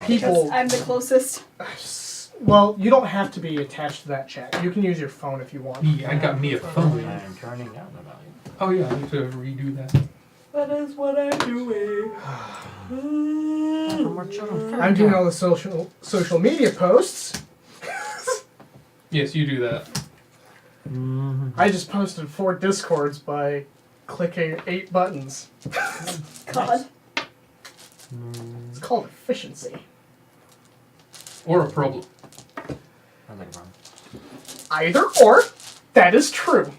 people... Because I'm the closest. Well, you don't have to be attached to that chat. You can use your phone if you want. I got me a phone. I am turning down the volume. Oh yeah, I need to redo that. That is what I'm doing. I'm doing all the social media posts. Yes, you do that. I just posted 4 Discords by clicking 8 buttons. God. It's called efficiency. Or a problem. Sounds like a problem. Either or, that is true.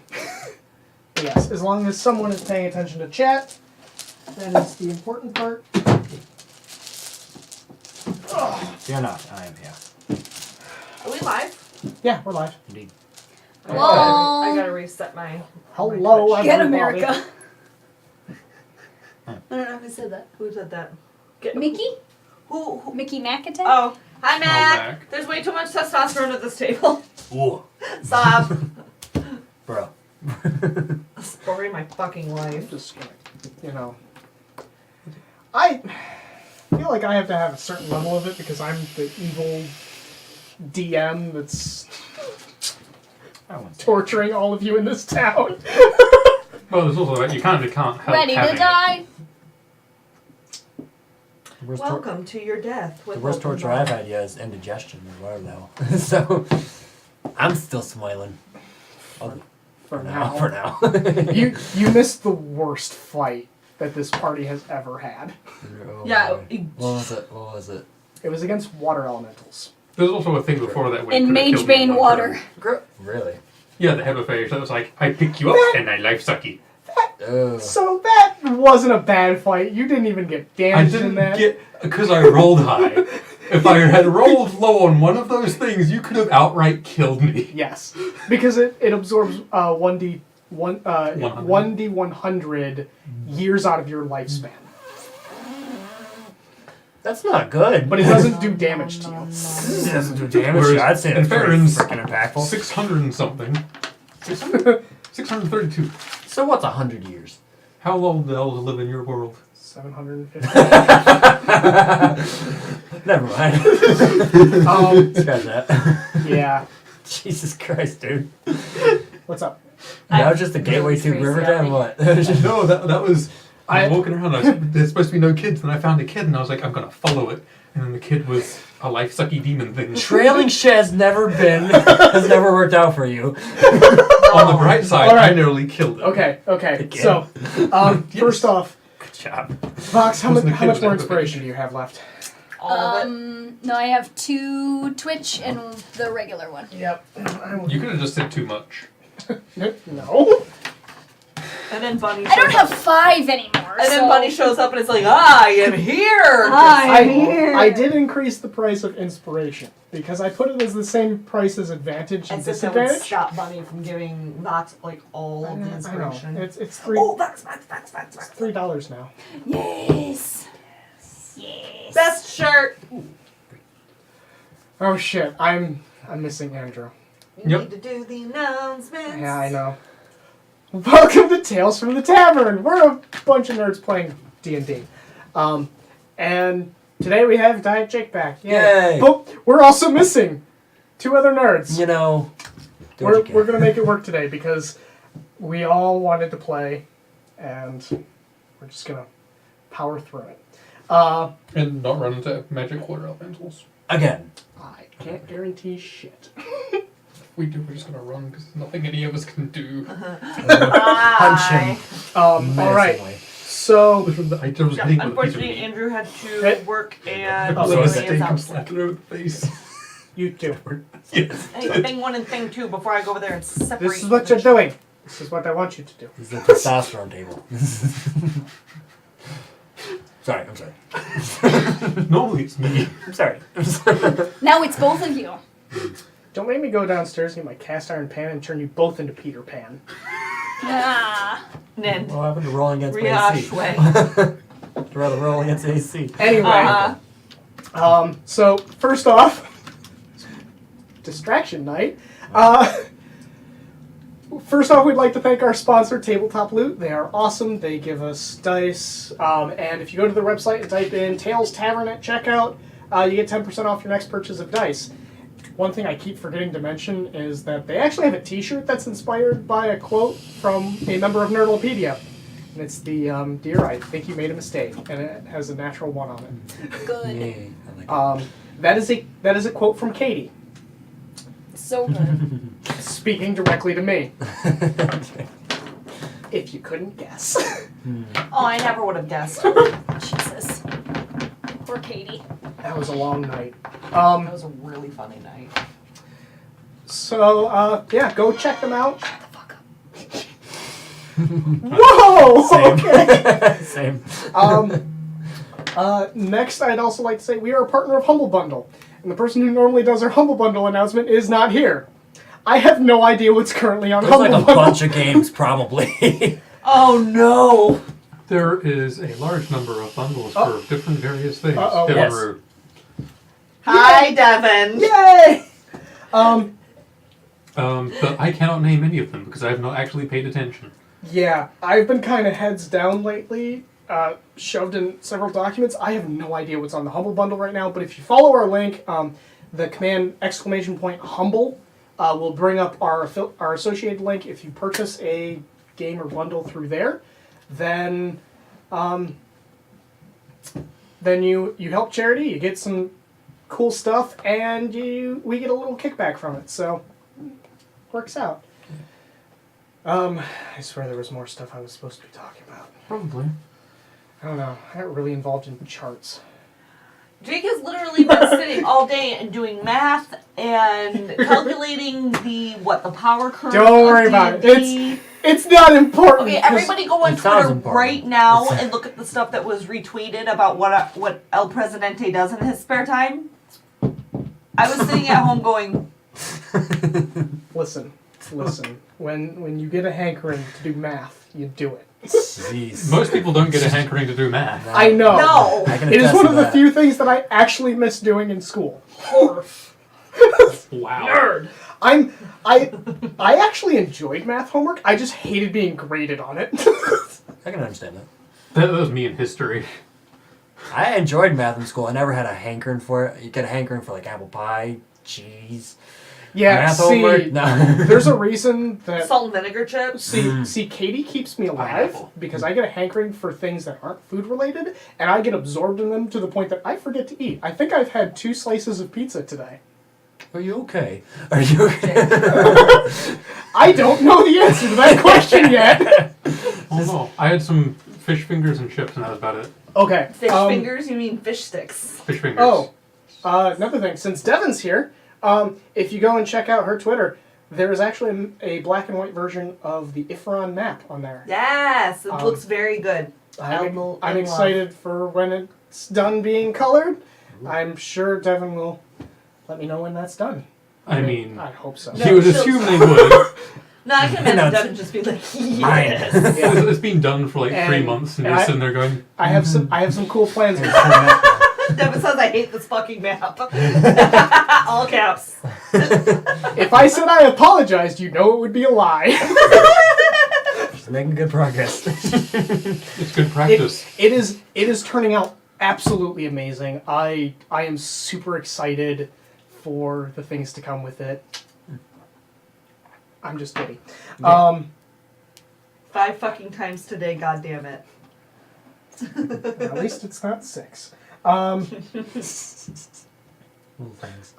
Yes, as long as someone is paying attention to chat, that is the important part. You're not. I am here. Are we live? Yeah, we're live. Indeed. Whoa. I gotta reset my. Hello, my Get everybody. America. I don't know who said that. Who said that? Mickey? Who? Mickey McIntyre? Oh, hi Mac. Mac. There's way too much testosterone at this table. Ooh. Stop. Bro. Story of my fucking life. Just gonna, I feel like I have to have a certain level of it because I'm the evil DM that's torturing all of you in this town. Well, there's also that you kind of can't help Ready to having die? Welcome to your death. The worst torture I've had yet is indigestion or whatever the hell. So, I'm still smiling. For now. For now. You missed the worst fight that this party has ever had. Oh, Yeah. What was it? It was against water elementals. There's also a thing before that. In Magebane water. Really? Yeah, the Hebephage that was like, I pick you up and I life suck you. So that wasn't a bad fight. You didn't even get I damaged didn't in that. because I rolled high. If I had rolled low on one of those things, you could have outright killed me. Yes, because it absorbs 1d100 years out of your lifespan, That's not good. but it doesn't do damage to you. It doesn't do damage. Whereas I'd say in that's pretty Farron's freaking impactful. 600 and something. 632. So what's 100 years? How long the elves live in your world? 750. Never mind. Scratch that. Yeah. Jesus Christ, dude. What's up? That was just the gateway to Crazy Riverdale. alley. What? No, that was... I was walking around, there's supposed to be no kids, and I found a kid, and I was like, I'm going to follow it. And then the kid was a life-sucky demon thing. Trailing shit has never worked out for you. On the bright side, All right. I nearly killed it. Okay. Again. So, first off, Good job. Vox, how Wasn't a much kid, more was a inspiration bitch. do you have left? All of it. No, I have 2 Twitch and the regular one. Yep. You could have just said too much. No. And then Bunny. I don't shows up. have 5 anymore. And then so- Bunny shows up and it's like, I am here. I'm here. I did increase the price of inspiration because I put it as the same price as advantage and As if that would disadvantage. stop Bunny from giving Vox like all of the I know. inspiration. It's $3. Oh, Vox. It's $3 now. Yes. Yes. Best shirt. Oh shit! I'm missing Andrew. You Yep. need to do the announcements. Yeah, I know. Welcome to Tales from the Tavern. We're a bunch of nerds playing D&D, and today we have Diet Jake back. Yay. But we're also missing 2 other nerds. You know, We're gonna make it work today because we all wanted to play, and we're just gonna power through it. And not run into magic water elementals. again. I can't guarantee shit. If we do, we're just going to run because there's nothing any of us can do. Punch him. All right. menacingly. So I just was Yeah, hitting with a piece of unfortunately, meat. Andrew had Hey. to work and Oh, So so a is Lily steak is and out. slapped her over the face. you two. Yes. Hey, thing 1 and thing 2 before I go over there and separate. This is what you're doing. This is what I want you to do. This is the testosterone table. Sorry, I'm sorry. Normally it's me. I'm sorry. I'm sorry. Now it's both of you. Don't make me go downstairs and get my cast iron pan and turn you both into Peter Pan. Ah. Nen. What happened to rolling against Riash AC? way. I'd rather roll against AC. Anyway, so first off, distraction night. First off, we'd like to thank our sponsor, Tabletop Loot. They are awesome. They give us dice. And if you go to their website and type in Tales Tavern at checkout, you get 10% off your next purchase of dice. One thing I keep forgetting to mention is that they actually have a T-shirt that's inspired by a quote from a member of Nerdlopedia. And it's the, "Dear, I think you made a mistake," and it has a natural 1 on it. Good. Yay, I like That is a quote from Katie, So good. speaking directly to me, it. if you couldn't guess. Oh, I never would have guessed. Jesus. Poor Katie. That was a long night. That was a really funny night. So, yeah, go check them out. Shut the fuck up. Whoa! Same. Okay. Same. Next, I'd also like to say we are a partner of Humble Bundle, and the person who normally does our Humble Bundle announcement is not here. I have no idea what's currently on There's Humble like a Bundle. bunch of games, probably. Oh no! There is a large number of bundles Oh. for different various things. Uh-oh. Devon Yes. Root. Hi, Devin. Yay! But I cannot name any of them because I have not actually paid attention. Yeah, I've been kind of heads down lately, shoved in several documents. I have no idea what's on the Humble Bundle right now, but if you follow our link, the command !humble will bring up our associated link. If you purchase a game or bundle through there, then you help charity, you get some cool stuff, and we get a little kickback from it, so works out. I swear there was more stuff I was supposed to be talking about. Probably. I don't know. I got really involved in charts. Jake has literally been sitting all day and doing math and calculating the power curve. Don't of worry about it. D&D. It's not important. Okay, 'cause- everybody go on It sounds Twitter important. right now and look at the stuff that was retweeted about what El Presidente does in his spare time. I was sitting at home going, Listen. When you get a hankering to do math, you do it. Jeez. Most people don't get a hankering to do math. I know. no. I can It is attest one to of the that. few things that I actually miss doing in school. Horf. Wow. Nerd. I actually enjoyed math homework. I just hated being graded on it. I can understand that. That was me in history. I enjoyed math in school. I never had a hankering for it. You get a hankering for like apple pie, cheese. Yeah, Math see, homework? No. there's a reason that Salt and vinegar chips. See, Katie keeps me alive Pineapple. because I get a hankering for things that aren't food related, and I get absorbed in them to the point that I forget to eat. I think I've had 2 slices of pizza today. Are you okay? Are you okay? I don't know the answer to that question yet. Oh no. I had some fish fingers and chips and that was about it. Okay. Fish fingers? You mean fish sticks? Fish fingers. Oh, another thing. Since Devon's here, if you go and check out her Twitter, there is actually a black and white version of the Ifron map on there. Yes, it looks very good. I'm excited for when it's done being colored. I'm sure Devon will let me know when that's done. I mean, I hope so. you would assume they would. No, I can No, imagine it's- Devin just be like, Mine. yes. Yeah. It's been done for like 3 And- months and and you're I- sitting there going, I have some cool plans. Devin says, I hate this fucking map. All caps. If I said I apologized, you know it would be a lie. Just making good progress. it's good practice. It is turning out absolutely amazing. I am super excited for the things to come with it. I'm just kidding. Yeah. 5 fucking times today, goddammit. At least it's not 6. Little things.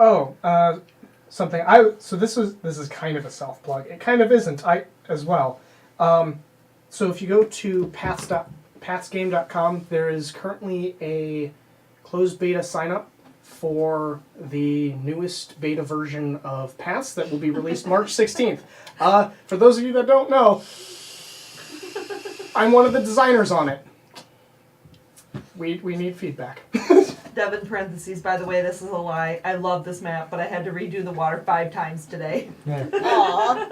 Something so this is kind of a self plug. It kind of isn't. As well. So if you go to pathsgame.com, there is currently a closed beta sign up for the newest beta version of Paths that will be released March 16th. For those of you that don't know, I'm one of the designers on it. We need feedback. Devin parentheses, by the way, this is a lie. I love this map, but I had to redo the water 5 times today. Yeah. Aww.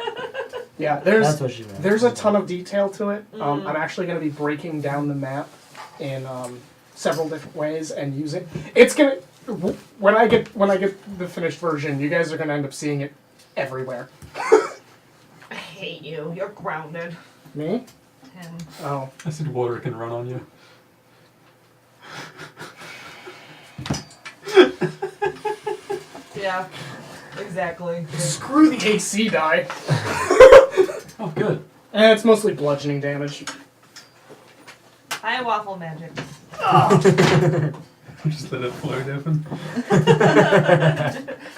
Yeah, That's what she meant. there's a ton of detail to it. I'm actually going to be breaking down the map in several different ways and use it. It's gonna when I get the finished version, you guys are going to end up seeing it everywhere. I hate you. You're grounded. Me? Him. Oh. Acid water can run on you. Yeah, exactly. Screw the AC die. Oh, good. And it's mostly bludgeoning damage. I have waffle magic. Just let it flow, Devin.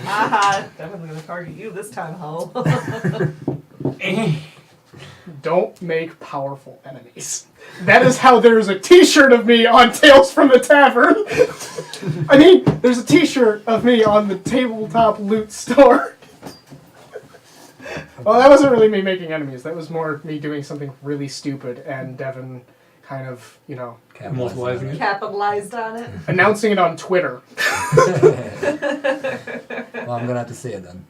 Aha, definitely gonna target you this time, ho. Don't make powerful enemies. That is how there's a t-shirt of me on Tales from the Tavern. I mean, there's a t-shirt of me on the tabletop loot store. Well, that wasn't really me making enemies. That was more me doing something really stupid and Devin kind of, Immortalizing it. Capitalized on it. announcing it on Twitter. Well, I'm gonna have to see it then.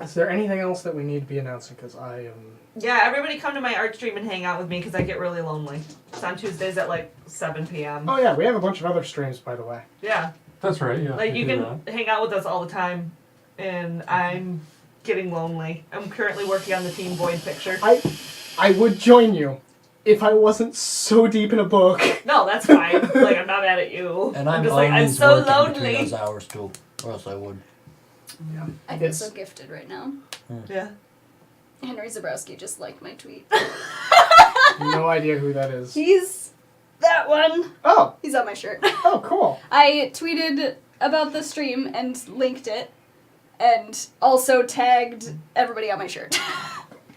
Is there anything else that we need to be announcing? Because I am... Yeah, everybody come to my art stream and hang out with me because I get really lonely. It's on Tuesdays at like 7 p.m. Oh yeah, we have a bunch of other streams, by the way. Yeah. That's right, yeah. Like, we you do can hang out with us all the time, and I'm getting lonely. I'm currently working on the Team Void picture. I would join you if I wasn't so deep in a book. No, that's fine. Like, I'm not mad at you. And I'm just like, I'm always so working between lonely. those hours too, or else I would. Yeah. I feel It's- so gifted right now. Yeah. Henry Zabrowski just liked my tweet. No idea who that is. He's that one. Oh, He's on my shirt. oh, cool. I tweeted about the stream and linked it, and also tagged everybody on my shirt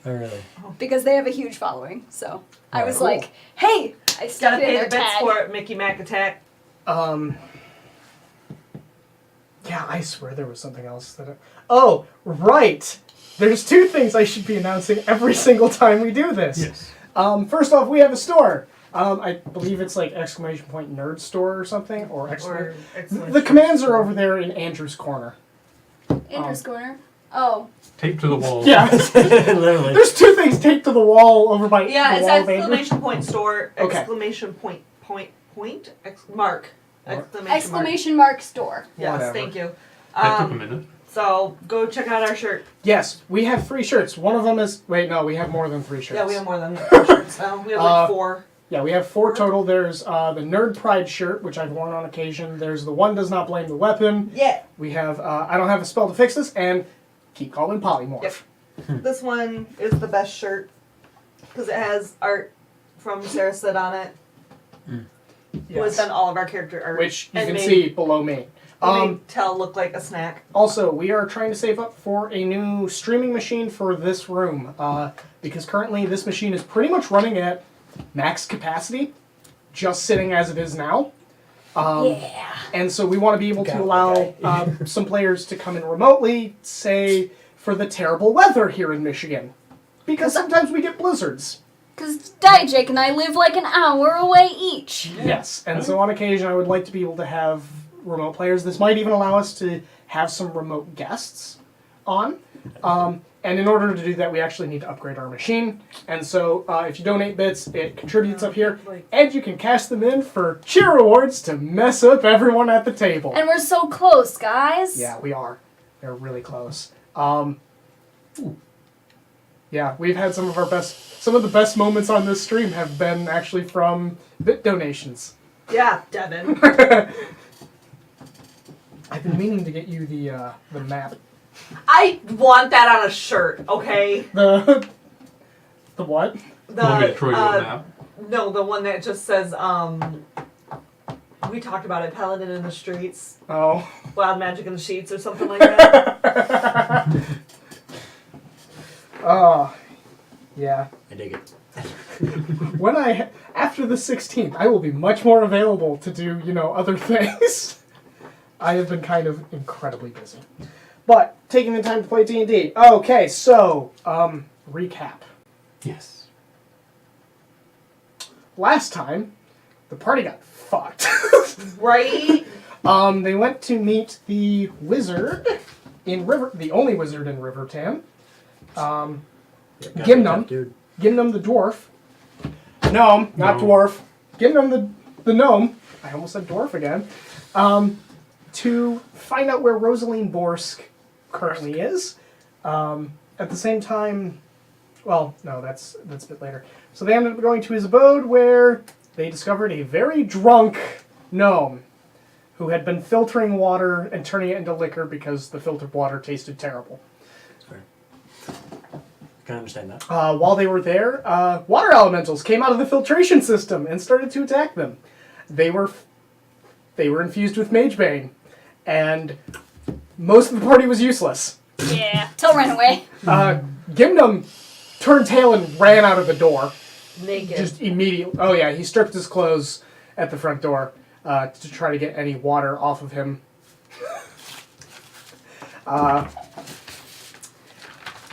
Oh, really? because they have a huge following. So I was Cool. like, "Hey, I stuck Gotta it in pay their the bits tag." for it, Mickey Mac Attack. Yeah, I swear there was something else that. Oh, right. There's two things I should be announcing every single time we do this. Yes. First off, we have a store. I believe it's like exclamation point nerd store or something, or Or The commands are over there in Andrew's corner. Andrew's corner. Oh, Tape to the wall. Yeah, Literally. there's two things taped to the wall over by Yeah, the it's wall of Andrew. exclamation point store, Okay. exclamation point, mark. exclamation mark store. Yes, Whatever. thank you. That took a minute. So go check out our shirt. Yes, we have 3 shirts. One of them is... Wait, no, we have more than 3 shirts. Yeah, we have more than 4 shirts now. We have like 4. Yeah, we have 4 total. There's the Nerd Pride shirt, which I've worn on occasion. There's the One Does Not Blame the Weapon. Yeah. We have I Don't Have a Spell to Fix This, and Keep Calling Polymorph. Yep. This one is the best shirt because it has art from Sarah Sid on it, who has Yes. done all of our character art. Which you and can made- see below me. made Tell look like a snack. Also, we are trying to save up for a new streaming machine for this room, because currently this machine is pretty much running at max capacity, just sitting as it is now. Yeah. And so we want to be able to Got it, allow okay. some players to come in remotely, say, for the terrible weather here in Michigan. Because sometimes we get blizzards. Because Dijak and I live like an hour away each. Yes, and so on occasion I would like to be able to have remote players. This might even allow us to have some remote guests on. And in order to do that, we actually need to upgrade our machine. And so if you donate bits, it contributes up here. And you can cash them in for cheer rewards to mess up everyone at the table. And we're so close, guys. Yeah, we are. They're really close. Yeah, we've had some of the best moments on this stream have been actually from bit donations. Yeah, Devin. I've been meaning to get you the map. I want that on a shirt, okay? The what? The Want me to throw you a map? No, the one that just says, we talked about it, Paladin in the Streets, Oh. Wild Magic in the Sheets, or something like that. Oh. Yeah. I dig it. After the 16th, I will be much more available to do, other things. I have been kind of incredibly busy. But, taking the time to play D&D. Okay, so, recap. Yes. Last time, the party got fucked. Right? They went to meet the wizard the only wizard in Rivertown. Gimnum. Dude. Gimnum the dwarf. Gnome, not Gnome. dwarf. Gimnum the gnome. I almost said dwarf again. To find out where Rosaline Borsk currently is. At the same time, Well, no, that's a bit later. So they ended up going to his abode where they discovered a very drunk gnome who had been filtering water and turning it into liquor because the filtered water tasted terrible. Can I understand that? While they were there, water elementals came out of the filtration system and started to attack them. They were infused with Magebane, and most of the party was useless. Yeah, Till ran away. Gimnum turned tail and ran out of the door. Naked. Just immediately. Oh yeah, he stripped his clothes at the front door to try to get any water off of him.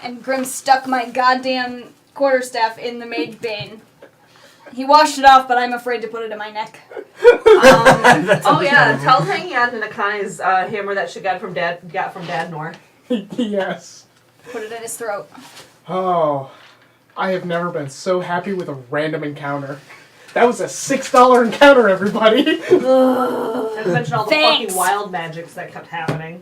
And Grim stuck my goddamn quarterstaff in the mage bane. He washed it off, but I'm afraid to put it in my neck. Oh yeah, Tell's hanging on to Nakane's hammer that she got from Dad Nor. Yes. Put it in his throat. Oh, I have never been so happy with a random encounter. That was a $6 encounter, everybody. Not to mention all the Thanks. fucking wild magics that kept happening.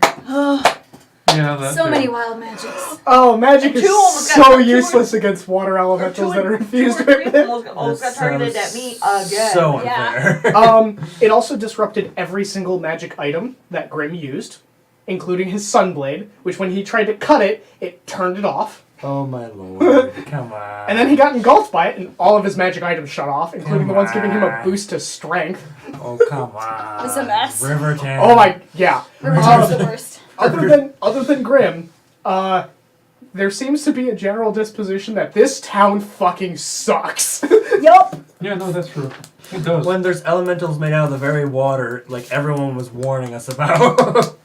Yeah, that So too. many wild magics. Oh, magic And is two almost got- so two useless against water elementals that are infused with it. Almost got targeted at me again. So Yeah. unfair. It also disrupted every single magic item that Grim used, including his sunblade, which when he tried to cut it, it turned it off. Oh my lord. Come on. And then he got engulfed by it, and all of his magic items shut off, including the Come ones giving him a on. boost to strength. Oh, come on. It was a mess. Rivertown. Oh my, yeah. Rivertown's the worst. Other than Grim, there seems to be a general disposition that this town fucking sucks. Yup. Yeah, no, that's true. It does. When there's elementals made out of the very water, like everyone was warning us about.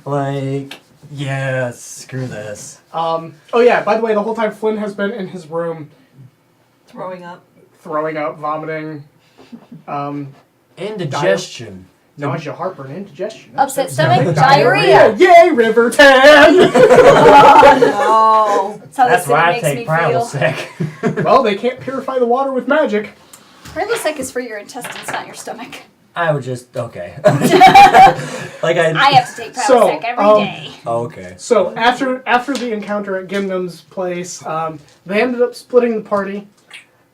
Like, yeah, screw this. Oh yeah, by the way, the whole time Flynn has been in his room Throwing up. throwing up, vomiting, Indigestion. nausea, heartburn, indigestion. Upset stomach, diarrhea. Yay, Rivertown! No. That's how That's this why I makes me take feel. Prilosec. Well, they can't purify the water with magic. Prilosec is for your intestines, not your stomach. I would just, okay. Like I have to take So, Prilosec every day. Okay. So after the encounter at Gimnum's place, they ended up splitting the party,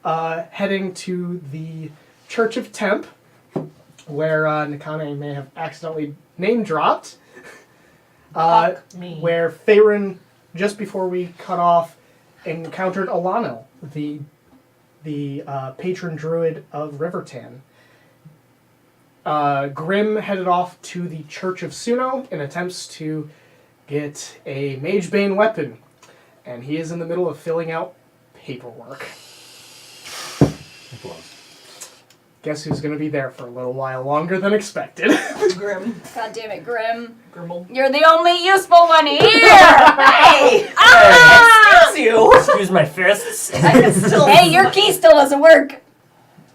heading to the Church of Temp, where Nakane may have accidentally name dropped. Fuck me. Where Thavern, just before we cut off, encountered Alano, the patron druid of Rivertan. Grim headed off to the Church of Suno in attempts to get a Magebane weapon, and he is in the middle of filling out paperwork. Guess who's going to be there for a little while longer than expected? Grim. God damn it, Grim. Grimble. You're the only useful one here! Hey! Excuse you! Excuse my fists. I can still. Hey, your key still doesn't work.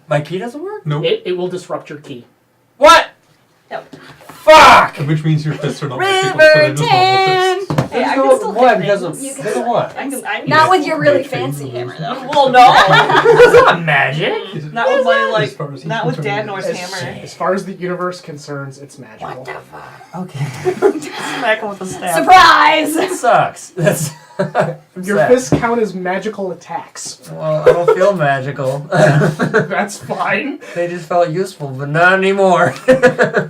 My key doesn't work? Nope. It will disrupt your key. What? Yep. Fuck! Which means your fists are not magical, so they're just normal fists. Hey, I can still What? hit Because of, things. because of what? I'm Not with your really Mage bane. fancy hammer, though. Well, no. It's not magic. Not with my, As like, far as he's not with concerned. Dad Nor's hammer. As far as the universe concerns, it's magical. Okay. Smack him with the staff. Surprise! It sucks. That's. I'm Your sad. fists count as magical attacks. Well, I don't feel magical. That's fine. They just felt useful, but not anymore.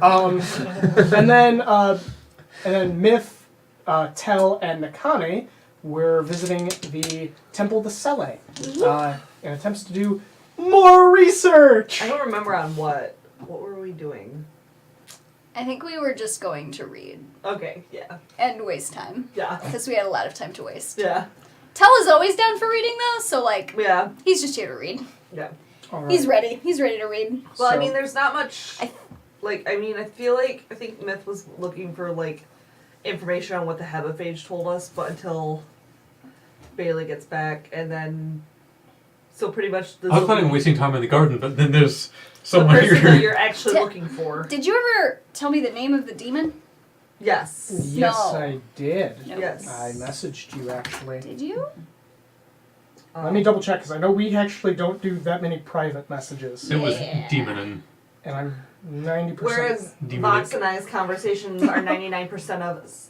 And then Myth, Tell, and Nakane were visiting the Temple of the Sele in attempts to do more research. I don't remember on what. What were we doing? I think we were just going to read Okay, yeah. and waste time. Yeah. Because we had a lot of time to waste. Yeah. Tell is always down for reading, though, so, like, Yeah. he's just here to read. Yeah. All right. He's ready. He's ready to read. Well, I So- mean, there's not much. I think Myth was looking for, like, information on what the Hebephage told us, but until Bailey gets back, and then. So pretty much. I was planning on wasting time in the garden, but then there's the someone person that here. you're actually Ti- looking for. Did you ever tell me the name of the demon? Yes. Yes, No. I did. No. Yes. I messaged you actually. Did you? Let me double check because I know we actually don't do that many private messages, It was Yeah. demon and and I'm 90%. Whereas Demonic. Vox and I's conversations are 99% of us.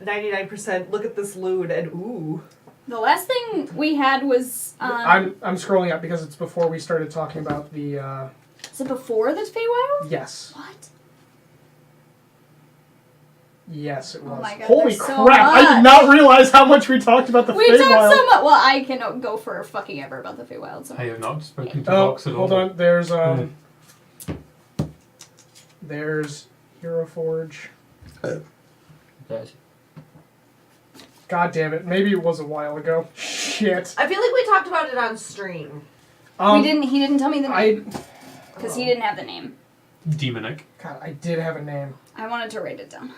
99% look at this lewd and ooh. The last thing we had was. I'm scrolling up because it's before we started talking about the. Is it before the Feywild? Yes. What? Yes, it was. Oh my God, Holy there's crap! so I did much. not realize how much we talked about the We Feywild. talked so much. Well, I can go for fucking ever about the Feywild. So. I have not spoken to Oh, Vox at hold all. on. There's Hero Forge. God damn it! Maybe it was a while ago. Shit. I feel like we talked about it on stream. We didn't. He didn't tell me the name I. because he didn't have the name. Demonic. God, I did have a name. I wanted to write it down.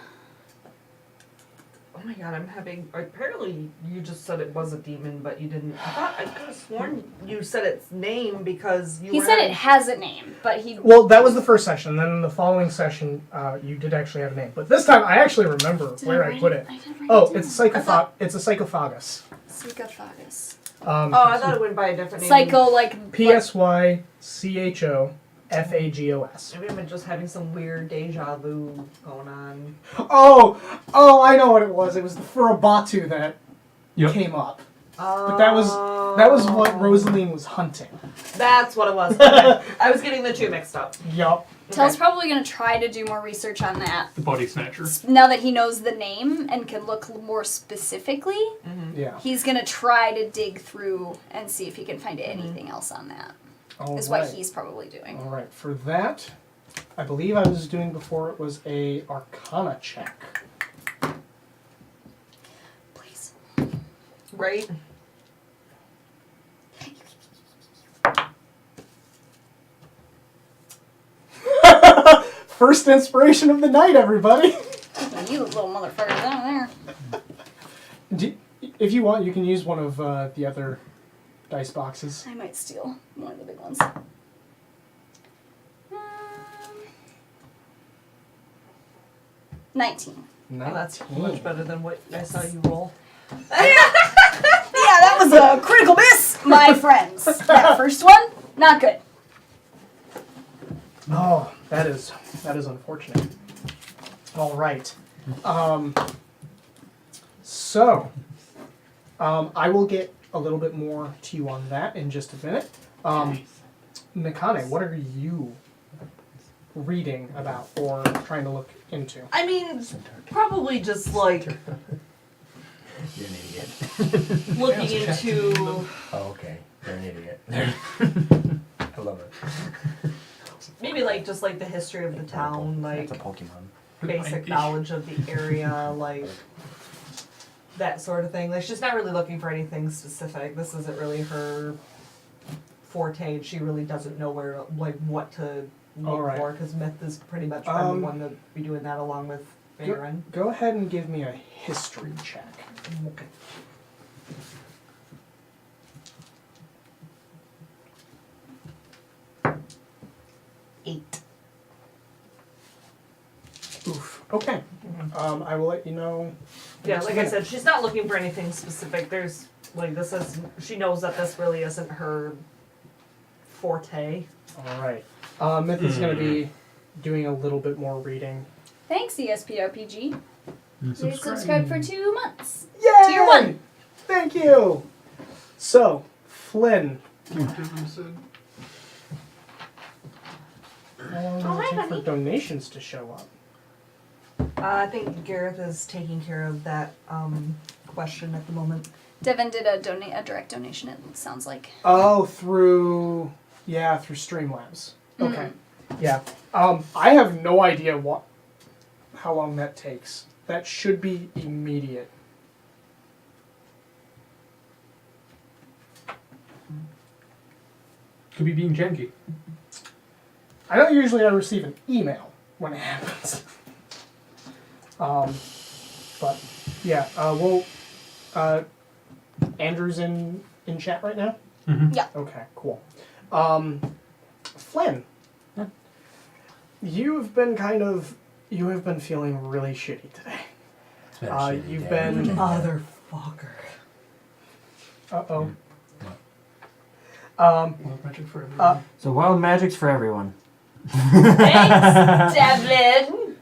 Oh my god, I'm having. Apparently, you just said it was a demon, but you didn't. I could have sworn you said its name because you. He were said having- it has a name, but he. Well, that was the first session. Then in the following session, you did actually have a name. But this time, I actually remember Did where I write put it. I didn't write Oh, it it's down. It's a Psychophagus. Psychophagus. Oh, I thought it went by a different name. Psycho, like. PSYCHOFAGOS. Maybe I'm just having some weird deja vu going on. Oh, I know what it was. It was the Furabatu that Yep. came up. Oh. But that was what Rosaline was hunting. That's what it was. Okay. I was getting the two mixed up. Yup. Tell's probably going to try to do more research on that The Body Snatcher. now that he knows the name and can look more specifically. Yeah. He's going to try to dig through and see if he can find anything else on that. Is what he's probably doing. All right. For that, I believe I was doing before it was a Arcana check. Please. Right? First inspiration of the night, everybody. You little motherfuckers down there. If you want, you can use one of the other dice boxes. I might steal one of the big ones. 19. Well, that's much better than what I saw you roll. Yeah, that was a critical miss, my friends. That first one, not good. Oh, that is unfortunate. All right. So, I will get a little bit more to you on that in just a minute. Mikane, what are you reading about or trying to look into? I mean, probably just like You're an idiot. looking into. Oh, okay. You're an idiot. I love it. Maybe like just like the history of the town, like That's a Pokemon. basic knowledge of the area, like that sort of thing. Like she's not really looking for anything specific. This isn't really her forte. She really doesn't know where, like, what to look Alright. for, because Myth is pretty much been the one to be doing that along with Baron. Go ahead and give me a history check. Okay. Oof. Okay. I will let you know. Yeah, like I said, she's not looking for anything specific. There's like this is she knows that this really isn't her forte. All right. Myth is going to be doing a little bit more reading. Thanks, ESPRPG. You subscribed for 2 months. Yay! Tier 1. Thank you. So, Flynn. How long does it take for donations to show up? I think Gareth is taking care of that question at the moment. Devin did a direct donation, it sounds like. Oh, through Streamlabs. Okay. Yeah. I have no idea how long that takes. That should be immediate. Could be being janky. I know usually I receive an email when it happens. But yeah, Andrew's in chat right now? Mm-hmm. Yeah. Okay, cool. Flynn. You have been feeling really shitty today. It's been a shitty You've day. been Motherfucker. Uh-oh. Wild magic for everyone. So wild magic's for everyone. Thanks, Devlin.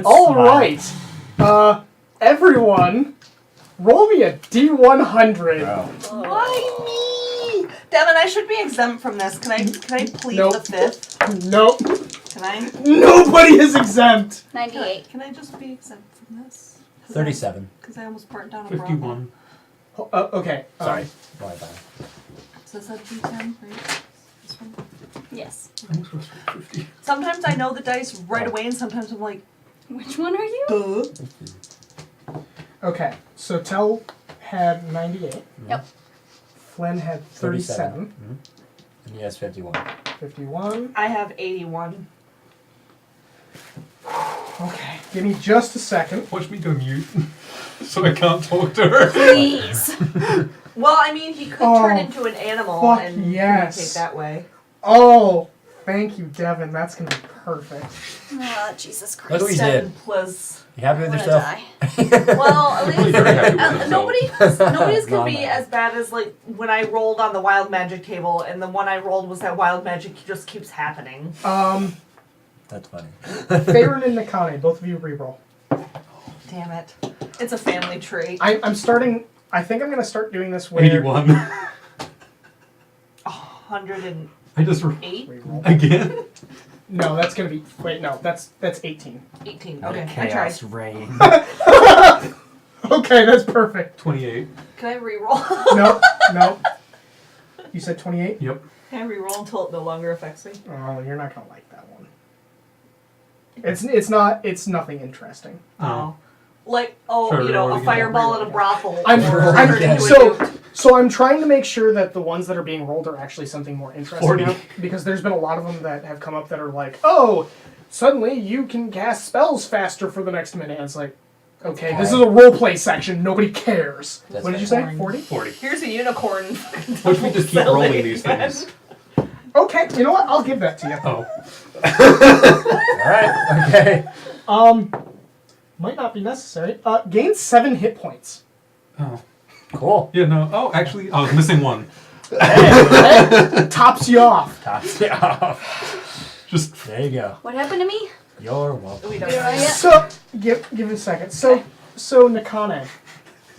All right. Everyone Roll me a D100. Oh. Why me? Devin, I should be exempt from this. Can I plead Nope. the fifth? Nope. Can I? Nobody is exempt. 98. Can I just be exempt from this? 37. Because I almost burnt down a brothel. 51. Okay. Sorry. My bad. So is that a D10, right? This one? Yes. I almost was 50. Sometimes I know the dice right away, and sometimes I'm like, Which one are you? duh. Okay. So Tell had 98. Yep. Flynn had 37. And he has 51. 51. I have 81. Okay. Give me just a second. Watch me go mute. So I can't talk to her. Please. Well, I mean, he could Oh, turn into an animal fuck and yes. communicate that way. Oh, thank you, Devin. That's gonna be perfect. Oh, Jesus Christ. Look what you Seven did. plus. You happy I'm with gonna yourself? die. Well, at Really least very happy with himself. nobody's gonna be Not as bad as like when I rolled on the wild magic table, and the one I rolled was that wild magic just keeps happening. That's funny. Faron and Nakane, both of you reroll. Damn it! It's a family trait. I'm starting. I think I'm gonna start doing this where 81. 108. I just. Reroll. Again? No, that's gonna be. Wait, no, that's 18. 18. Okay, I tried. Chaos rain. Okay, that's perfect. 28. Can I re-roll? No, no. You said 28. Yep. Can I re-roll until it no longer affects me? Oh, you're not gonna like that one. It's nothing interesting. Oh. Like, oh, Sure, you know, roll a again. fireball at a brothel. I'm or again. so I'm trying to make sure that the ones that are being rolled are actually something more interesting 40. now, because there's been a lot of them that have come up that are like, oh, suddenly you can cast spells faster for the next minute. And it's like, okay, this is a roleplay section. Nobody cares. That's What did you say? boring. 40? 40. Here's a unicorn. Watch me just keep rolling these things. Okay, you know what? I'll give that to you. Oh. Alright, okay. Might not be necessary. Gain 7 hit points. Oh. Cool. Yeah, no. Oh, actually, I was missing one. Hey, tops you off. Tops you off. Just. There you go. What happened to me? You're welcome. We don't Here I know. am. So give it a second. So Nakane,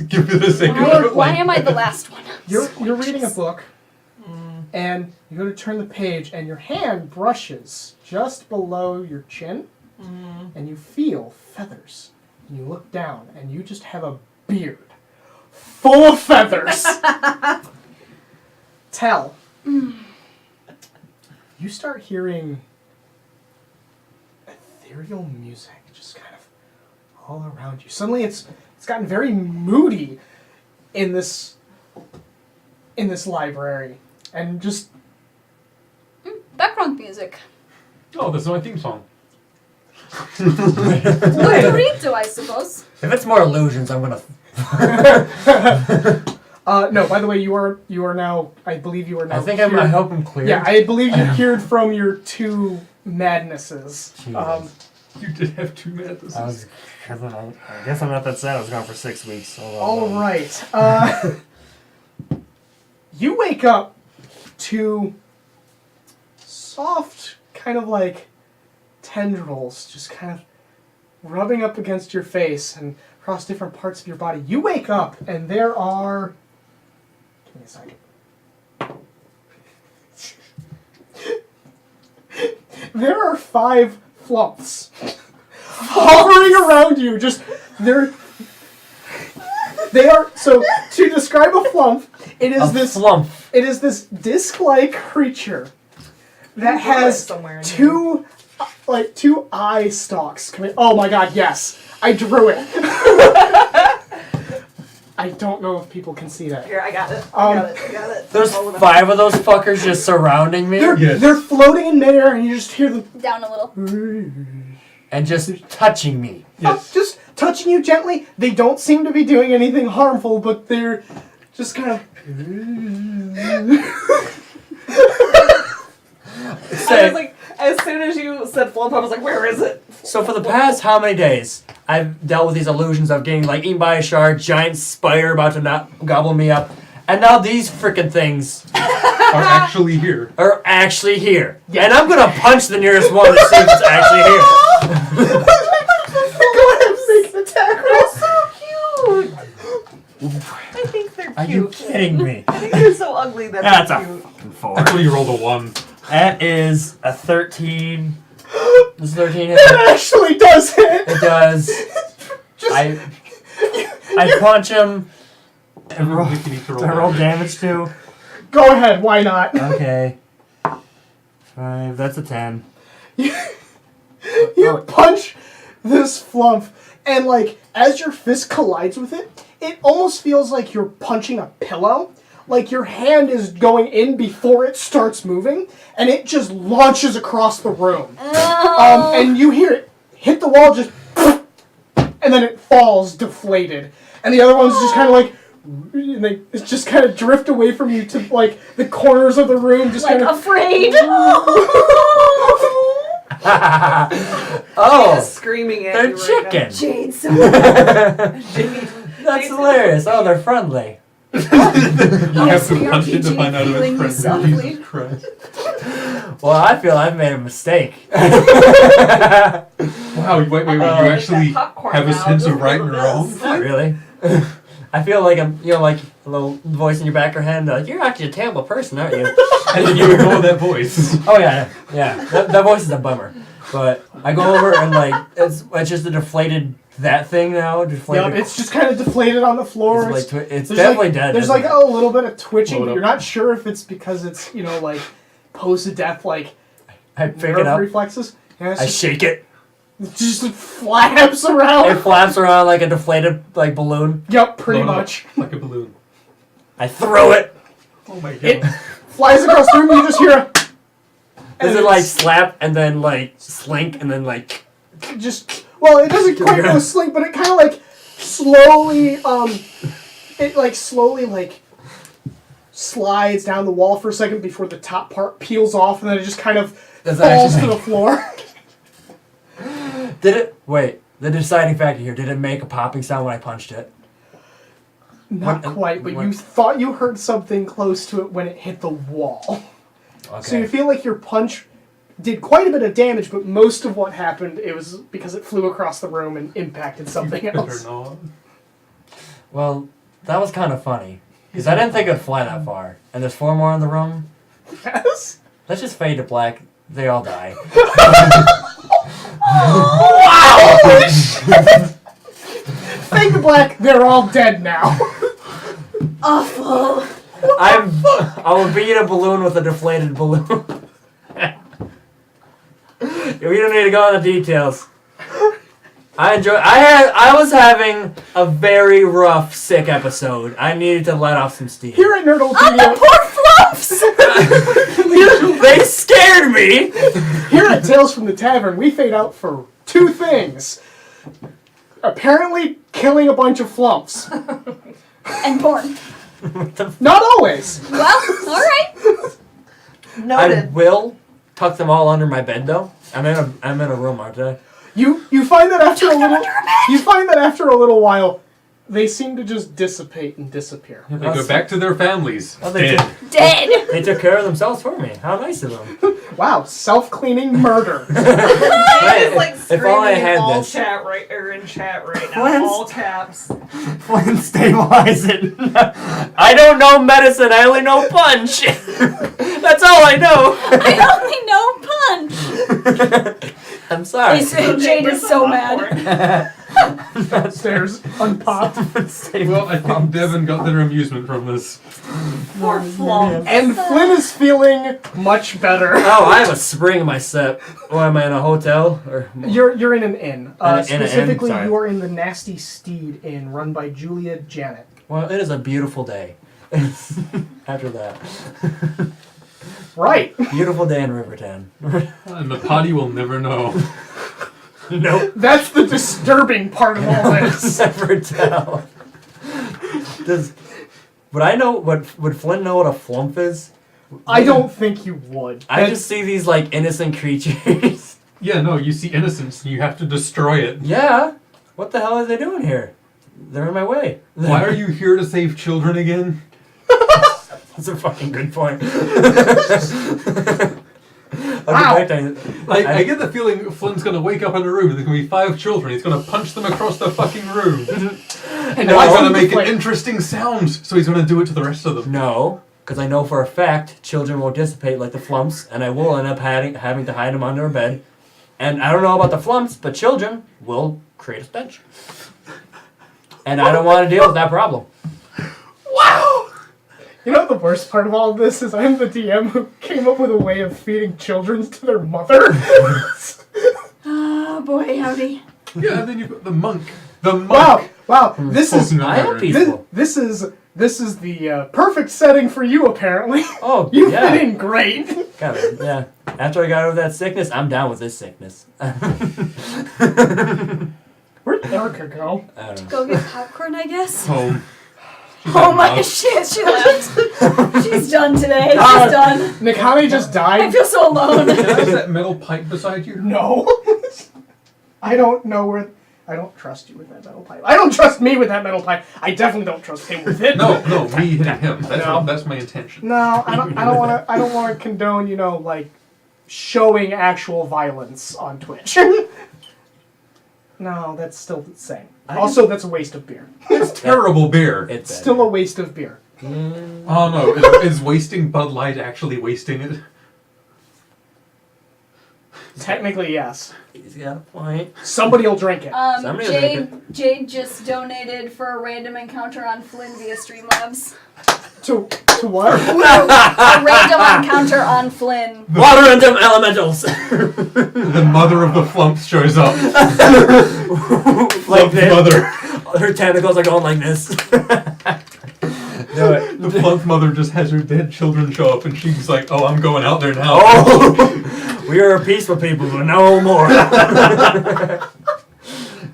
Give it a second. Why am I the last one? you're reading a book, and you go to turn the page, and your hand brushes just below your chin, and you feel feathers. And you look down, and you just have a beard full of feathers. Tell. You start hearing ethereal music just kind of all around you. Suddenly it's gotten very moody in this library. And just Background music. Oh, this is my theme song. Dorito, I suppose. If it's more illusions, I'm gonna. no, by the way, you are now, I believe you are now I think cured. I hope I'm clear. Yeah, I believe you're cured from your 2 madnesses. Jesus. You did have 2 madnesses. I guess I'm not that sad. I was gone for 6 weeks. All right. You wake up to soft, kind of like tendrils just kind of rubbing up against your face and across different parts of your body. You wake up and there are... Give me a second. There are 5 flumps hovering around you. Just they are, so to describe a flump, it is flump. it is this disc-like creature that has somewhere in two eye stalks coming. Oh my god, yes. I drew it. I don't know if people can see that. Here, I got it. I got it. There's Hold it up. 5 of those fuckers just surrounding me They're floating in midair and you just hear them Down a little. and just touching me. Yes. just touching you gently. They don't seem to be doing anything harmful, but they're just kind of... I was like, as soon as you said flump, I was like, where is it? So for the past how many days, I've dealt with these illusions of getting like eaten by a shark, giant spider about to not gobble me up, and now these freaking things Are actually here. are actually here. And I'm gonna punch the nearest one to see if it's actually here. Go ahead and make an attack roll. So cute. Are you cute. kidding me? I think they're so ugly that That's they're a cute. fucking 4. Actually, you rolled a 1. That is a 13. Does 13 hit? It actually does hit. It does. I punch him. And roll, You need to do I roll damage too? Go ahead. Why not? Okay. 5. That's a 10. You punch this flump, and like as your fist collides with it, it almost feels like you're punching a pillow. Like your hand is going in before it starts moving, and it just launches across the room. And you hear it hit the wall, just, and then it falls deflated. And the other ones just kind of like, and they just kind of drift away from you to like the corners of the room, just Like kind of. afraid. Oh, Screaming at they're you right chicken. Jade's so That's hilarious. Oh, they're friendly. You have to we are punch it to PG find out if feeling it's you friendly. softly. Jesus Christ. Well, I feel I've made a mistake. Wow, wait. You Like actually that popcorn have a now, sense just of right and like wrong? this. Not really. I feel like I'm, like a little voice in your back of your head, like, you're actually a terrible person, aren't you? And then you ignore that voice. Oh yeah. That voice is a bummer. But I go over and like it's just a deflated that thing now. Deflated. Yep, it's just kind of deflated on the floor. It's There's definitely like, dead. There's isn't like it? a little bit of twitching, Hold but up. you're not sure if it's because it's like post-death like I pick nerve it up. reflexes. And it's I just, shake it. it just flaps It around. flaps around like a deflated like balloon. Yep, pretty Blown up much. Like a balloon. I throw it. Oh my god. It flies across the room. You just hear a. Does and it like it's slap and then like slink and then like? just well, it doesn't quite go slink, but it kind of like slowly it like slowly like slides down the wall for a second before the top part peels off, and then it just kind of Does it falls actually to the floor. Did it? Wait. The deciding factor here. Did it make a popping sound when I punched it? Not What- quite, but what- you thought you heard something close to it when it hit the wall. Okay. So you feel like your punch did quite a bit of damage, but most of what happened, it was because it flew across the room and impacted something Better else. not. Well, that was kind of funny because I didn't think it'd fly that far. And there's 4 more in the room. Yes? Let's just fade to black. They all die. Wow! Fade to black, they're all dead now. awful. I will beat a balloon with a deflated balloon. We don't need to go into details. I was having a very rough, sick episode. I needed to let off some steam. Here at Oh, the Nerdlepedia, poor fluffs! They scared me! here at Tales from the Tavern, we fade out for 2 things. Apparently, killing a bunch of flumps. And porn. Not always. Well, alright. I Noted. will tuck them all under my bed though. I'm in a room, aren't I? You find that after a little while, they seem to just dissipate and disappear. They go back to their families. Oh, they Dead. Dead. They took care of themselves for me. How nice of them. Wow, self-cleaning murder. It's like If only I screaming in had all this. chat right or in chat right now, Flint's- all caps. Flynn, stabilize it. I don't know medicine. I only know punch. That's all I know. I only know punch. I'm sorry. Jade is so mad. Stairs unpopped. Well, I think Devin got their amusement from this. Poor flump. And Flynn is feeling much better. Oh, I have a spring in my step. What am I in a hotel or? You're in an inn. In an inn, Specifically, sorry. you are in the Nasty Steed Inn, run by Julia Janet. Well, it is a beautiful day. After that, Right. beautiful day in Rivertown. And the potty will never know. Nope. That's the disturbing part of all this. Never tell. Would Flynn know what a flump is? I don't think you would. I just see these like innocent creatures. Yeah, no, you see innocence and you have to destroy it. Yeah. What the hell are they doing here? They're in my way. Why are you here to save children again? That's a fucking good point. I'll get back to I get the feeling Flynn's gonna wake up in a room and there's gonna be 5 children. He's gonna punch them across the fucking room. And No, he's gonna make an like- interesting sound, so he's gonna do it to the rest of them. No, because I know for a fact children will dissipate like the flumps, and I will end up having to hide them under a bed. And I don't know about the flumps, but children will create a stench. And I don't want to deal with that problem. Wow! You know what the worst part of all of this is? I'm the DM who came up with a way of feeding children to their mother. Oh boy, howdy. Yeah, and then you've got the monk. The monk! Wow, this is Fucking I am hilarious. peaceful. this is the perfect setting for you apparently. Oh, You yeah. fit in great. Got it. Yeah. After I got over that sickness, I'm down with this sickness. I Where'd Erica go? don't know. Go get popcorn, I guess. Home. Oh my shit, she left. She's done today. She's Uh, done. Nikami just I died. feel so alone. Can I have that metal pipe beside you? No. I don't know where. I don't trust you with that metal pipe. I don't trust me with that metal pipe. I definitely don't trust him with it. No, me hitting him. No. That's my intention. No, I don't want to. I don't want to condone. Like showing actual violence on Twitch. No, that's still the same. Also, that's a waste of beer. It's terrible beer. It's bad. Still a waste of beer. Oh no, is wasting Bud Light actually wasting it? Technically, yes. He's got a point. Somebody will drink it. Somebody will drink Jade just donated for a random encounter on Flynn via Streamlabs. To what? A random encounter on Flynn. Water and them elementals. The mother of the flumps shows up. Like Flump this. mother. Her tentacles are going like this. Do it. The flump mother just has her dead children show up and she's like, oh, I'm going out there now. Oh, we are peaceful people, but no more.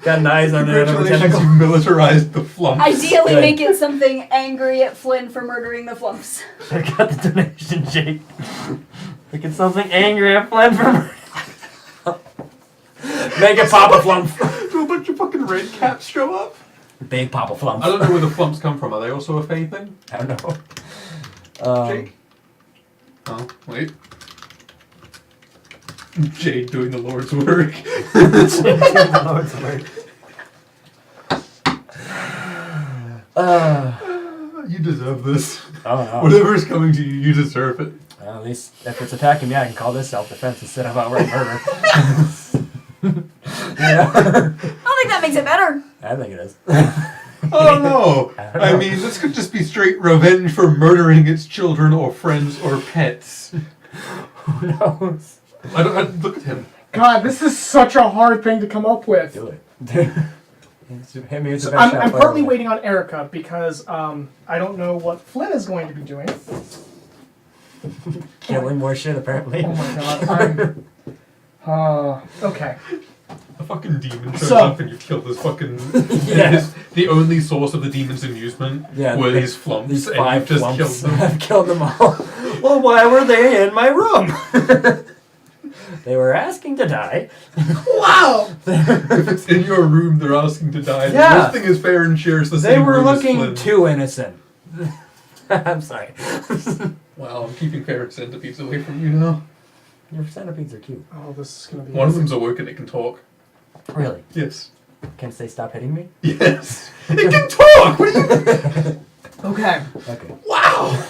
Got knives on there. Congratulations, you militarized the flumps. Ideally, Good. make it something angry at Flynn for murdering the flumps. I got the donation, Jake. Make it something angry at Flynn for Make it Papa Flump. Do a bunch of fucking red caps show up? Big Papa Flump. I don't know where the flumps come from. Are they also a Fae thing? I don't know. Jake? Oh, wait. Jade doing the Lord's work. You deserve this. Oh no. Whatever's coming to you, you deserve it. Well, at least if it's attacking me, I can call this self-defense instead of outright murder. Yeah. I don't think that makes it better. I think it is. Oh no! I don't I know. mean, this could just be straight revenge for murdering its children or friends or pets. Who knows? I look at him. God, this is such a hard thing to come up with. Do it. Hit me with the So best I'm shot partly ever. waiting on Erica because I don't know what Flynn is going to be doing. Killing more shit, apparently. Oh my god. Okay. A fucking demon shows So- up and you kill this fucking. Yeah. The only source of the demon's amusement Yeah, were the- these flumps, These and 5 you've just flumps. killed them. I've killed them all. Well, why were they in my room? They were asking to die. Wow! If it's in your room, they're asking to die. Yeah. The worst thing is Fair and shares the They same were room as looking Flynn. too innocent. I'm sorry. Wow, I'm keeping Fair and centipedes away from you now. Your centipedes are cute. Oh, this is gonna be. One of them's awoken, it can talk. Really? Yes. Can they stop hitting me? Yes. It can talk! What do you... Okay. Okay. Wow!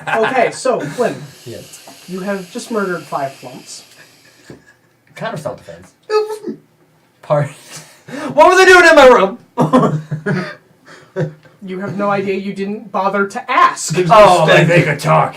Okay, so Flynn, Yes. you have just murdered 5 flumps. Kind of self-defense. Part. What were they doing in my room? You have no idea. You didn't bother to ask. Oh, like they could talk.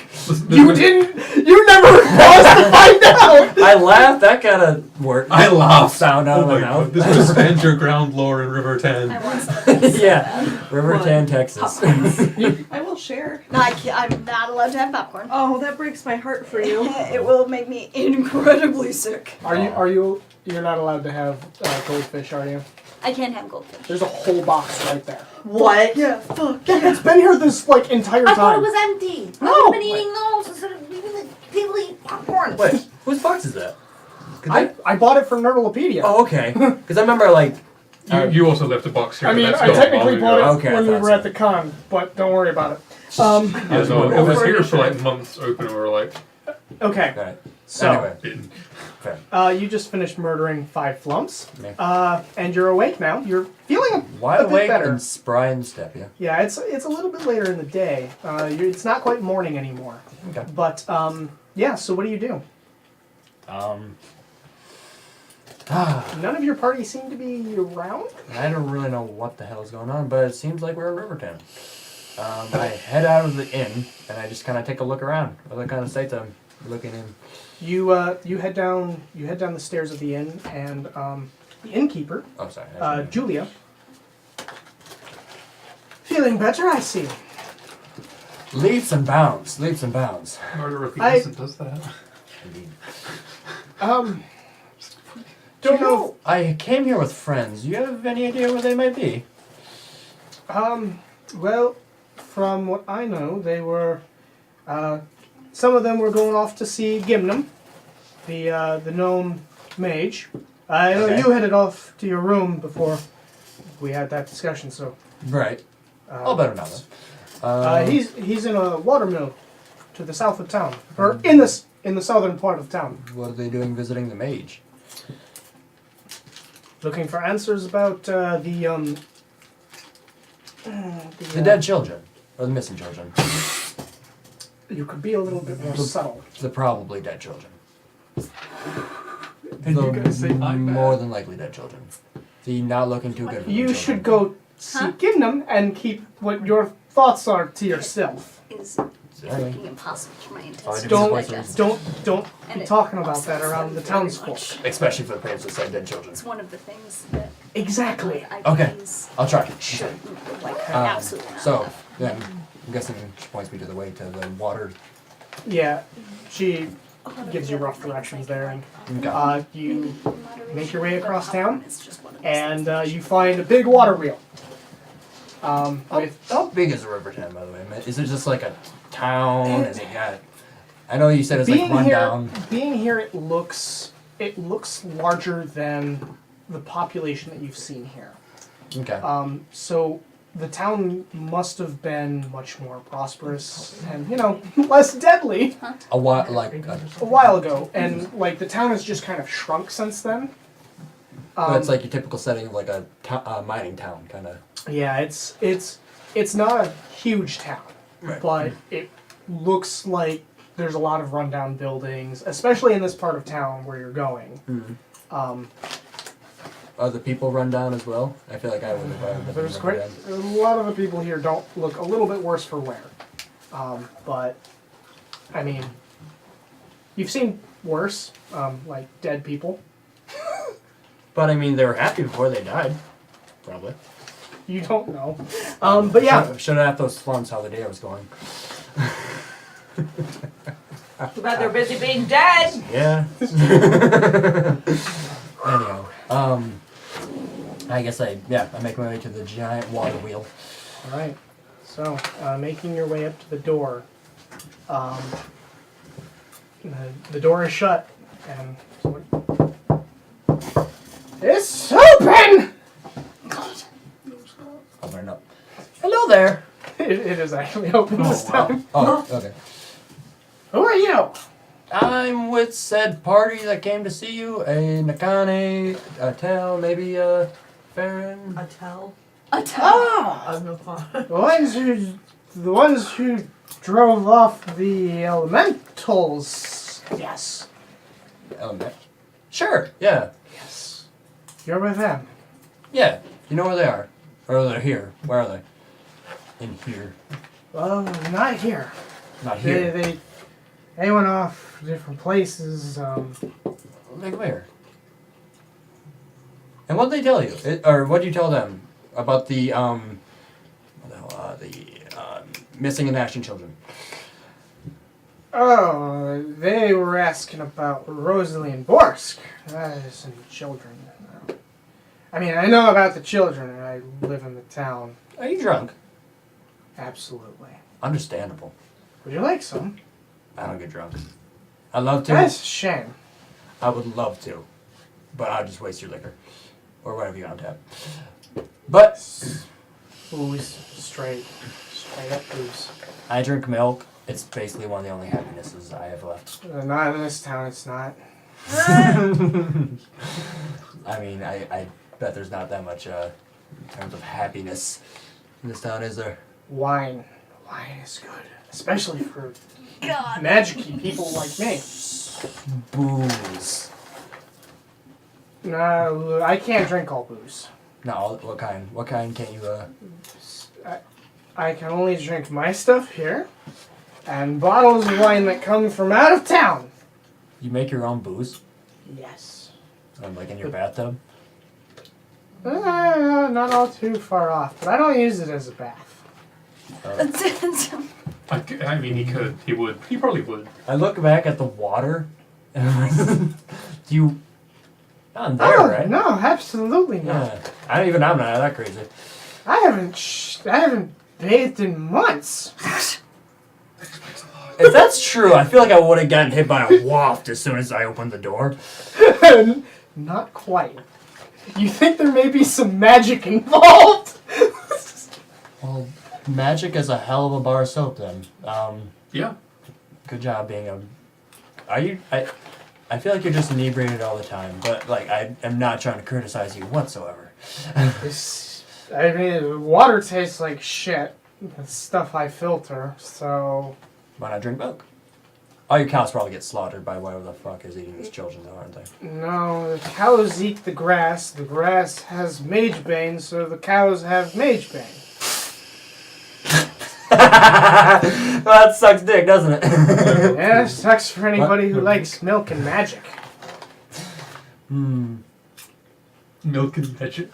You didn't. You never paused to find out. I laughed. That kind of worked. I laughed. Sound out Oh of my my god, mouth. this was stand your ground lore in River I 10. want some of this. Yeah, Riverton, Texas. I will share. No, I'm not allowed to have popcorn. Oh, that breaks my heart for you. It will make me incredibly sick. You're not allowed to have goldfish, are you? I can't have goldfish. There's a whole box right there. What? Yeah, fuck. Yeah, it's been here this entire I thought it time. was empty. No. I've been eating those instead of leaving the people eat popcorn. Wait, whose box is that? 'Cause I bought it from Nerdalopedia. Oh, okay. Because I remember, like... You also left a box here. I mean, but I that's technically gone bought it long ago. Okay, I when we thought were so. at the con, but don't worry about it. Yeah, no, it was For here for initiative. like months open and we were like, Okay. Alright. So, Anyway, fair. you just finished murdering 5 flumps, Yeah. and you're awake now. You're feeling Wide a bit awake better. and spry in step, yeah. Yeah, it's a little bit later in the day. It's not quite morning anymore. Okay. But yeah. So what do you do? None of your party seem to be around. I don't really know what the hell is going on, but it seems like we're in Rivertown. I head out of the inn and I just kind of take a look around. Other kind of sights I'm looking in. You head down the stairs of the inn, and the innkeeper, Oh, sorry. Julia, feeling better, I see. Leaps and bounds. Leaps and bounds. Murder of the I- innocent does that. Indeed. Don't know. I came here with friends. Do you have any idea where they might be? Well, from what I know, they were. Some of them were going off to see Gimnum, the gnome mage. I know Okay. you headed off to your room before we had that discussion. So. Right. All better now, then. He's in a watermill to the south of town, or in the southern part of town, What are they doing visiting the mage? looking for answers about the The dead children. Or the missing children. You could be a little bit more subtle. The probably dead children. And you guys say, More than likely dead children. The not looking too good for You the should children. go see Gimnum and keep what your thoughts are to yourself. Is Sorry. fucking impossible for my Oh, I intestines didn't to Don't digest. don't And be it talking about upsets that around the them very townsfolk. much. Especially for the parents that said dead children. It's one of the things that Exactly. Okay. IPs I'll try. should like Um, absolutely not So, have. then, I'm guessing she points me to the way to the water. Yeah, she gives you rough directions there, and Okay. you make your way across But town, it's just one of those and things. you find a big water wheel. With How big is Rivertown, by the way? Is it just like a town? Is it got... I know you said it's like rundown. being here, it looks larger than the population that you've seen here. Okay. So the town must have been much more prosperous and less deadly A while, like... a while ago, and like the town has just kind of shrunk since then. That's like your typical setting of like a mining town, kind of. Yeah, it's not a huge town, Right. but it looks like there's a lot of rundown buildings, especially in this part of town where you're going. Are the people run down as well? I feel like I would if I would There's quite a lot of the people here don't look a little bit worse for wear, but I mean, you've seen worse, like dead people. But I mean, they were happy before they died. Probably. You don't know, but yeah. Should have asked those slums how the day was going. Too bad they're busy being dead. Yeah. Anyhow, I guess I make my way to the giant water wheel. All right. So, making your way up to the door, the door is shut, and it's open. I'll burn up. Hello there. It is actually open this time. Oh, okay. Who are you? I'm with said party that came to see you. A Nakane, a Tel, maybe a Farron. A tell? Ah, Of no fun. the ones who drove off the elementals. Yes. Element. Sure. Yeah. Yes. You're with them. Yeah. You know where they are. Or they're here. Where are they? In here. Well, not here. Not here. They went off different places. Like where? And what did they tell you? Or what did you tell them about the missing and asking children? Oh, they were asking about Rosalie and Borsk. Some children. I mean, I know about the children, and I live in the town. Are you drunk? Absolutely. Understandable. Would you like some? I don't get drunk. I'd love to. That's a shame. I would love to. But I'd just waste your liquor. Or whatever you want to have. But Booze, straight up booze. I drink milk It's basically one of the only happinesses I have left. Not in this town, it's not. I mean, I bet there's not that much in terms of happiness in this town, is there? Wine. Wine is good. Especially for God. magic-y people like me. Booze. No, I can't drink all booze. No, what kind? What kind can you, I can only drink my stuff here, and bottles of wine that come from out of town. You make your own booze? Yes. Like in your bathtub? Not all too far off, but I don't use it as a bath. I mean, he could. He would. He probably would. I look back at the water. Do you... Not there, right? No, absolutely not. Yeah. I'm not that crazy. I haven't bathed in months. If that's true, I feel like I would have gotten hit by a waft as soon as I opened the door. Not quite. You think there may be some magic involved? Well, magic is a hell of a bar of soap then. Yeah. Good job being a... Are you... I feel like you're just inebriated all the time, but like I am not trying to criticize you whatsoever. I mean, water tastes like shit. It's stuff I filter, so... Why not drink milk? All your cows probably get slaughtered by whatever the fuck is eating these children, though, aren't they? No, the cows eat the grass grass has mage bane, so the cows have mage bane. Well, that sucks dick, doesn't it? Yeah, it sucks for anybody who What? likes milk and magic. Milk and magic.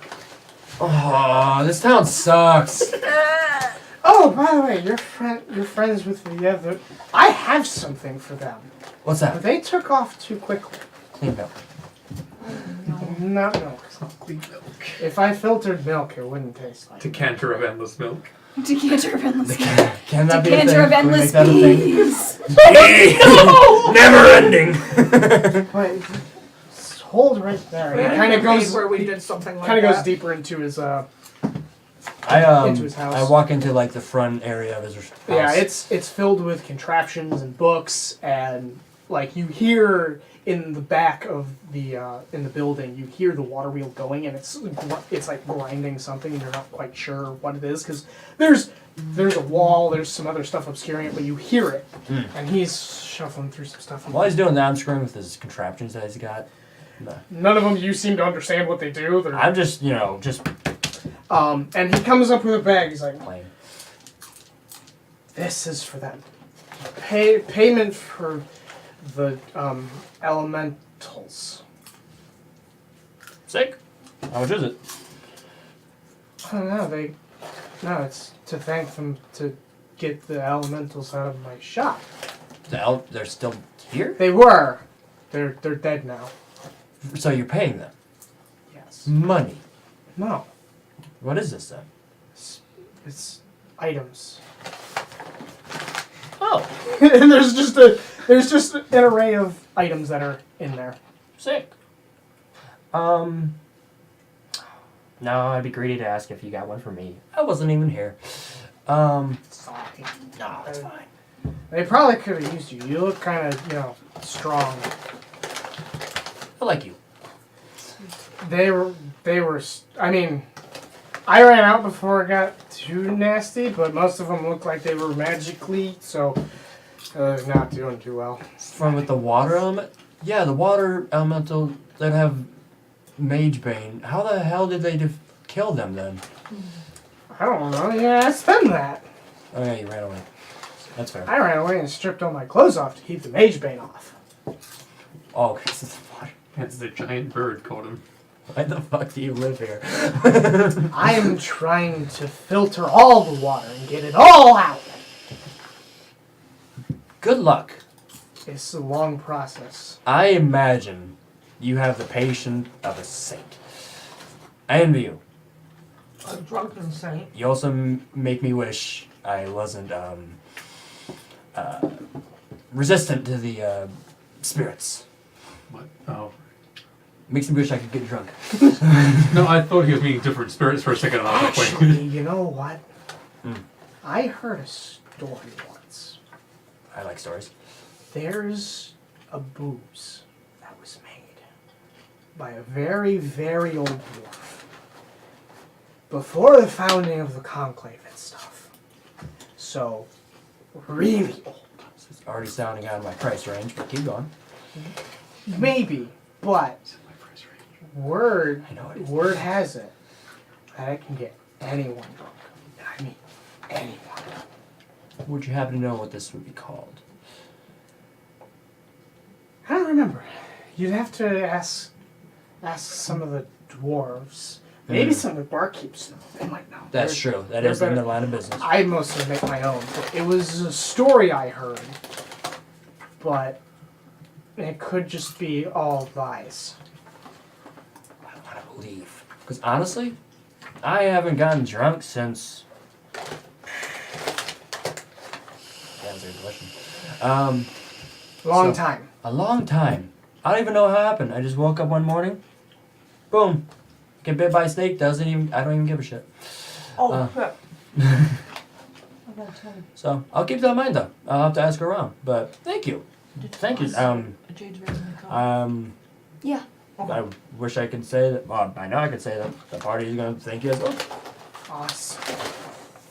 Oh, this town sucks. Oh, by the way, you're friends with the other... I have something for them. What's But that? they took off too quickly. Clean milk. Not milk. Clean milk. If I filtered milk, it wouldn't taste like it. Decanter of endless milk. Decanter of endless Can that be a thing? Decanter of Can we endless make that a thing? bees. Never ending. But just hold right there. We It had kind a of campaign goes... where we did something like Kind of that. goes deeper into his... Into his house. I walk into like the front area of his house. Yeah, it's filled with contraptions and books, and like you hear in the back of the in the building, you hear the water wheel going, and it's like grinding something, and you're not quite sure what it is because there's a wall, there's some other stuff obscuring it, but you hear it, and he's shuffling through some stuff. While he's doing that, I'm screwing with his contraptions that he's got. No. None of them you seem to understand what they do. They're, I'm just, just and he comes up with a bag. He's like, playing. "This is for them. Payment for the elementals." Sick. How much is it? I don't know. No, it's to thank them to get the elementals out of my shop. They're still here? They were. They're dead now. So you're paying them Yes. money. No. What is this then? It's items. Oh, And there's just an array of items that are in there. sick. No, I'd be greedy to ask if you got one for me. I wasn't even here. Sorry. No, it's fine. They probably could have used you. You look kind of, strong. I like you. They were, I mean, I ran out before it got too nasty, but most of them looked like they were magically, so they're not doing too well. From with the water element? Yeah, the water elemental that have mage bane. How the hell did they kill them then? I don't know. Yeah, ask them that. Oh yeah, you ran away. That's fair. I ran away and stripped all my clothes off to keep the mage bane off. Oh, because it's the water. It's the giant bird caught him. Why the fuck do you live here? I am trying to filter all the water and get it all out. Good luck. It's a long process. I imagine you have the patience of a saint. I envy you. A drunken saint. You also make me wish I wasn't resistant to the spirits. What? Oh. Makes me wish I could get drunk. No, I thought he was meaning different spirits for a second. And I was like, Actually, wait. you know what? Mm. I heard a story once. I like stories. There's a booze that was made by a very, very old dwarf before the founding of the Conclave and stuff. So, really old. This is already sounding out of my price range, but keep going. Maybe, but word I know it is. word has it that it can get anyone drunk. And I mean anyone. Would you happen to know what this would be called? I don't remember. You'd have to ask some of the dwarves. Maybe some of the barkeeps know. They might know. That's They're- true. That they're is in better. their line of business. I mostly make my own. It was a story I heard, but it could just be all lies. I want to believe. Because honestly, I haven't gotten drunk since. That was a good question. Long So- time. A long time. I don't even know how it happened. I just woke up one morning, boom, get bit by a snake. I don't even give a shit. Oh, Uh. yeah. So I'll keep that in mind though. I'll have to ask around. But thank you. Thank you. Jade's raising the call. Yeah. I wish I could say that. Well, by now I could say that the party is gonna thank you as well. Awesome.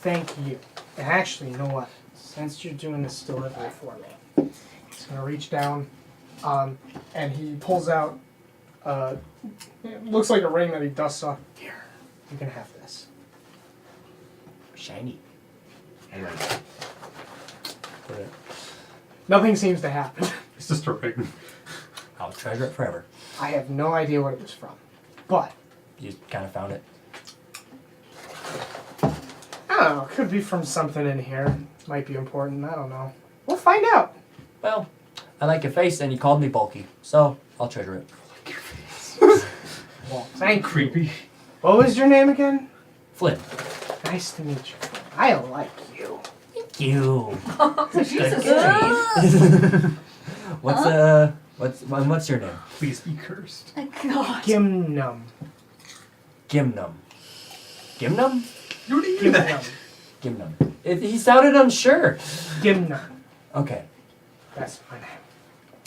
Thank you. And actually, you know what? Since you're doing this delivery for me, he's gonna reach down, and he pulls out. It looks like a ring that he dusts off. Here, you can have this. Shiny. I like it. Put it. Nothing seems to happen. It's just a ring. I'll treasure it forever. I have no idea what it was from, but You kind of found it. I don't know. It could be from something in here. Might be important. I don't know. We'll find out. Well, I like your face, and you called me bulky, so I'll treasure it. Well, thank you. Creepy. What was your name again? Flynn. Nice to meet you. I like you. Thank you. Jesus. What's your name? Please be cursed. God. Gimnum. Gimnum. Gimnum? You didn't even Gimnum. Gimnum. He sounded unsure. Gimnum. Okay. That's my name.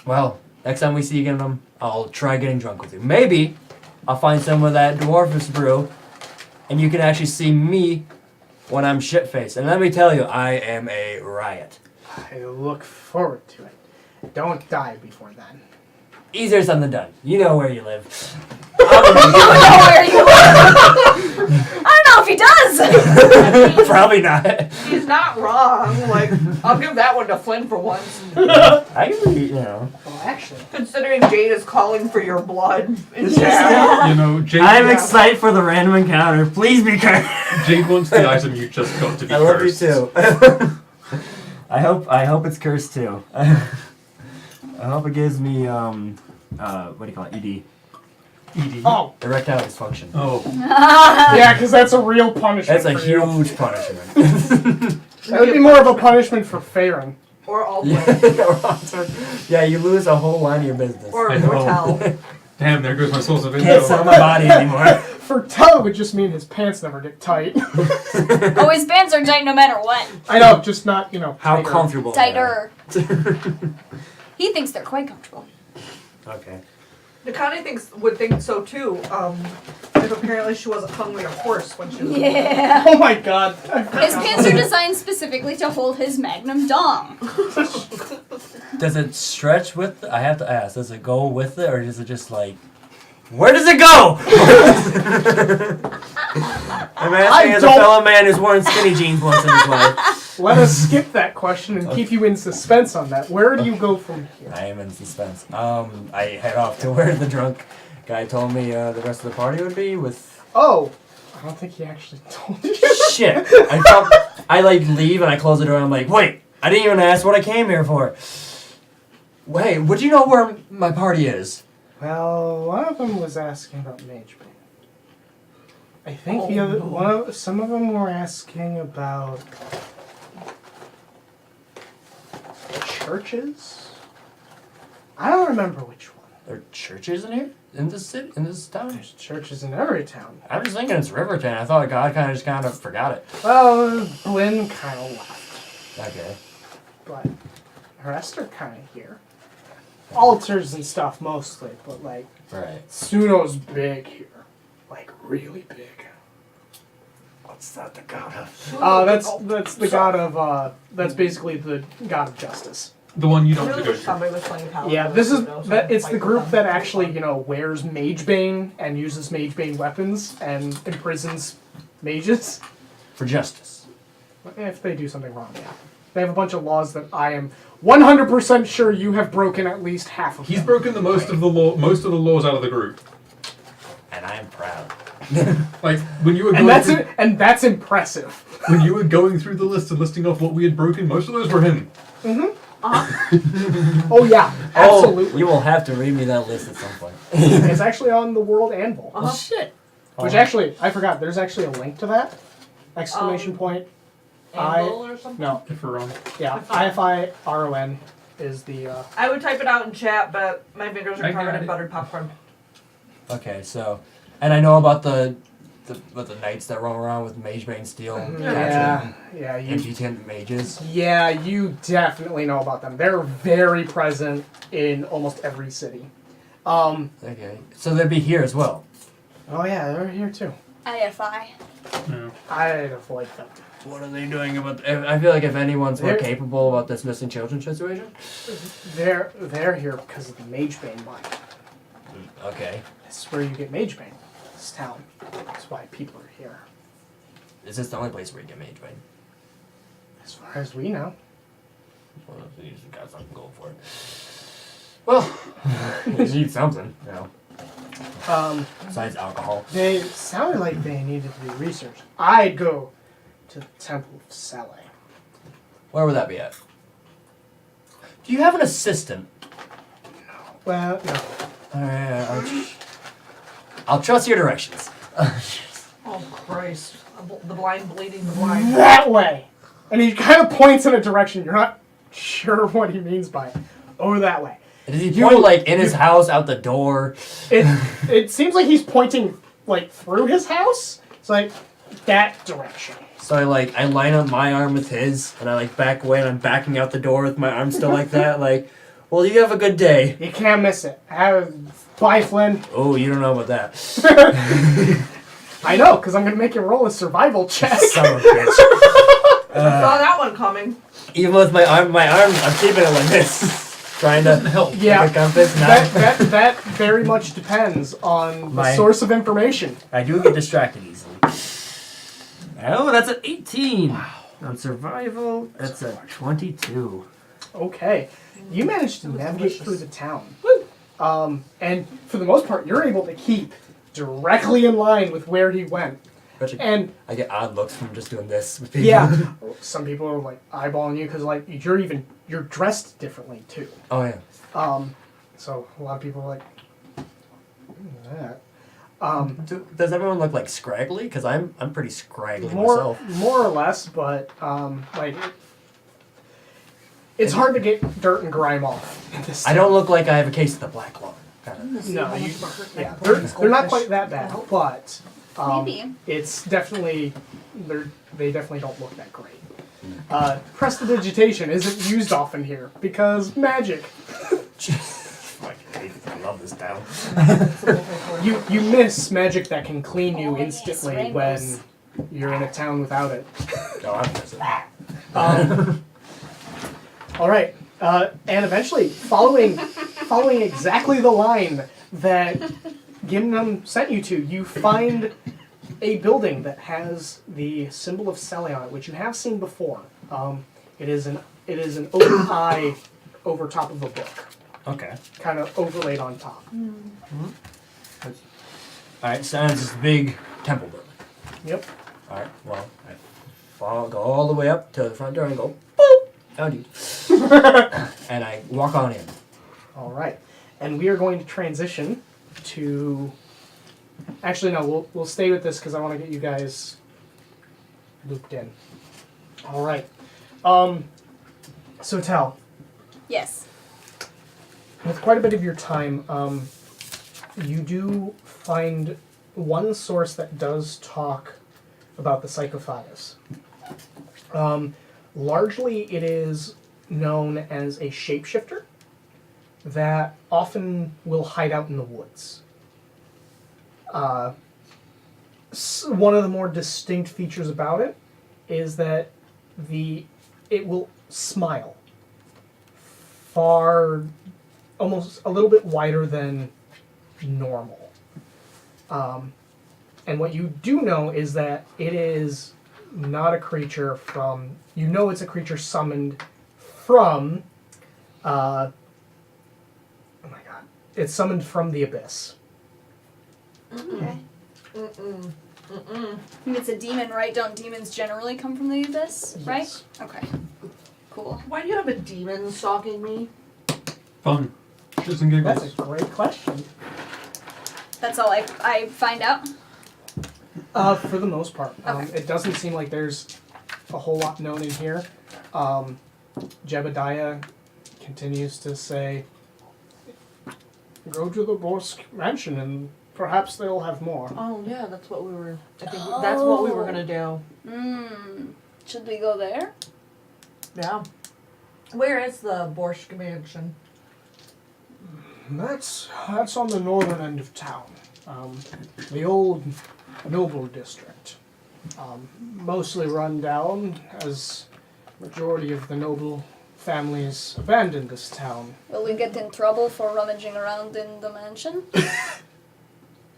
Well, next time we see you Gimnum, I'll try getting drunk with you. Maybe I'll find some of that dwarfish brew, and you can actually see me when I'm shit-faced. And let me tell you, I am a riot. I look forward to it. Don't die before then. Easier said than done. You know where you live. I don't know where you are. I don't know if he does. Probably not. He's not wrong. Like, I'll give that one to Flynn for once. Actually, you know. Well, actually, Considering Jade is calling for your blood in This is- town. You know, Jade, I'm excited for the random encounter. Please be cursed. Jade wants the item you just got to be I love you cursed. too. I hope it's cursed too. I hope it gives me what do you call it? ED. ED. oh Erectile dysfunction. Oh. yeah, because that's a real punishment. That's a for you. huge punishment. That would be more of a punishment for Farron. Or all Yeah, you lose a whole line of your business. Or I know. Mortel. Damn, there goes my source of Can't sell info. my body anymore. For Tell, it would just mean his pants never get tight. Oh, his pants are tight no matter what. I know, just not, How tighter. comfortable. Tighter. they are. He thinks they're quite comfortable. Okay. Nikani would think so too. If apparently she wasn't hung like a horse when she was. Yeah. Oh my god. His pants are designed specifically to hold his magnum dong. Does it stretch with? I have to ask. Does it go with it, or is it just like? Where does it go? I'm asking as a don't- fellow man who's worn skinny jeans once in his life. Let us skip that question and keep you in suspense on that. Where do you go from here? I am in suspense. I head off to where the drunk guy told me the rest of the party would be with. Oh, I don't think he actually told you. Shit! I like leave and I close the door and I'm like, wait! I didn't even ask what I came here for. Wait, would you know where my party is? Well, one of them was asking about Mage Bane. I think the other some of them were asking about churches. I don't remember which one. There are churches in here? In this city? In this town? There's churches in every town. I'm just thinking it's Riverton. I thought God kind of forgot it. Well, Blinn kind of left, Okay. but the rest are kind of here. Altars and stuff mostly, but like Right. Suno's big here, like really big. What's that the god of? That's the god of that's basically the god of justice. The one you don't I have to really go wish through. somebody was playing Paladin. Yeah, this is Who knows, that. It's fight the with group them. that actually wears Magebane and uses Magebane weapons and imprisons mages For justice. if they do something wrong. Yeah, they have a bunch of laws that I am 100% sure you have broken at least half of. He's them. broken the most of the laws out of the group. And I am proud. Like when you were And going that's impressive. when you were going through the list and listing off what we had broken, most of those were him. Oh yeah, Oh, absolutely. you will have to read me that list at some point. It's actually on the World Anvil. Oh, shit. Which actually, I forgot. There's actually a link to that. Exclamation point. Anvil or something? No, If we're wrong. yeah. IFIRON is the. I would type it out in chat, but my fingers I are covered got in it. buttered popcorn. Okay, so, and I know about the knights that roam around with Magebane steel, Yeah, capturing yeah. You impotent mages. Yeah, you definitely know about them. They're very present in almost every city. Okay, so they'd be here as well. Oh yeah, they're here too. IFI. No. I'd avoid them. What are they doing about? I feel like if anyone's more They're- capable about this missing children situation. They're here because of the Magebane mine. Okay, This is where you get Magebane. This town. That's why people are here. is this the only place where you get Magebane? As far as we know. Well, these got something going for it. Well, you need something, you know, besides alcohol. They sounded like they needed to be researched. I'd go to the Temple of Sele. Where would that be at? Do you have an assistant? Well, no. Alright, I'll trust your directions. Oh Christ! The blind bleeding the blind. That way! And he kind of points in a direction. You're not sure what he means by it. Oh, that way. Does he You- point like in his house, out the door? It seems like he's pointing like through his house. It's like that direction. So I line up my arm with his, and I like back away, and I'm backing out the door with my arm still like that. Like, well, you have a good day. You can't miss it. Bye, Flynn. Oh, you don't know about that. I know, because I'm gonna make you roll a survival check. Son of a bitch. I saw that one coming. Even with my arm, I'm keeping it like this, trying to help. Yeah. Make a compass. Now, that very much depends on the My- source of information. I do get distracted easily. Oh, that's an 18. Wow. On survival, that's a 22. Okay, you managed to That was navigate delicious. through the town. And for the most part, you're able to keep directly in line with where he went. And I get odd looks from just doing this with people. yeah, some people are like eyeballing you because like you're dressed differently too. Oh yeah. So a lot of people are like, "Look at that." Does everyone look like scraggly? Because I'm pretty scraggly More myself. or less, but like it's hard to get dirt and grime off. in this I don't look like I have a case of the black lung. Kinda. No, yeah, they're not quite that bad, but Maybe. it's definitely they definitely don't look that great. Prestidigitation isn't used often here because magic. I love this town. You miss magic that can clean you Oh, yes, instantly rainbows. when you're in a town without it. No, I'm missing. All right, and eventually, following exactly the line that Gimnum sent you to, you find a building that has the symbol of Sele on it, which you have seen before. It is an open eye over top of a book, Okay. kind of overlaid on top. Alright, so it's this big temple building. Yep. Alright, well, I go all the way up to the front door and go, boop! Found you. And I walk on in. All right, and we are going to transition to. Actually, no, we'll stay with this because I want to get you guys looped in. All right. So Tal, Yes. with quite a bit of your time, you do find one source that does talk about the Psychophagus. Largely, it is known as a shapeshifter that often will hide out in the woods. One of the more distinct features about it is that it will smile far, almost a little bit wider than normal. And what you do know is that it is not a creature from, it's a creature summoned from, oh my god, it's summoned from the abyss. Okay. It's a demon, right? Don't demons generally come from the abyss, right? Yes. Okay. Cool. Why do you have a demon stalking me? Fun. Shits and giggles. That's a great question. That's all I find out. For the most part. Okay. It doesn't seem like there's a whole lot known in here. Jebediah continues to say, go to the Borsk mansion and perhaps they'll have more. Oh yeah, that's what we were. I think that's what we were gonna do. Should we go there? Yeah. Where is the Borsk mansion? That's on the northern end of town. The old noble district. Mostly run down as majority of the noble families abandoned this town. Will we get in trouble for rummaging around in the mansion?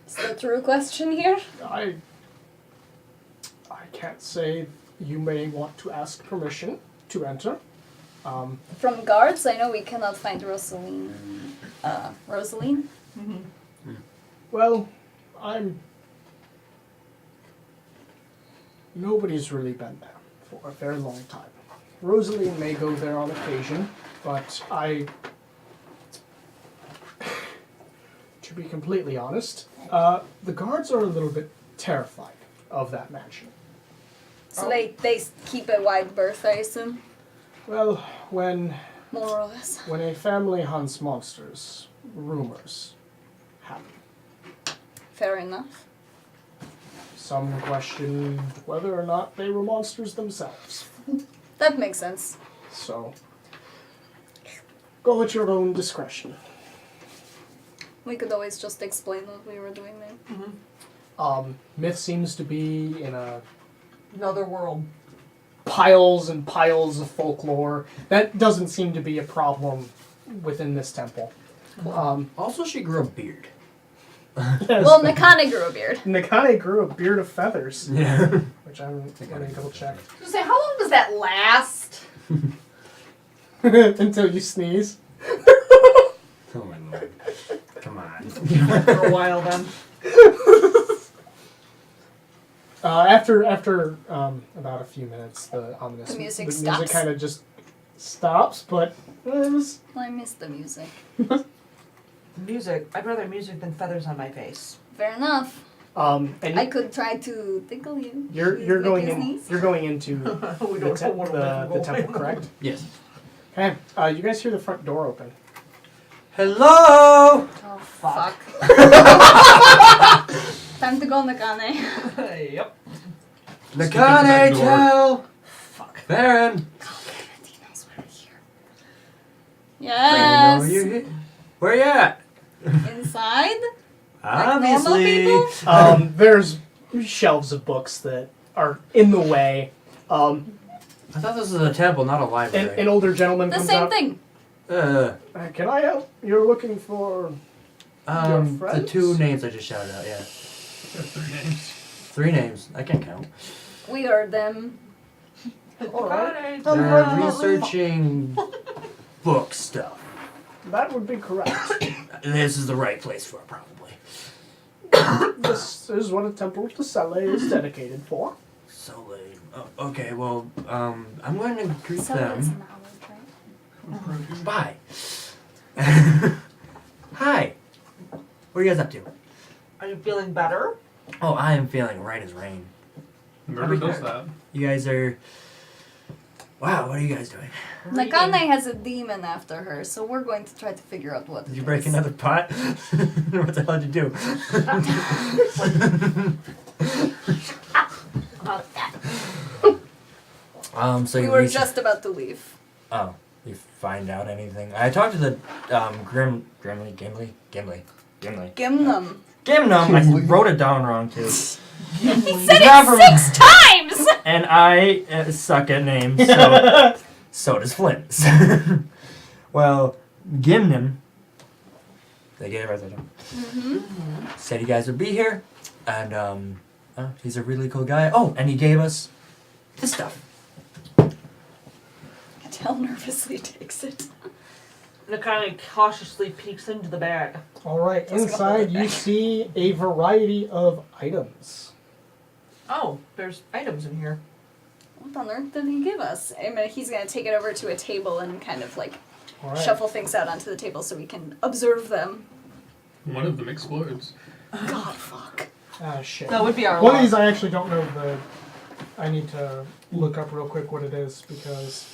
Is the true question here? I can't say. You may want to ask permission to enter. From guards, I know we cannot find Rosaline. Rosaline? Well, nobody's really been there for a very long time. Rosaline may go there on occasion, but to be completely honest, the guards are a little bit terrified of that mansion. So they keep a wide berth, I assume? Well, when More or less. a family hunts monsters, rumors happen. Fair enough. Some question whether or not they were monsters themselves. That makes sense. So, go at your own discretion. We could always just explain what we were doing there. Myth seems to be in Another world. piles and piles of folklore. That doesn't seem to be a problem within this temple. Also, she grew a beard. Well, Nakane grew a beard. Nakane grew a beard of feathers, Yeah. which I'm going to double check. So say, how long does that last? Until you sneeze. Oh my lord. Come on. For a while then. After about a few minutes, the ominous The music music stops. kind of just stops, but it was I miss the music. Music. I'd rather music than feathers on my face. Fair enough. and I could try to tickle you. you're Lick going his in. knees. You're going into We the, don't te- want the temple, correct? Yes. Okay. You guys hear the front door open. Hello. Oh, fuck. Time to go, Nakane. Yep. Nakane, tell. Fuck. Baron. Yes. I know you're here. Where you at? Inside? Obviously. Normal people? There's shelves of books that are in the way. I thought this was a temple, not a library. An older gentleman The comes same out. thing. Can I help? You're looking for your The friends? two names I just shouted out, yeah. 3 names. 3 names. I can count. We are them. All right. They're researching book stuff. That would be correct. This is the right place for it, probably. This is what a temple to Sele is dedicated for. So late. Oh, okay, well, I'm going to greet So it's them. an hour, right? Bye. Hi. What are you guys up to? Are you feeling better? Oh, I am feeling right as rain. Murder does that. You guys are... Wow, what are you guys doing? Nakane has a demon after her, so we're going to try to figure out what Did it you break is. another pot? What the hell did you do? So We you were reach- just about to leave. Oh. you find out anything? I talked to the Gimli. Gimnum. Gimnum. I wrote it down wrong too. He said it 6 times! And I suck at names, so does Flint. Well, Gimnum, they gave us a said you guys would be here, and he's a really cool guy. Oh, and he gave us this stuff. Adele nervously takes it. Nakani cautiously peeks into the bag. All right, Let's go inside with you it. see a variety of items. Oh, there's items in here. What on earth did he give us? I mean, he's going to take it over to a table and kind of like All right. shuffle things out onto the table so we can observe them. One of them explodes. God, fuck. Ah, shit. That would be our One of luck. these I actually don't know the. I need to look up real quick what it is because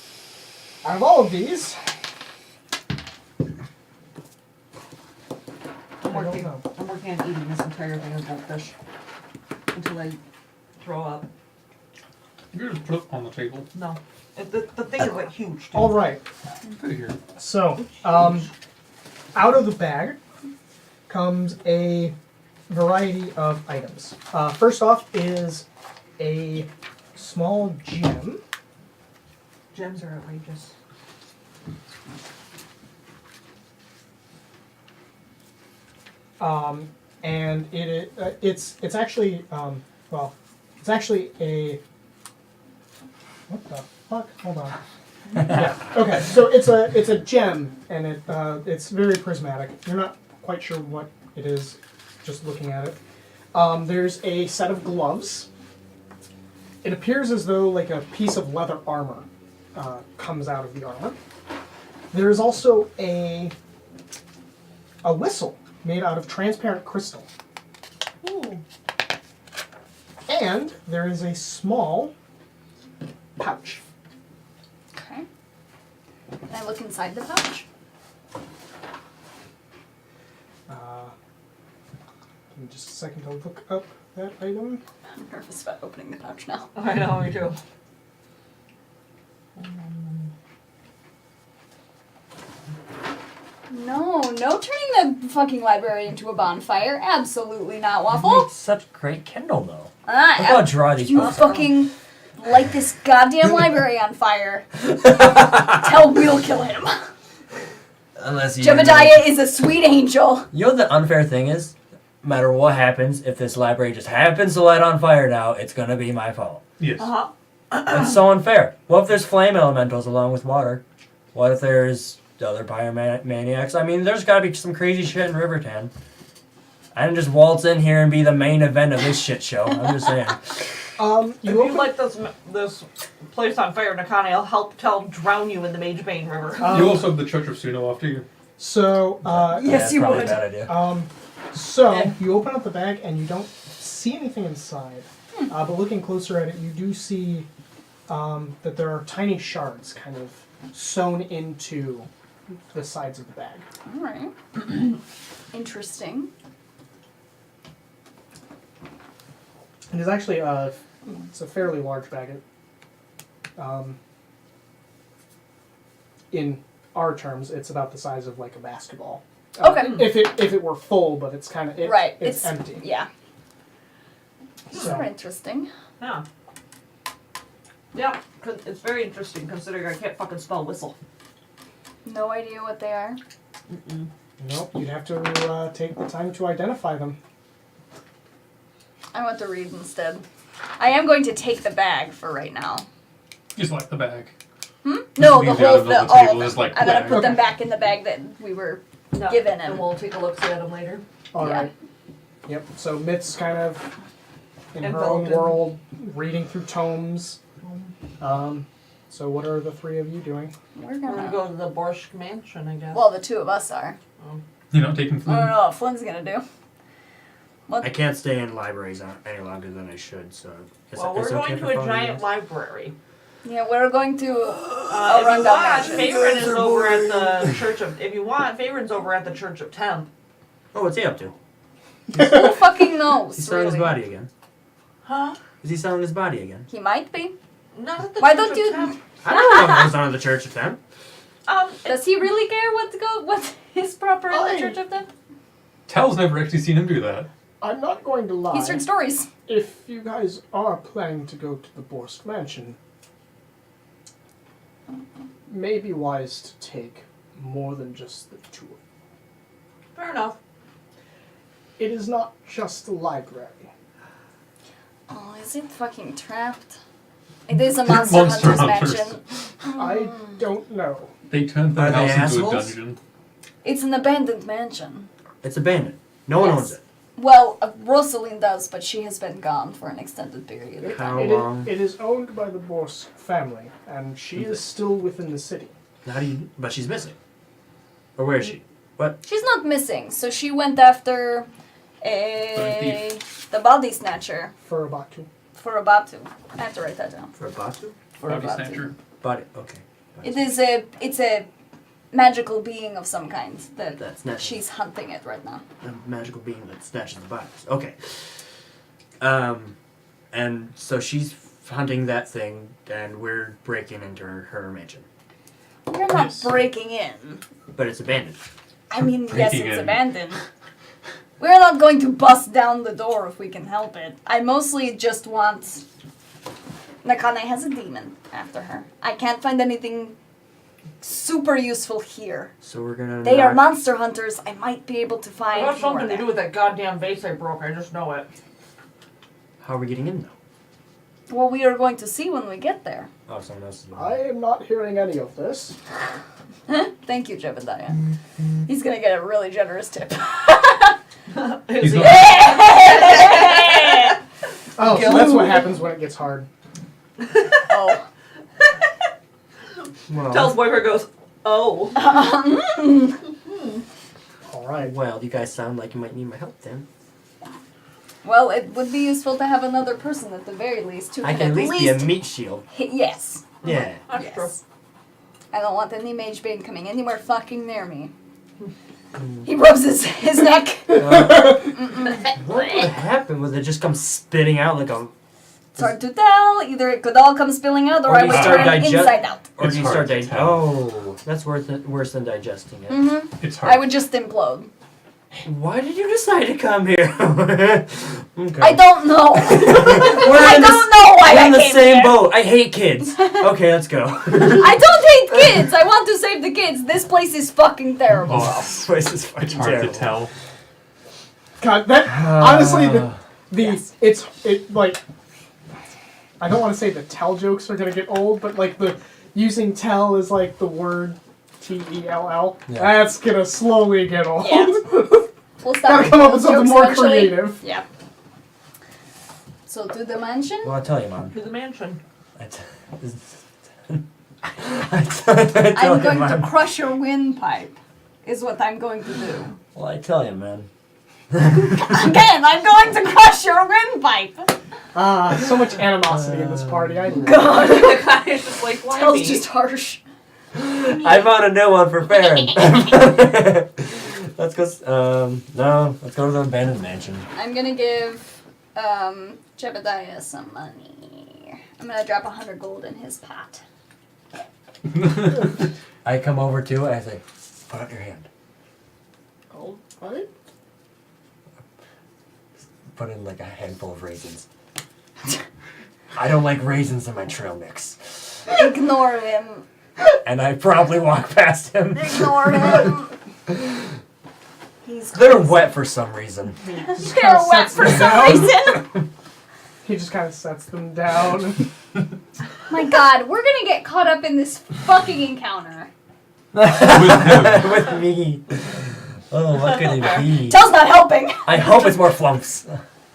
out of all of these, I'm I don't working, know. I'm working on eating this entire thing of goldfish until I throw up. You just put it on the table. No. The thing is like huge. Too. All right. Put it here. So, out of the bag comes a variety of items. First off is a small gem. Gems are outrageous. And it's actually it's actually a what the fuck? Hold on. Yeah. Okay. So it's a gem, and it's very prismatic. You're not quite sure what it is, just looking at it. There's a set of gloves. It appears as though like a piece of leather armor comes out of the armor. There is also a whistle made out of transparent crystal. Ooh. And there is a small pouch. Okay. Can I look inside the pouch? Give me just a second to look up that item. I'm nervous about opening the pouch now. I know, me too. No turning the fucking library into a bonfire. Absolutely not, You Waffle. make such great Kindle, though. Ah, Look how dry these you books are. fucking light this goddamn library on fire. Tell we'll kill him. Unless you. Jebediah is a sweet angel. You know the unfair thing is, no matter what happens, if this library just happens to light on fire now, it's gonna be my fault. Yes. Uh-huh. It's so unfair. What if there's flame elementals along with water? What if there's the other pyromaniacs? I mean, there's gotta be some crazy shit in Rivertown. I didn't just waltz in here and be the main event of this shit show. I'm just saying. If you light this place on fire, Nakani, I'll help drown you in the Mage Bane River. You also have the Church of Suno after you. So, Yes, that's you probably would. a bad idea. so you open up the bag and you don't see anything inside. But looking closer at it, you do see that there are tiny shards kind of sewn into the sides of the bag. All right. Interesting. It is actually it's a fairly large bag. In our terms, it's about the size of like a basketball. Okay. If it were full, but it's kind of Right. It's empty. Yeah. So- Super interesting. Yeah. Yeah, 'cause it's very interesting considering I can't fucking spell whistle. No idea what they are. Nope, you'd have to take the time to identify them. I want to read instead. I am going to take the bag for right now. Just like the bag. No, Just the leave it whole, out of the all table of them. as, like, I'm gonna bag. put them Okay. back in the bag that we were No, given him. and we'll take a look at them later. All Yeah. right. Yep. So Mit's kind of in her Enveloped own in- world, reading through tomes. So what are the three of you doing? We're We're gonna gonna go to the Borsk Mansion, I guess. Well, the two of us are. You're not taking I Flynn. don't know what Flynn's gonna do. I can't stay in libraries any longer than I should, so. Well, we're it's going okay to for a phone giant use? library. Yeah, we're going to a If you rundown want, mansion. Favorite is over at the Church of. If you want, Favorite's over at the Church of Temp. Oh, what's he up to? Who fucking knows? He's selling his really? body again. Huh? Is he selling his body again? He might be. Not at the Why Church don't of you- Temp. I don't know if it was under the Church of Them. Does he really care what is proper in the Church of Death? Tel's never actually seen him do that. I'm not going to lie. He's heard stories. If you guys are planning to go to the Borsk Mansion, may be wise to take more than just the tour. Fair enough. It is not just a library. Oh, is it fucking trapped? It is a Monster Hunter's mansion. I don't know. They turned their Are they house into a assholes? dungeon. It's an abandoned mansion. It's abandoned. No one Yes. owns it. Well, Rosalind does, but she has been gone for an extended period of time. How long? It is owned by the Borsk family, and she is still within the city. How do you? But she's missing. Or where is she? What? She's not missing, so she went after thief. the body snatcher For Abatu. for Abatu. I have to write that down. For a Batu? For Body Abatu. snatcher. Body. Okay. It's a magical being of some kind that That's not- she's hunting it right now. A magical being that snatches the bodies. Okay. And so she's hunting that thing, and we're breaking into her mansion. You're not Yes. breaking in. But it's abandoned. I mean, yes, Breaking it's in. abandoned. We're not going to bust down the door if we can help it. I mostly just want... Nakane has a demon after her. I can't find anything super useful here. So we're gonna. They are knock- monster hunters. I might be able to It find got more something to there. do with that goddamn vase I broke. I just know it. How are we getting in though? Well, we are going to see when we get there. Oh, someone else is. I am not hearing any of this. Thank you, Jebediah. He's gonna get a really generous tip. He's not, Oh, so that's what happens when it gets hard. Oh. Well, Tells boyfriend goes, oh. All right. well, you guys sound like you might need my help then. Well, it would be useful to have another person at the very least who I can can at at least be a meat shield. Yes. Yeah. That's true. Yes. I don't want any mage bane coming anywhere fucking near me. He rubs his neck. What would happen? Would it just come spitting out like a? It's hard to tell. Either it could all come spilling out, or Or I you would start turn digest- inside out. Or It's do you hard start to digesting? tell. Oh, that's worse than digesting it. Mm-hmm. it's hard. I would just implode. Why did you decide to come here? Okay. I don't know. I don't know why We're I in the came same here. boat. I hate kids. Okay, let's go. I don't hate kids. I want to save the kids. This place is fucking terrible. Oh, This place is fucking it's hard terrible. to tell. God, that honestly, the Yes. it like I don't want to say the tell jokes are gonna get old, but like the using tell is like the word TELL. Yeah. That's gonna slowly get old. Yeah. We'll stop Gotta with come up with those something jokes more eventually. creative. Yeah. So to the mansion. Well, I tell you, Mom. To the mansion. I tell I'm you, going Mom. to crush your windpipe. Is what I'm going to do. Well, I tell you, man. Again, I'm going to crush your windpipe. So much animosity in this party. I God. The guy is just like, why Tell's me? just harsh. I found a new one for Farron. Let's go. No, let's go to the abandoned mansion. I'm gonna give Jebediah some money. I'm gonna drop 100 gold in his pot. I come over to it. I say, "Put out your hand. Oh, right? Put in like a handful of raisins." I don't like raisins in my trail mix. Ignore him. And I probably walk past him. Ignore him. He's They're crazy. wet for some reason. Just They're kinda wet sets for them some down. reason. He just kind of sets them down. My God, we're gonna get caught up in this fucking encounter. With me. Oh, what could it be? Tell's not helping. I hope it's more flumps.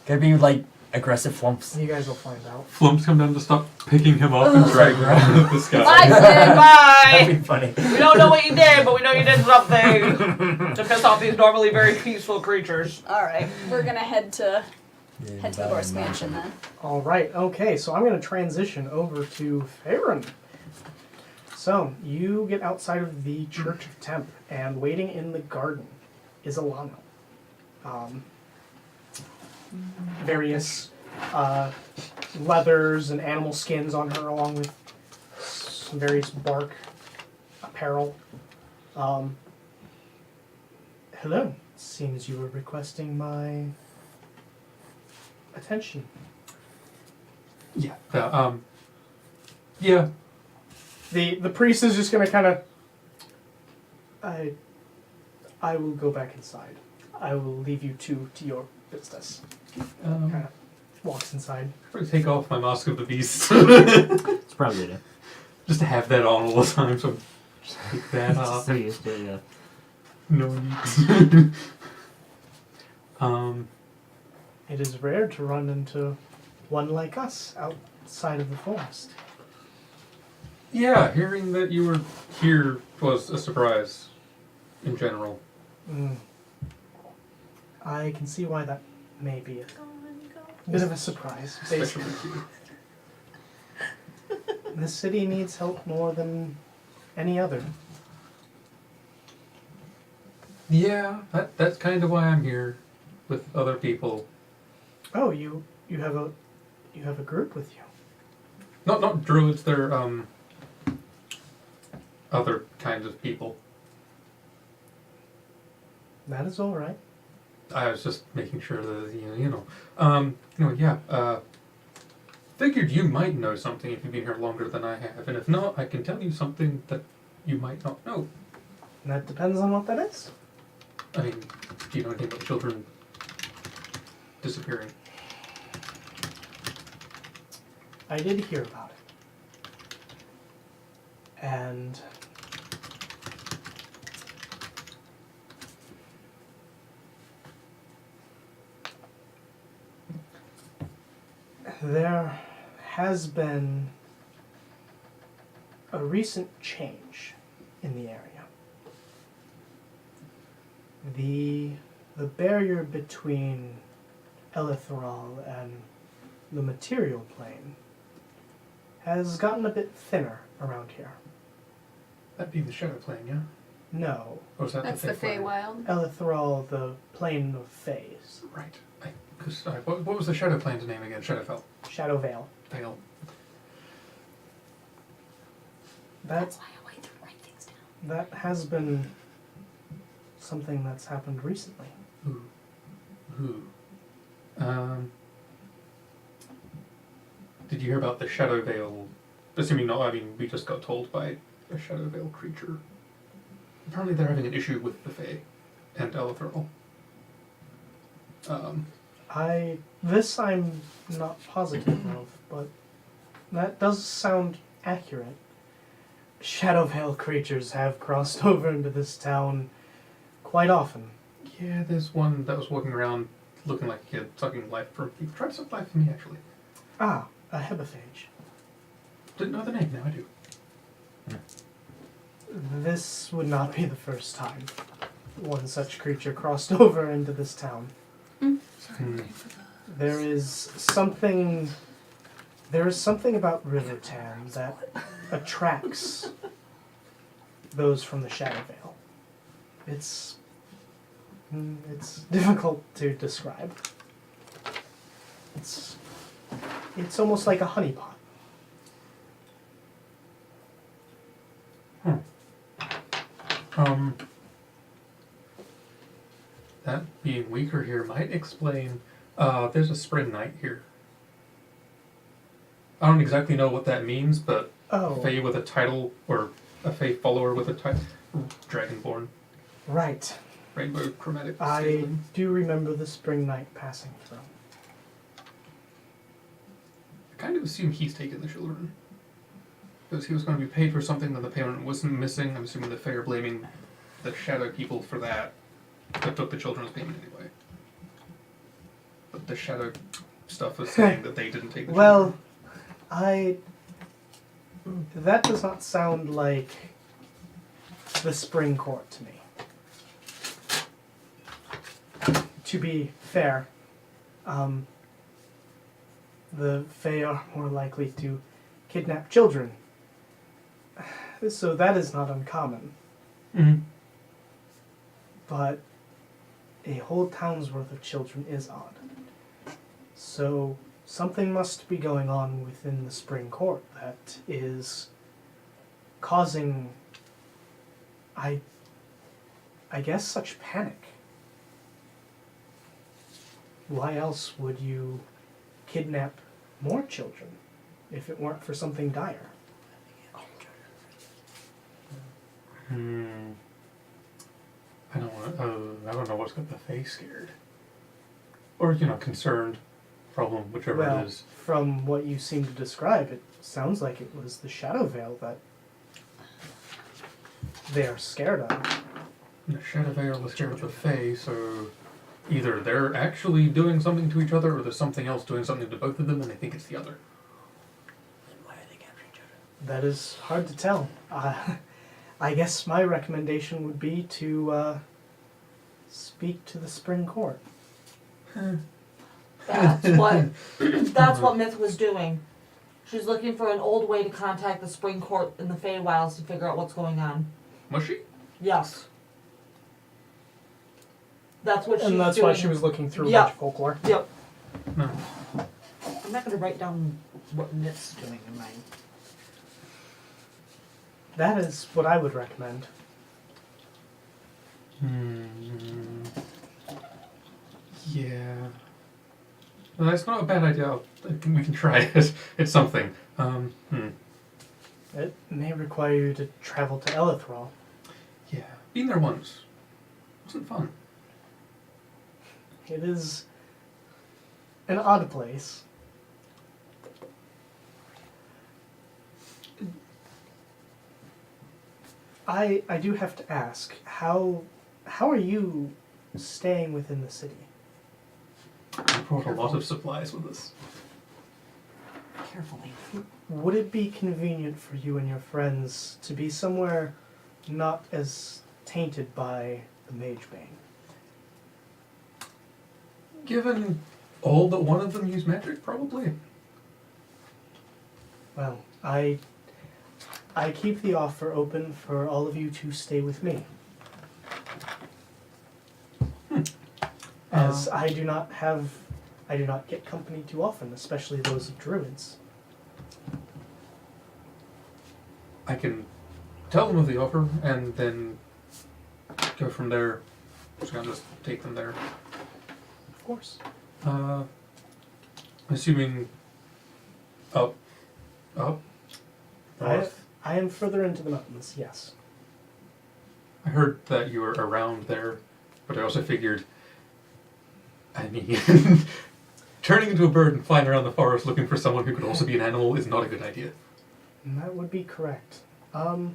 Could it be like aggressive flumps? You guys will find out. Flumps come down to stop picking him up and drag him out of the sky. Bye, Flynn. That'd Bye! be funny. We don't know what you did, but we know you did something to piss off these normally very peaceful creatures. All right, we're gonna head to the Borsk Mansion then. All right. Okay. So I'm going to transition over to Farron. So you get outside of the Church of Temp, and waiting in the garden is Alano. Various leathers and animal skins on her, along with some various bark peril. Hello. Seems you were requesting my attention. Yeah. Yeah. The priest is just gonna kind of. I will go back inside. I will leave you two to your business. Kind of walks inside. Probably take off my mask of the beast. It's probably it. Just to have that on all the time, so just take that off. So used to it, yeah. No need. It is rare to run into one like us outside of the forest. Yeah, hearing that you were here was a surprise in general. I can see why that may be a bit of a surprise. Especially Basically, you. the city needs help more than any other. Yeah, that's kind of why I'm here with other people. Oh, you have a group with you. Not druids, they're other kinds of people. That is all right. I was just making sure that figured you might know something if you've been here longer than I have, and if not, I can tell you something that you might not know. And that depends on what that is. I mean, do you know anything about children disappearing? I did hear about it. And there has been a recent change in the area. The barrier between Elithral and the material plane has gotten a bit thinner around here. That'd be the shadow plane, yeah? No, Or is that That's the the Fey plane? Feywild. Elithral, the plane of Fays. Right. What was the shadow plane's name again? Shadowfell. Shadow Vale. Vale. That's why I like to write things down. That has been something that's happened recently. Ooh. Did you hear about the Shadow Vale? Assuming not, I mean, we just got told by a Shadow Vale creature. Apparently they're having an issue with the Fae and Elithral. I'm not positive of, but that does sound accurate. Shadow Vale creatures have crossed over into this town quite often. Yeah, there's one that was walking around looking like a kid, sucking life from people. Tried to suck life from me, actually. Ah, a hebephage. Didn't know the name, now I do. This would not be the first time one such creature crossed over into this town. There is something about Rivertan that attracts those from the Shadow Vale. It's difficult to describe. It's almost like a honeypot. That being weaker here might explain. There's a spring night here. I don't exactly know what that means, but Oh, Fae with a title, or a Fae follower with a title, Dragonborn, right. rainbow chromatic. I scaling. do remember the spring night passing through. I kind of assume he's taken the children. Because he was going to be paid for something that the payment wasn't missing. I'm assuming the Fae are blaming the shadow people for that. That took the children's payment anyway. But the shadow stuff was saying that they didn't take the Well, children. that does not sound like the spring court to me. To be fair, the Fae are more likely to kidnap children. So that is not uncommon. Mhm. But a whole town's worth of children is odd. So something must be going on within the spring court that is causing I guess such panic. Why else would you kidnap more children if it weren't for something dire? I don't know what's got the Fae scared. Or, concerned. Problem, whichever Well, it is. from what you seem to describe, it sounds like it was the Shadow Veil that they are scared of. The Shadow Veil was scared of the Fae, so either they're actually doing something to each other, or there's something else doing something to both of them, and they think it's the other. Then why are they capturing each other? That is hard to tell. I guess my recommendation would be to speak to the Spring Court. That's what Myth was doing. She's looking for an old way to contact the Spring Court in the Feywilds to figure out what's going on. Was she? Yes. That's what she's And that's doing. why she was looking through Yeah. a bunch of folklore. Yep. No. I'm not going to write down what Myth's doing in mine. That is what I would recommend. Yeah. Well, that's not a bad idea. We can try it. It's something. It may require you to travel to Elithral. Yeah. Been there once. Wasn't fun. It is an odd place. I do have to ask, how are you staying within the city? We brought a lot of supplies with us. Carefully. Would it be convenient for you and your friends to be somewhere not as tainted by the Magebane? Given all but one of them use magic, probably. Well, I keep the offer open for all of you to stay with me. As I do not get company too often, especially those of druids. I can tell them of the offer and then go from there. Just gonna just take them there. Of course. Assuming up, north. I am further into the mountains, yes. I heard that you were around there, but I also figured, turning into a bird and flying around the forest looking for someone who could also be an animal is not a good idea. And that would be correct. To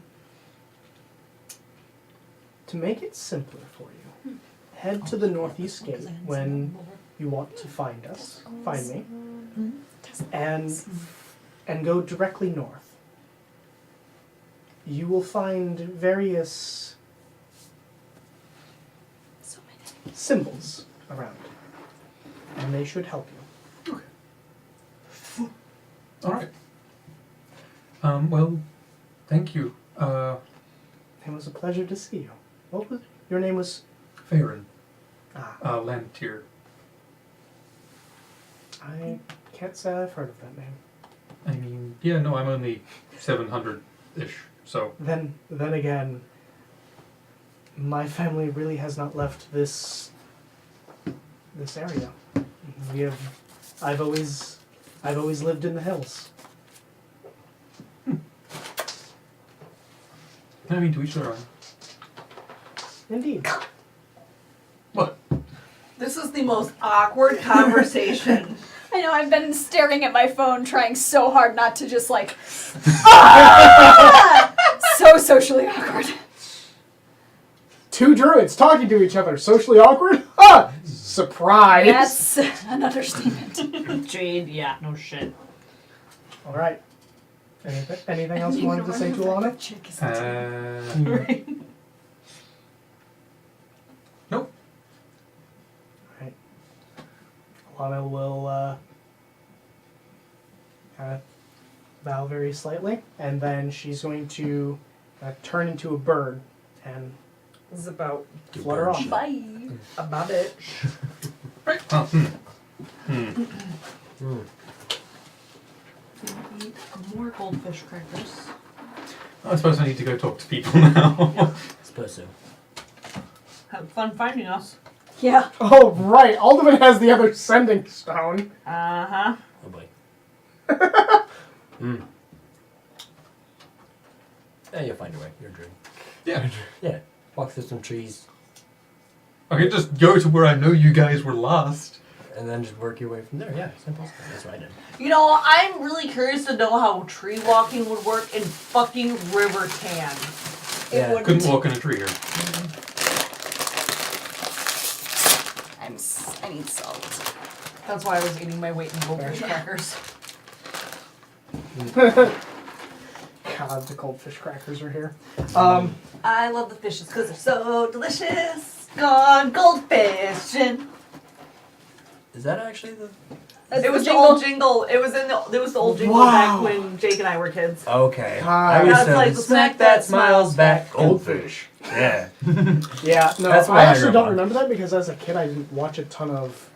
make it simpler for you, head to the northeast gate when you want to find me, and go directly north. You will find various symbols around, and they should help you. Okay. All right. Well, thank you. It was a pleasure to see you. What was your name? Was Tavern, ah? Lantier. I can't say I've heard of that name. I mean, yeah, no, I'm only 700-ish, so. Then again, my family really has not left this area. I've always lived in the hills. I mean, to each their own. Indeed. What? This is the most awkward conversation. I know, I've been staring at my phone trying so hard not to just like... so socially awkward. Two druids talking to each other, socially awkward? Ha! Surprise! That's an understatement. Jade, yeah, no shit. All right. Anything else you wanted to say to Alana? Nope. Alright. Alana will kind of bow very slightly, and then she's going to turn into a bird and Zip out. flutter off. Bye. About it. Right. Eat more goldfish crackers. I suppose I need to go talk to people now. pursue. Have fun finding us. Yeah. Oh, right. Alderman has the other sending stone. Uh-huh. Oh boy. Yeah, you'll find a way. You're a druid. Yeah. Yeah. Walk through some trees I could just go to where I know you guys were lost. and then just work your way from there. Yeah, simple. That's what I did. You know, I'm really curious to know how tree walking would work in fucking River Tan. Yeah. It would. Couldn't walk in a tree here. I need salt. That's why I was eating my weight in goldfish crackers. God, the goldfish crackers are here. I love the fishes because they're so delicious. Gone goldfishing. Is that actually the? That's It was the the old jingle. It was the old jingle Wow. back when Jake and I were kids. Okay. God. I used Gotta play to the smack that smiles back. Goldfish. Yeah. Yeah, no, That's what I I actually grew don't up on. remember that because as a kid I didn't watch a ton of.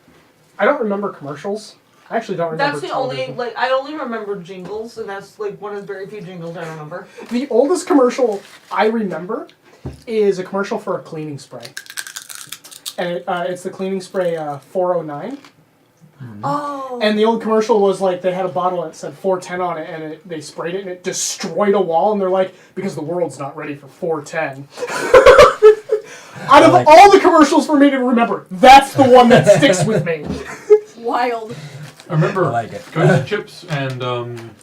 I don't remember commercials. I actually don't remember. That's the only television. I only remember jingles, and that's like one of the very few jingles I remember. The oldest commercial I remember is a commercial for a cleaning spray, and it's the cleaning spray 409. Oh. And the old commercial was like they had a bottle that said 410 on it, and they sprayed it and it destroyed a wall. And they're like, because the world's not ready for 410. Out of like all the commercials for me to remember, that's the one that sticks with me. Wild. I remember I like it. Ghost Chips and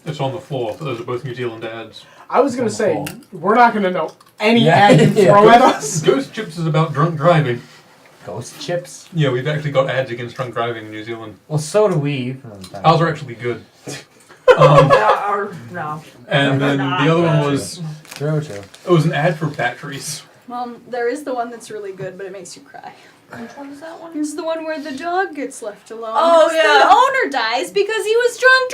It's on the Floor. Those are both New Zealand ads. I was gonna say Wonderful. we're not gonna know any Yeah, ad you yeah. throw at us. Ghost Chips is about drunk driving. Ghost chips. Yeah, we've actually got ads against drunk driving in New Zealand. Well, so do we. Ours are actually good. No. And then the other one was True. it was an ad for batteries. Well, there is the one that's really good, but it makes you cry. Which one is that one? It's the one where the dog gets left alone. Oh, 'cause yeah. The owner dies because he was drunk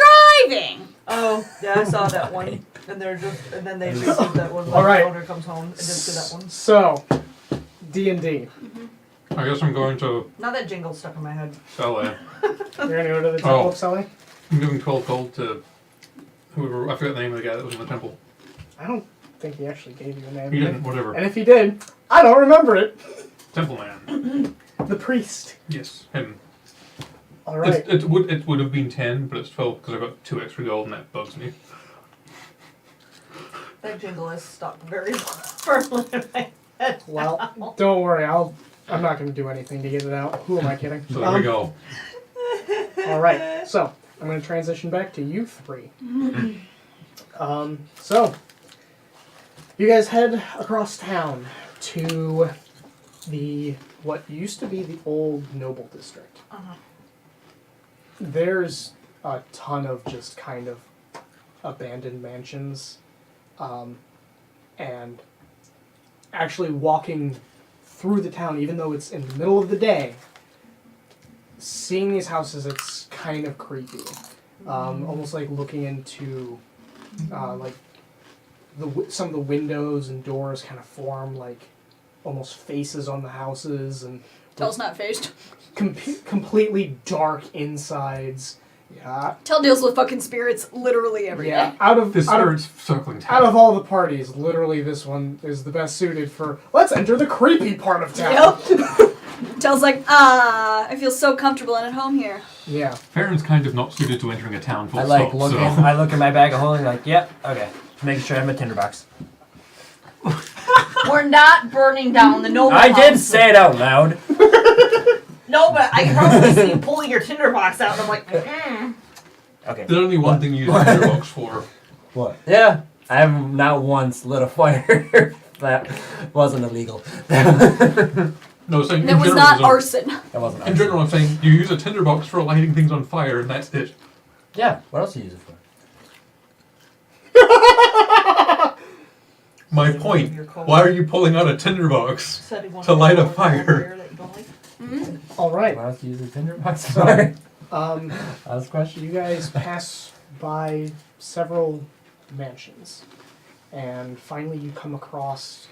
driving. Oh, yeah, I saw that one. And then they just did that one. All right. The owner comes home and just did that one. So, D&D. I guess I'm going to Now that jingle stuck in my head. sell it. You're gonna go to the Temple Oh. of Selling? I'm giving 12 gold to whoever, I forgot the name of the guy that was in the temple. I don't think he actually gave you a name. He didn't, whatever. And if he did, I don't remember it. Temple man. The priest. Yes, him. All right. It would have been 10, but it's 12 because I got 2 extra gold and that bugs me. That jingle is stuck very firmly in my head. Well, don't worry. I'm not going to do anything to get it out. Who am I kidding? So there we go. All right. So I'm going to transition back to you three. So you guys head across town to what used to be the old noble district. Uh-huh. There's a ton of just kind of abandoned mansions, and actually walking through the town, even though it's in the middle of the day, seeing these houses, it's kind of creepy. Almost like looking into, like, some of the windows and doors kind of form like almost faces on the houses, and Tell's not phased. completely dark insides. Yeah. Tell deals with fucking spirits literally every day. Yeah. Out of The spirit's circling town. out of all the parties, literally this one is the best suited for. Let's enter the creepy part of town. Yep. Tell's like, I feel so comfortable and at home here. Yeah. Farron's kind of not suited to entering a town full I like stop, look. so. I look in my bag of holding. Like, yep. Okay. Making sure I have my tinderbox. We're not burning down the noble I did house. say it out loud. No, but I can probably see you pulling your tinderbox out, and I'm like, Okay. There's only one thing you use the box for. What? Yeah. I have not once lit a fire. That wasn't illegal. No, saying That in was general, not there's a- arson. That wasn't. In general, I'm saying you use a tinderbox for lighting things on fire, and that's it. Yeah. What else do you use it for? My point. Why are you pulling out a tinderbox? To light a fire. All right. What else do you use a tinderbox So- for? You Last question. guys pass by several mansions, and finally you come across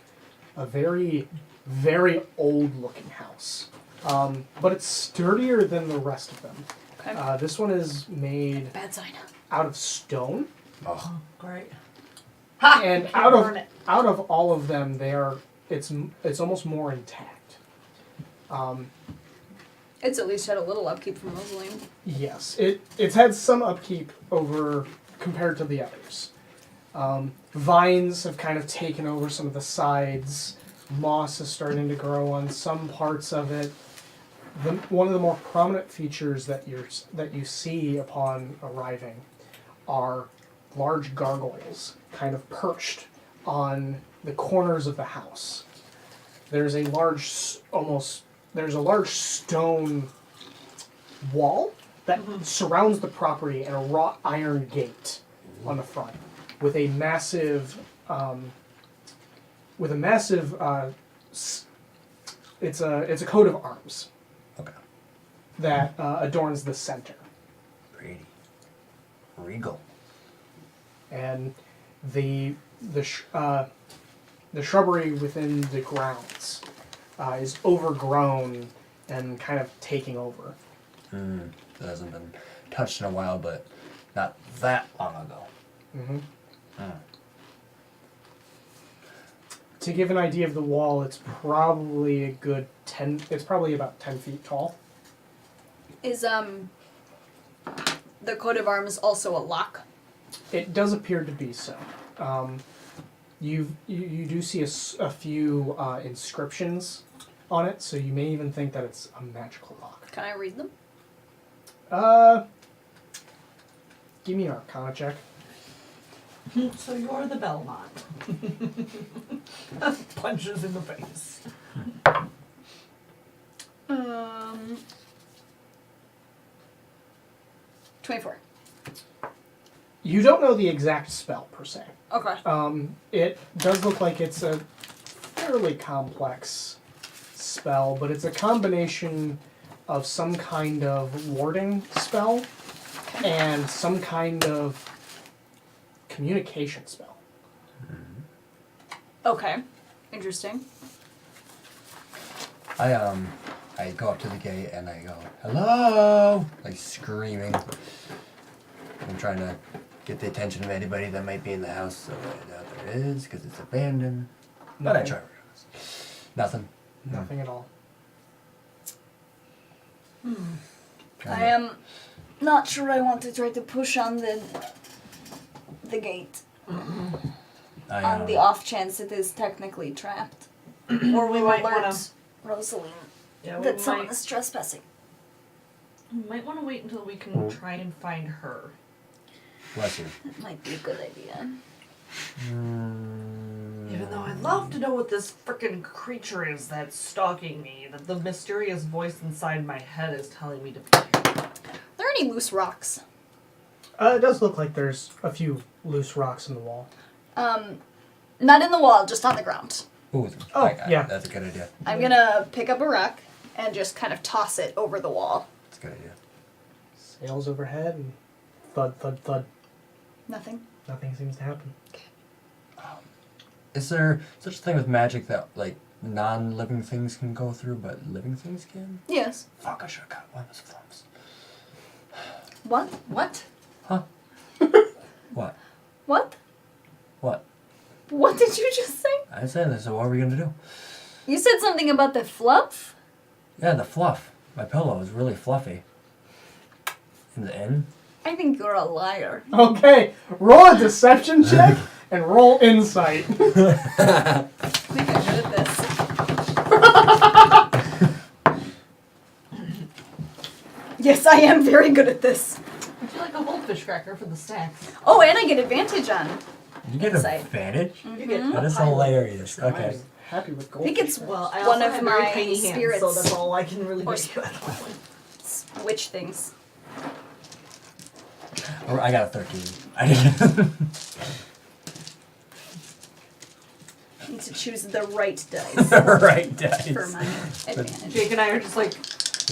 a very, very old-looking house. But it's sturdier than the rest of them. Okay. This one is made Bad sign. out of stone, Oh. Great. Ha! and Can't out burn of it. out of all of them, they are it's almost more intact. It's at least had a little upkeep from Rosaline. Yes, it's had some upkeep over compared to the others. Vines have kind of taken over some of the sides. Moss is starting to grow on some parts of it. One of the more prominent features that you see upon arriving are large gargoyles kind of perched on the corners of the house. There's a large stone wall that surrounds the property and a wrought iron gate on the front with a massive it's a coat of arms. Okay. That adorns the center. Pretty. Regal. And the shrubbery within the grounds is overgrown and kind of taking over. That hasn't been touched in a while, but not that long ago. Mm-hmm. To give an idea of the wall, it's probably a good 10. It's probably about 10 feet tall. Is the coat of arms also a lock? It does appear to be so. You do see a few inscriptions on it, so you may even think that it's a magical lock. Can I read them? Give me an Arcana check. So you're the Belmont. Punches in the face. 24. You don't know the exact spell per se. Okay. It does look like it's a fairly complex spell, but it's a combination of some kind of warding spell and some kind of communication spell. Okay. Interesting. I go up to the gate and I go, "Hello!" like screaming. I'm trying to get the attention of anybody that might be in the house, so I doubt there is, because it's abandoned. But I try regardless. Nothing. Nothing at all. I am not sure I want to try to push on the gate on the off chance it is technically trapped. Or we might might wanna- Rosaline Yeah, that someone is trespassing. we might want to wait until we can try and find her. Bless you. That might be a good idea. Even though I'd love to know what this frickin' creature is that's stalking me, that the mysterious voice inside my head is telling me to be. Are there any loose rocks? It does look like there's a few loose rocks in the wall. Not in the wall, just on the ground. Ooh, yeah. That's a good idea. I'm gonna pick up a rock and just kind of toss it over the wall. That's a good idea. Sails overhead and thud, thud, thud. Nothing. Nothing seems to happen. Is there such a thing with magic that, like, non-living things can go through, but living things can? Yes. Fuck, I should have got one of those flumps. What? What? Huh? What? What? What? What did you just say? I didn't say this, so what are we gonna do? You said something about the fluff? Yeah, the fluff. My pillow is really fluffy. In the inn? I think you're a liar. Okay, roll a deception check and roll insight. I think I'm good at this. Yes, I am very good at this. Would you like a goldfish cracker for the snacks? Oh, and I get advantage on. You get Insight. advantage? You get That is a pilot. hilarious. Okay. I'm happy with I gold. think it's Well, I one also of have very my tiny hands, spirits. so that's all I can really Or do at the moment. witch things. Oh, I got a 13. I didn't. I need to choose the right dice right, dice. for my advantage. Jake and I are just like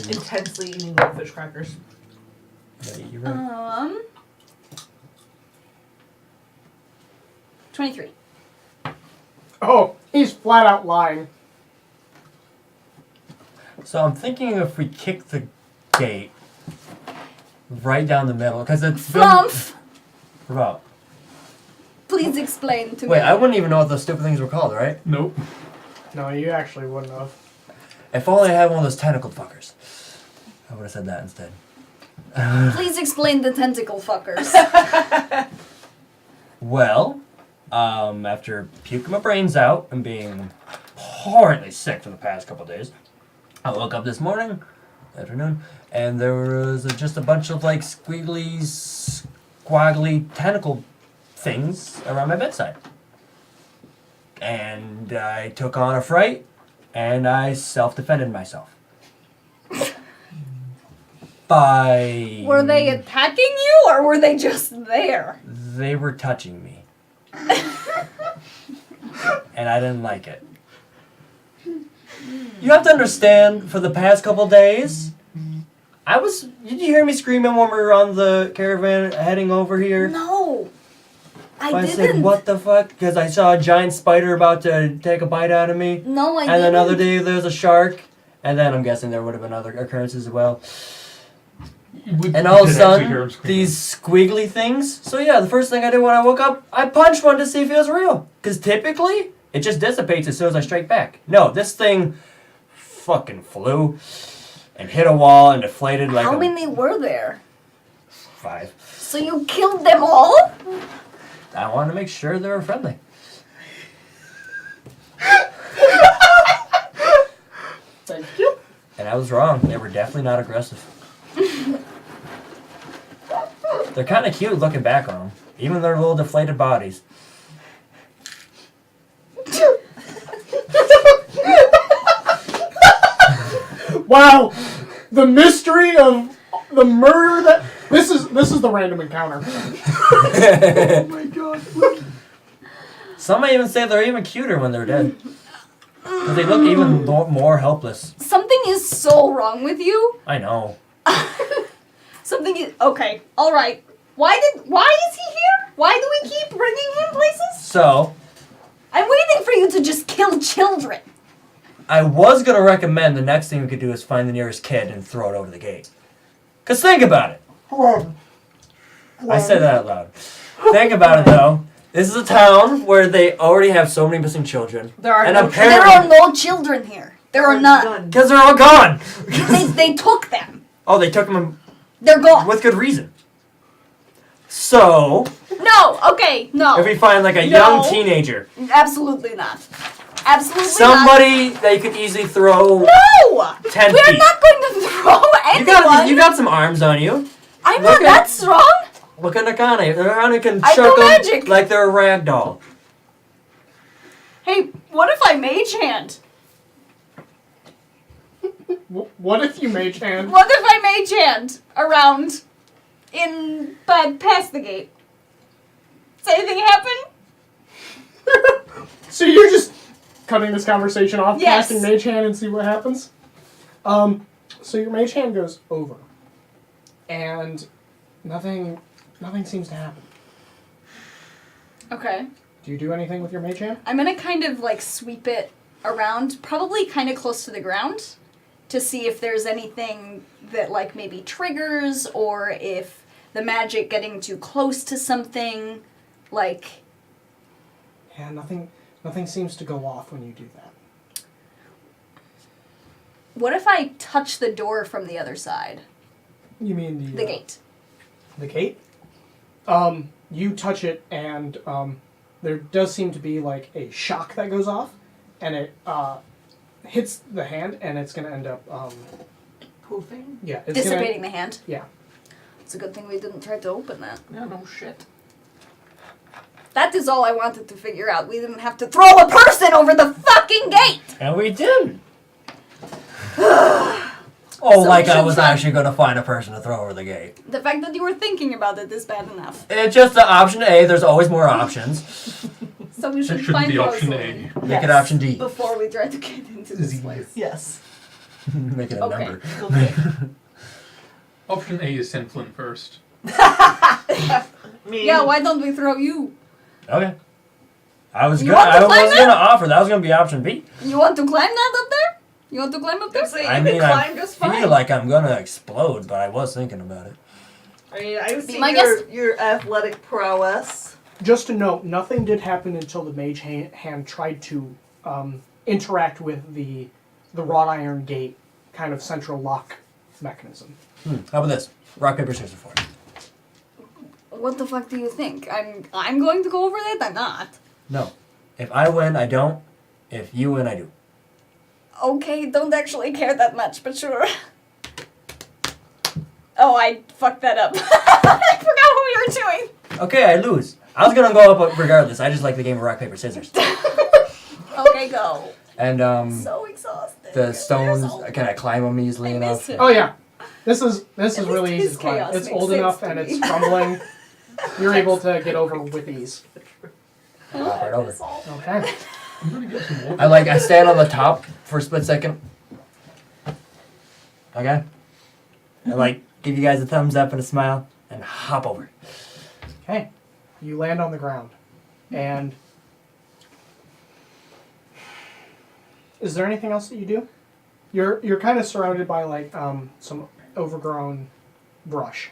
intensely eating goldfish crackers. Yeah, you're right. 23. Oh, he's flat out lying. So I'm thinking if we kick the gate right down the middle, because it's Flumph! been about. Please explain to me. Wait, I wouldn't even know what those stupid things were called, right? Nope. No, you actually wouldn't have. If only I had one of those tentacled fuckers. I would have said that instead. Please explain the tentacle fuckers. Well, after puking my brains out and being horribly sick for the past couple of days, I woke up this morning, afternoon, and there was just a bunch of like squiggly, squaggly tentacle things around my bedside. And I took on a fright, and I self-defended myself. By... Were they attacking you, or were they just there? They were touching me. And I didn't like it. You have to understand, for the past couple days, did you hear me screaming when we were on the caravan heading over here? No. I said, didn't. what the fuck? Because I saw a giant spider about to take a bite out of me. No, I didn't. And another day there's a shark. And then I'm guessing there would have been other occurrences as well. And all of a sudden, these squiggly things. So yeah, the first thing I did when I woke up, I punched one to see if it was real. Because typically, it just dissipates as soon as I strike back. No, this thing fucking flew and hit a wall and deflated like How many were there? 5. So you killed them all? I wanted to make sure they were friendly. Thank you. And I was wrong. They were definitely not aggressive. They're kind of cute looking back on them. Even their little deflated bodies. Wow, the mystery of the murder that this is the random encounter. Oh my god. Some might even say they're even cuter when they're dead. But they look even more helpless. Something is so wrong with you. I know. Something is okay. All right. Why is he here? Why do we keep bringing him places? So, I'm waiting for you to just kill children. I was going to recommend the next thing we could do is find the nearest kid and throw it over the gate. Because think about it. I said that out loud. Think about it, though. This is a town where they already have so many missing children. There are and no There are no children here. There are none. Because they're all gone. They took them. Oh, they took them They're gone. with good reason. So, No. Okay. No. if we find like a young teenager, Absolutely not. Absolutely somebody that you could easily throw. not. No. 10 We're feet. not going to throw anyone. You got some arms on you. I'm Look not that strong. Look at Nakane. Nakane can I chuck do them magic. like they're a rag doll. Hey, what if I mage hand? What if you mage hand? What if I mage hand around past the gate? Does anything happen? So you're just cutting this conversation off, Yes. casting mage hand, and see what happens. So your mage hand goes over, and nothing seems to happen. Okay. Do you do anything with your mage hand? I'm gonna kind of like sweep it around, probably kind of close to the ground, to see if there's anything that like maybe triggers, or if the magic getting too close to something, like. Yeah, nothing seems to go off when you do that. What if I touch the door from the other side? You mean The gate. The gate? You touch it, and there does seem to be like a shock that goes off, and it hits the hand, and it's going to end up Poofing? yeah, it's Dissipating the hand. Yeah. It's a good thing we didn't try to open that. Yeah, no shit. That is all I wanted to figure out. We didn't have to throw a person over the fucking gate! And we didn't. Oh, So like we I should was try- actually going to find a person to throw over the gate. The fact that you were thinking about it is bad enough. It's just the option A. There's always more options. So we That should shouldn't find be option Rosalind A. Make it option D. before we try to get into this place. Yes. Make it a Okay. number. Okay. Option A is send Flynn first. Me. Yeah, why don't we throw you? Okay. I was You gonna. want to I climb was that? gonna offer that was gonna be option B. You want to climb that up there? You want to climb up there? Say I you mean, can I climb just fine. feel like I'm gonna explode, but I was thinking about it. I mean, I Be see my your athletic prowess. Just to note, nothing did happen until the mage hand tried to interact with the wrought iron gate kind of central lock mechanism. How about this? Rock, paper, scissors for it. What the fuck do you think? I'm going to go over it? I'm not. No. If I win, I don't. If you win, I do. Okay, don't actually care that much, but sure. Oh, I fucked that up. I forgot what we were doing. Okay, I lose. I was gonna go up regardless. I just like the game of rock, paper, scissors. Okay, go. And So exhausted. the stones, can I climb them easily I enough? miss it. Oh yeah, this is least really easy his to climb. chaos It's makes old sense enough to and me. it's crumbling. You're able to get over with ease. Hop right over. Okay. I'm gonna get some water. I stand on the top for a split second. Okay? I give you guys a thumbs up and a smile and hop over. Okay. You land on the ground, and is there anything else that you do? You're kind of surrounded by some overgrown brush.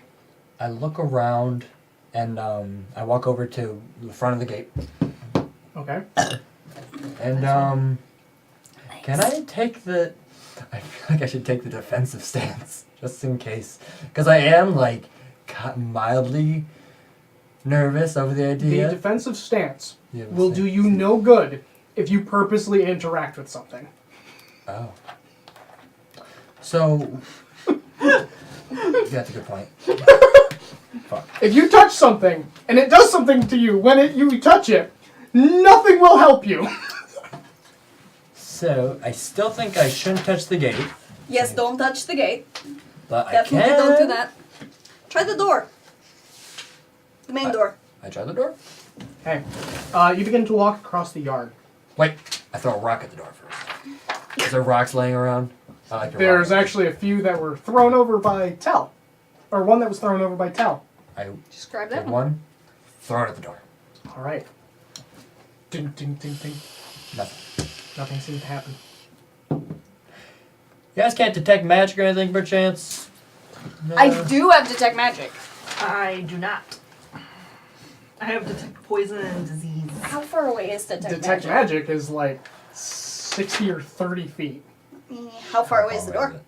I look around and I walk over to the front of the gate. Okay. And can I take the? I feel like I should take the defensive stance just in case, because I am mildly nervous over the The idea. defensive stance Yeah, will do you no good if you purposely interact with something. Oh. So. That's a good point. Fuck. If you touch something and it does something to you when you touch it, nothing will help you. So I still think I shouldn't touch the gate, Yes, don't touch the gate. but Definitely I can. don't do that. Try the door. The main door. I try the door. Okay. You begin to walk across the yard. Wait, I throw a rock at the door first. Is there rocks laying around? I like to There's rock. actually a few that were thrown over by Tell. Or one that was thrown over by Tell. I Just grab take that one. one, throw it at the door. Alright. Ding, ding, ding, ding. Nothing. Nothing seems to happen. You guys can't detect magic or anything, perchance? No. I do have detect magic. I do not. I have detect poison and disease. How far away is detect, Detect magic is like 60 or 30 feet. How far away is the door?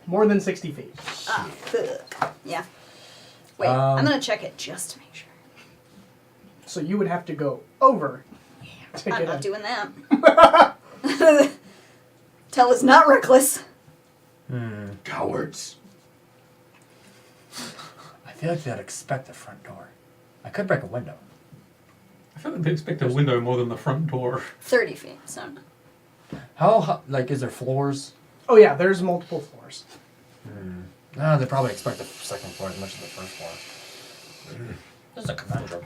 More than 60 feet. Ah, fuck. Yeah. Wait, Um, I'm gonna check it just to make sure. So you would have to go over to I'm get not in. doing that. Tell is not reckless. Cowards. I feel like they'd expect the front door. I could break a window. I feel like they expect a window more than the front door. 30 feet, so. How, is there floors? Oh yeah, there's multiple floors. No, they probably expect the second floor as much as the first floor. This is a conundrum.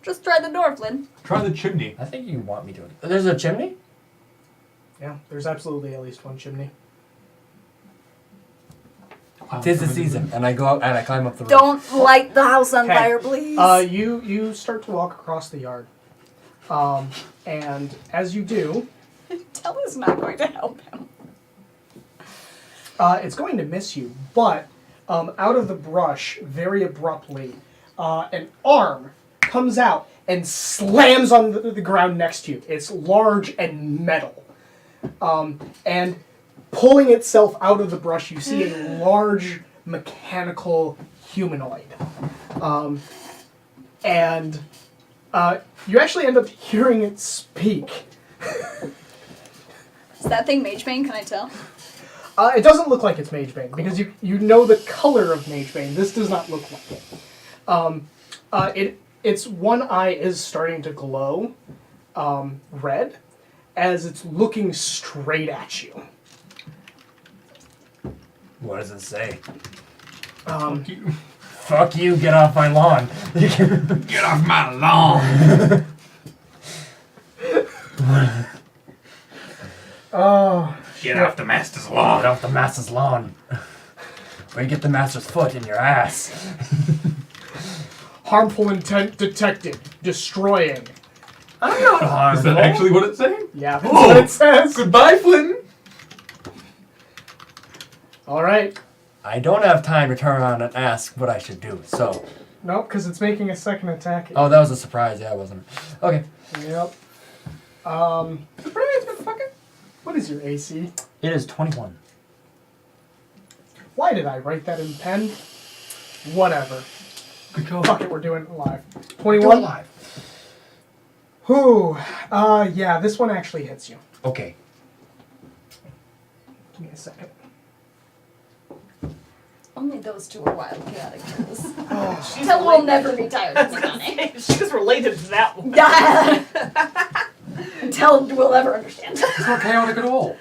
Just try the door, Flynn. Try the chimney. I think you want me to. There's a chimney? Yeah, there's absolutely at least one chimney. Wow, Tis the somebody- season, and I go out and I climb up the roof. Don't light the house on Okay. fire, please. You start to walk across the yard. And as you do, Tell is not going to help him. it's going to miss you, but out of the brush, very abruptly, an arm comes out and slams on the ground next to you. It's large and metal. And pulling itself out of the brush, you see a large mechanical humanoid. And you actually end up hearing it speak. Is that thing Mage Bane? Can I tell? It doesn't look like it's Magebane, because you know the color of Magebane. This does not look like it. Its one eye is starting to glow red as it's looking straight at you. What does it say? Fuck you. Fuck you, get off my lawn. Get off my lawn! Oh, Get off the master's lawn! Get off the master's lawn. Or you get the master's foot in your ass. harmful intent detected. Destroying. I'm not harmful. Is that actually what it's saying? Yeah, that's what it says. Goodbye, Flynn! All right. I don't have time to turn around and ask what I should do, so... Nope, because it's making a second attack. Oh, that was a surprise, yeah, wasn't it? Okay. Yep. Surprise, What is your AC? It is 21. Why did I write that in pen? Whatever. Good job. Fuck it, we're doing it live. 21? Whew. Yeah, this one actually hits you. Okay. Give me a second. Only those two are wild chaotic girls. Oh, Tell will never be tired of Nakane. She was related to that one. Until we'll ever understand. It's not chaotic at all.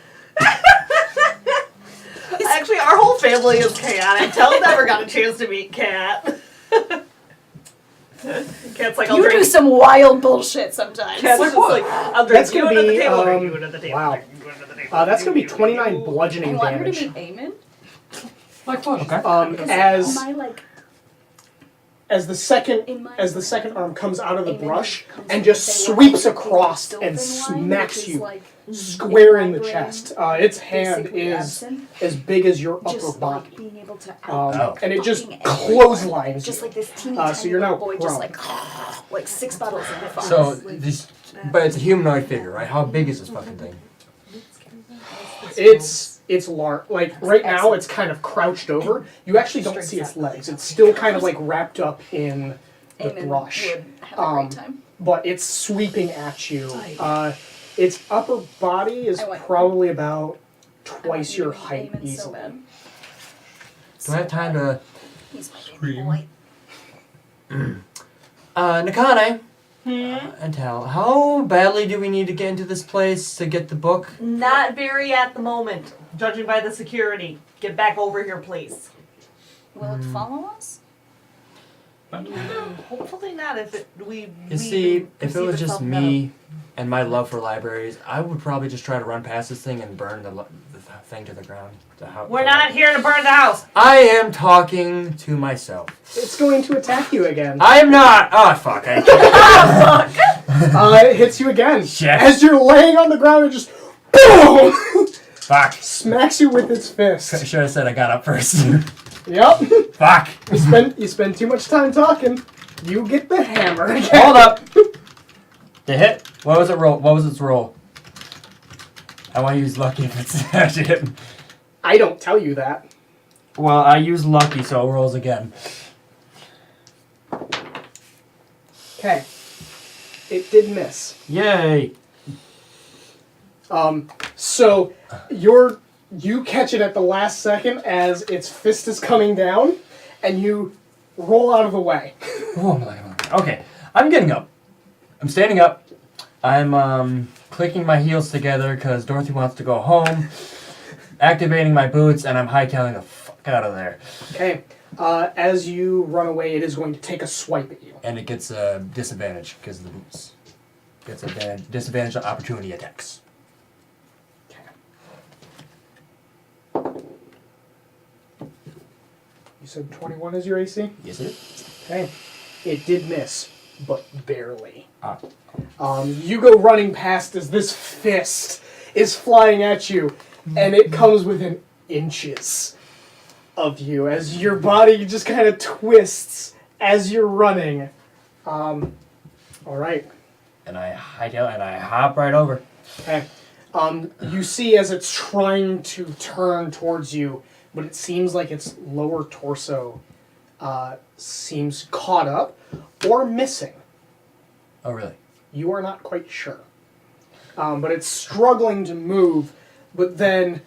Actually, our whole family is chaotic. Tell never got a chance to meet Kat. Kat's like, I'll You drink. do some wild bullshit sometimes. Kat's just like, I'll drink That's you gonna under the be, table, I'll drink you under the table. wow. I'll drink you under the table. that's going to be You, 29 you. I bludgeoning want her to damage. be Eamon. Like what? Okay. As Am I like as the second in my arm comes out of the Eamon brush comes and in just with, say, sweeps like, across Sylvan and wine, smacks which is you like square in the brain, chest. Its hand basically is absent. as big as your upper Just body. like being able to Oh. And it just fucking everywhere. clotheslines Just you. like this teeny So tiny you're now little boy, just prone. like 6 bottles in the So this, but it's a humanoid figure, right? How big is this fucking thing? It's large. Like right now, it's kind of crouched over. You actually don't see its legs. It's still kind of like wrapped up in the Eamon brush. would have a great time. But it's sweeping at you. Its upper body is I want- probably about I want twice you your to be height Eamon so easily. bad. Do I have time to? He's my baby Scream. boy. Nakane. And Tal, how badly do we need to get into this place to get the book? Not very at the moment, judging by the security. Get back over here, please. Will it follow us? Hopefully not. If it, we. You see, if it was just me and my love for libraries, I would probably just try to run past this thing and burn the thing to the ground. We're not here to burn the house. I am talking to myself. It's going to attack you again. I am not. Oh fuck! It hits you again. Shit. As you're laying on the ground, it just boom Fuck! smacks you with its fist. Should have said I got up first. Yep. Fuck! You spend too much time talking. You get the hammer again. Hold up. The hit. What was it roll? What was its roll? I want to use lucky if it's actually hitting. I don't tell you that. Well, I use lucky, so it rolls again. Okay. It did miss. Yay! So you catch it at the last second as its fist is coming down, and you roll out of the way. Okay, I'm getting up. I'm standing up. I'm clicking my heels together because Dorothy wants to go home. Activating my boots, and I'm hightailing the fuck out of there. Okay. As you run away, it is going to take a swipe at you. And it gets a disadvantage because of the boots. Gets a disadvantage on opportunity attacks. You said 21 is your AC? Yes, it is. Okay. It did miss, but barely. Ah. You go running past as this fist is flying at you, and it comes within inches of you as your body just kind of twists as you're running. All right. And I hightail and I hop right over. Okay. You see as it's trying to turn towards you, but it seems like its lower torso seems caught up or missing. Oh, really? You are not quite sure. But it's struggling to move, but then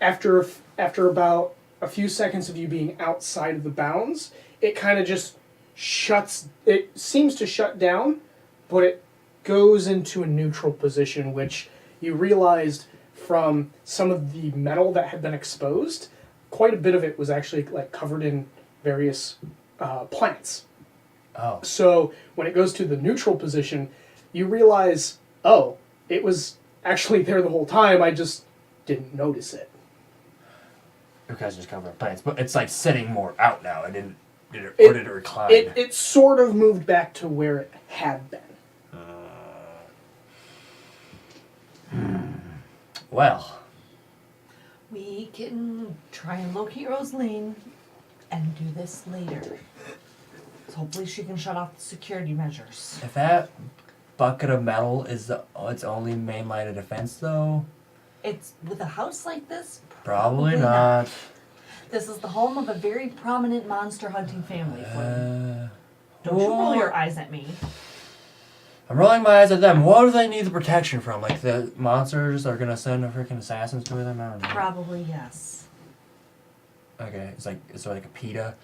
after about a few seconds of you being outside of the bounds, it kind of just shuts, it seems to shut down, but it goes into a neutral position, which you realized from some of the metal that had been exposed, quite a bit of it was actually like covered in various plants. Oh. So when it goes to the neutral position, you realize, oh, it was actually there the whole time, I just didn't notice it. Because it's covered in plants. But it's like sitting more out now. Or did it recline? It sort of moved back to where it had been. Well. We can try and locate Rosaline and do this later. So hopefully she can shut off the security measures. If that bucket of metal is its only main line of defense, though, It's with a house like this. Probably not. This is the home of a very prominent monster hunting family. Flynn. Don't you well, roll your eyes at me. I'm rolling my eyes at them. What do they need the protection from? Like the monsters are gonna send freaking assassins to them? I don't know. Probably yes. Okay, it's like a PETA.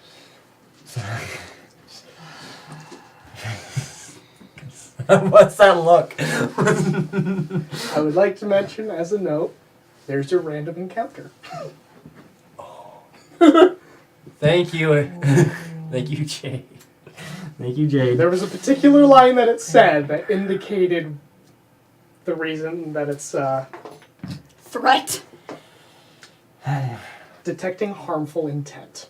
What's that look? I would like to mention as a note, there's your random encounter. Thank you. Thank you, Jade. Thank you, Jade. There was a particular line that it said that indicated the reason that it's Threat. detecting harmful intent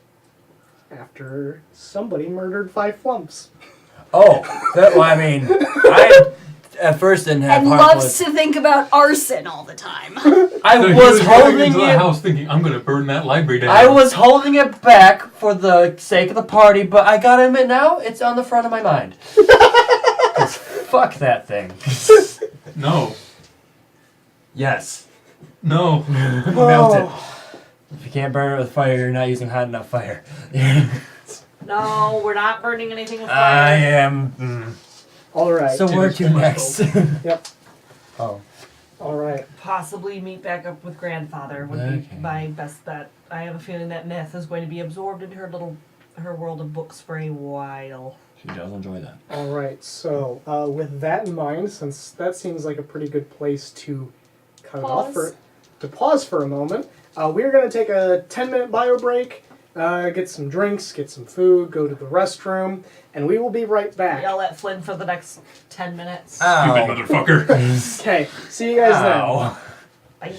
after somebody murdered 5 flumps. Oh, well, I mean, I at first didn't have And harmful. loves to think about arson all the time. I So he was going holding into the it. house thinking, I'm gonna burn that library down. I was holding it back for the sake of the party, but I gotta admit now, it's on the front of my mind. 'Cause fuck that thing. No. Yes. No. Melt it. If you can't burn it with fire, you're not using hot enough fire. No, we're not burning anything with I fire. am. All right. So where to next? Yep. Oh. All right. Possibly meet back up with grandfather would Okay. be my best bet. I have a feeling that myth is going to be absorbed into her world of books for a while. She does enjoy that. All right. So with that in mind, since that seems like a pretty good place to cut it off to pause for a moment, we're going to take a 10-minute bio break. Get some drinks, get some food, go to the restroom, and we will be right back. Yell at Flynn for the next 10 minutes. Stupid motherfucker. Okay, see you guys then. Ow. Bye.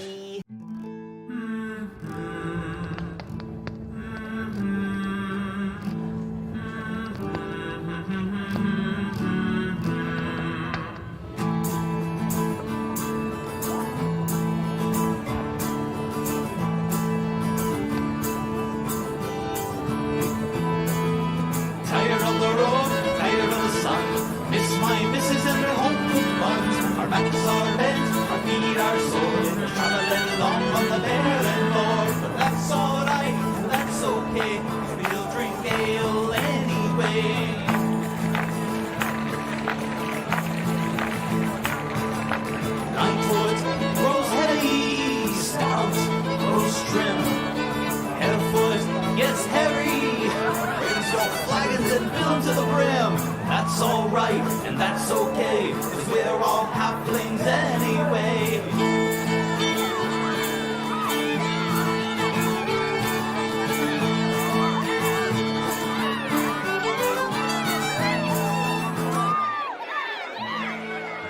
Tired of the road, tired of the sun. Miss my missus and her home cooked buns. Our backs are bent, our feet are sore. We're traveling along on the barren moor. But that's alright, that's okay. We'll drink ale anyway. Nightwood grows heavy, stout grows trim. Hairfoot gets hairy. Raise your flagons and fill 'em to the brim. That's alright and that's okay, 'cause we're all halflings anyway.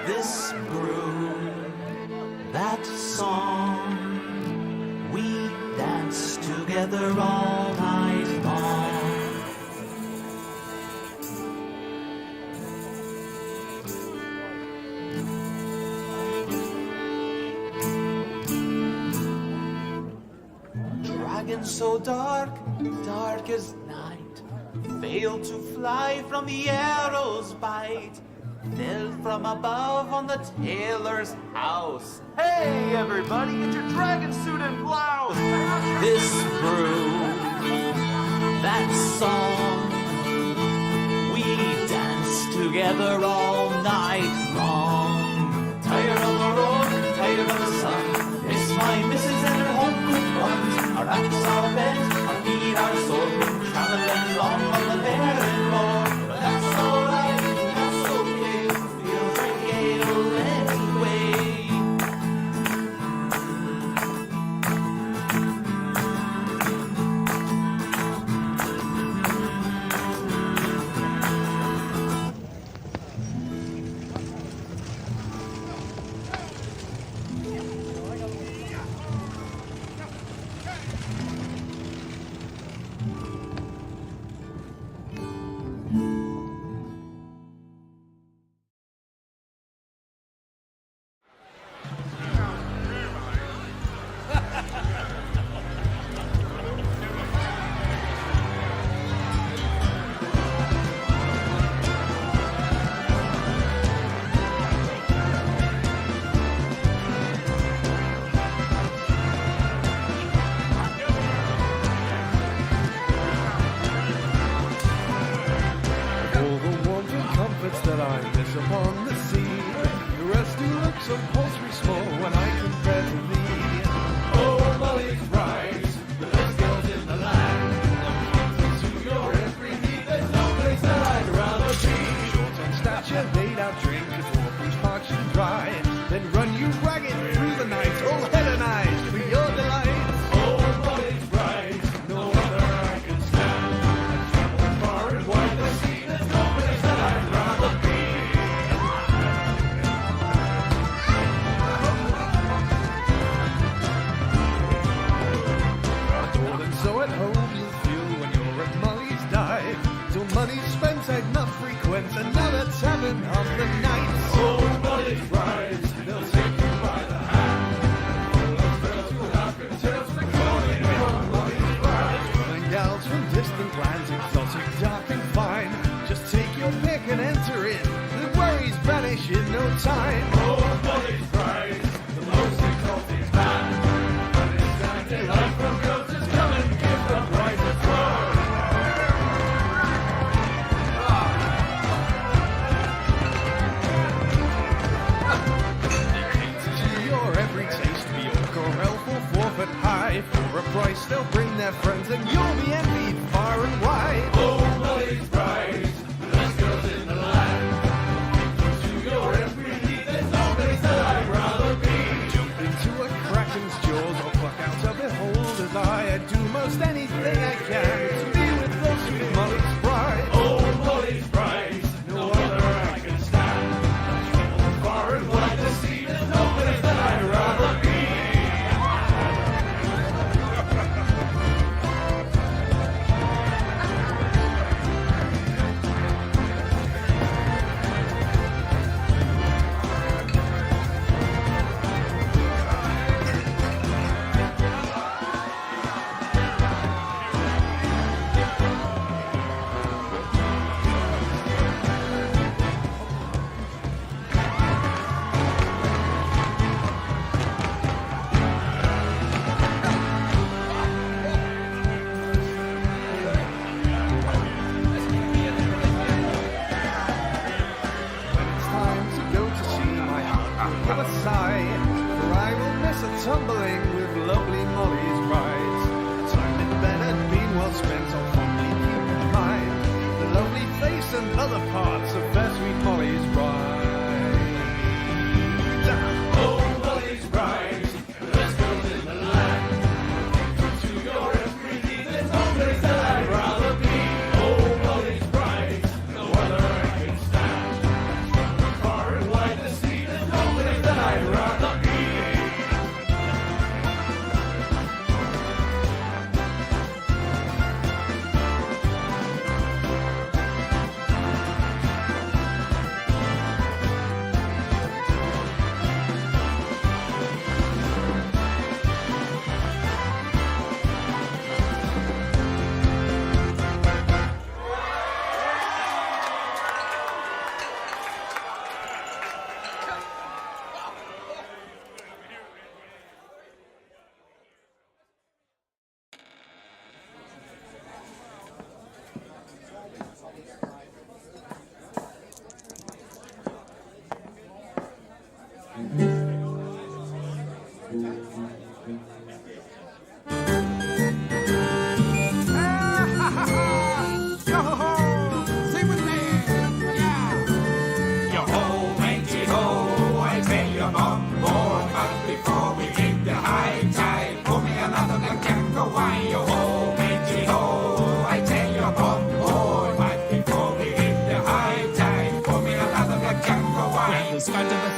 This brew, that song, we dance together all night long. Dragon so dark, dark as night, failed to fly from the arrow's bite, fell from above on the tailor's house. Hey everybody, get your dragon suit and blouse! This brew, that song, we dance together all night long. Tired of the road, tired of the sun, miss my missus and her home cooked buns. Our backs are bent, our feet are sore, we're traveling along on the barren moor. But that's alright, that's okay, we'll drink ale anyway. so paltry small when I compare to thee. Oh, Molly's brides, the best girls in the land. To your every need, there's no place that I'd rather be. Short on stature, laid out drink, as orphans parched and dry. Then run you ragged through the night, all Hellenized for your delight. Oh, Molly's brides, no other I can stand. I've traveled far and wide the sea, there's no place that I'd rather be. So at home you'll feel when you're at Molly's dive. Till money's spent, I'd not frequent another tavern of the night. Oh, Molly's brides, they'll take you by the hand. All those girls will have good tales for calling on Molly's brides. Fine gals from distant lands, exotic, dark and fine. Just take your pick and enter in. The worries vanish in no time. Oh, Molly's brides, the most exalted band. Understanding life from girls is coming. High. For a price they'll bring their friends and you'll be envied far and wide. Oh, Molly's brides, the best girls in the land. To your every need, there's no place that I'd rather be. Jump into a kraken's jaws or pluck out a beholder's eye. I'd do most anything I can to be with those sweet Molly's bride. Oh, Molly's brides, no other I can stand. I've traveled far and wide the sea, there's no place that I'd rather be. Tumbling with lovely Molly's brides. Time in bed had been well spent, I'll fondly keep in mind the lovely face and other parts of fair sweet Molly's bride. Oh, Molly's brides, the best girls in the land. To your every need, there's no place that I'd rather be. Oh, Molly's brides, no other I can stand. From far and wide the sea, there's no place that I'd rather be.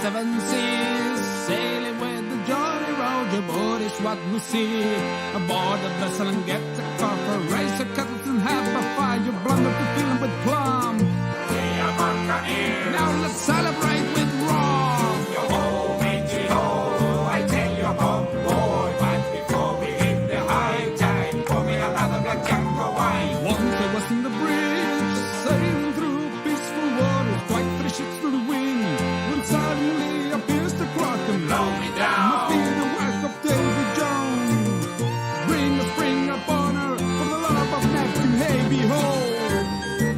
Seven seas, sailing with the Jolly Roger, but it's what we see. Aboard the vessel and get the copper, raise your cuttles and have a fire. You blunder to fill 'em with plum. We are buccaneers. Now let's celebrate with rum. Yo ho, matey ho, I tell you, home boy. But before we hit the high tide, pour me another black Django wine. Once I was in the bridge, sailing through peaceful waters, quite 3 ships to the wind. When suddenly appears the Kraken, blow me down. Must be the work of Davy Jones. Bring a spring upon her, for the love of Neptune, hey behold.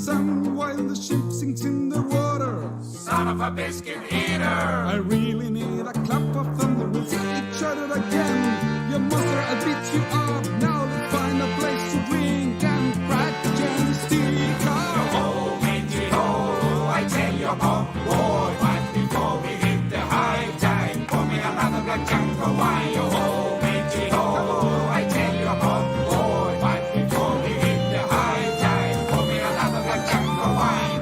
sun while the ship sinks in the water. Son of a biscuit eater! I really need a clap of thunder. We'll see each other again. You monster, I'll beat you up. Now let's find a place to drink and crack the jelly stick. Ho, matey, ho, I tell you, Bob, boy, but before we hit the high tide, pour me another black junk of wine. Ho, matey, ho, I tell you, Bob, boy, but before we hit the high tide, pour me another black junk of wine.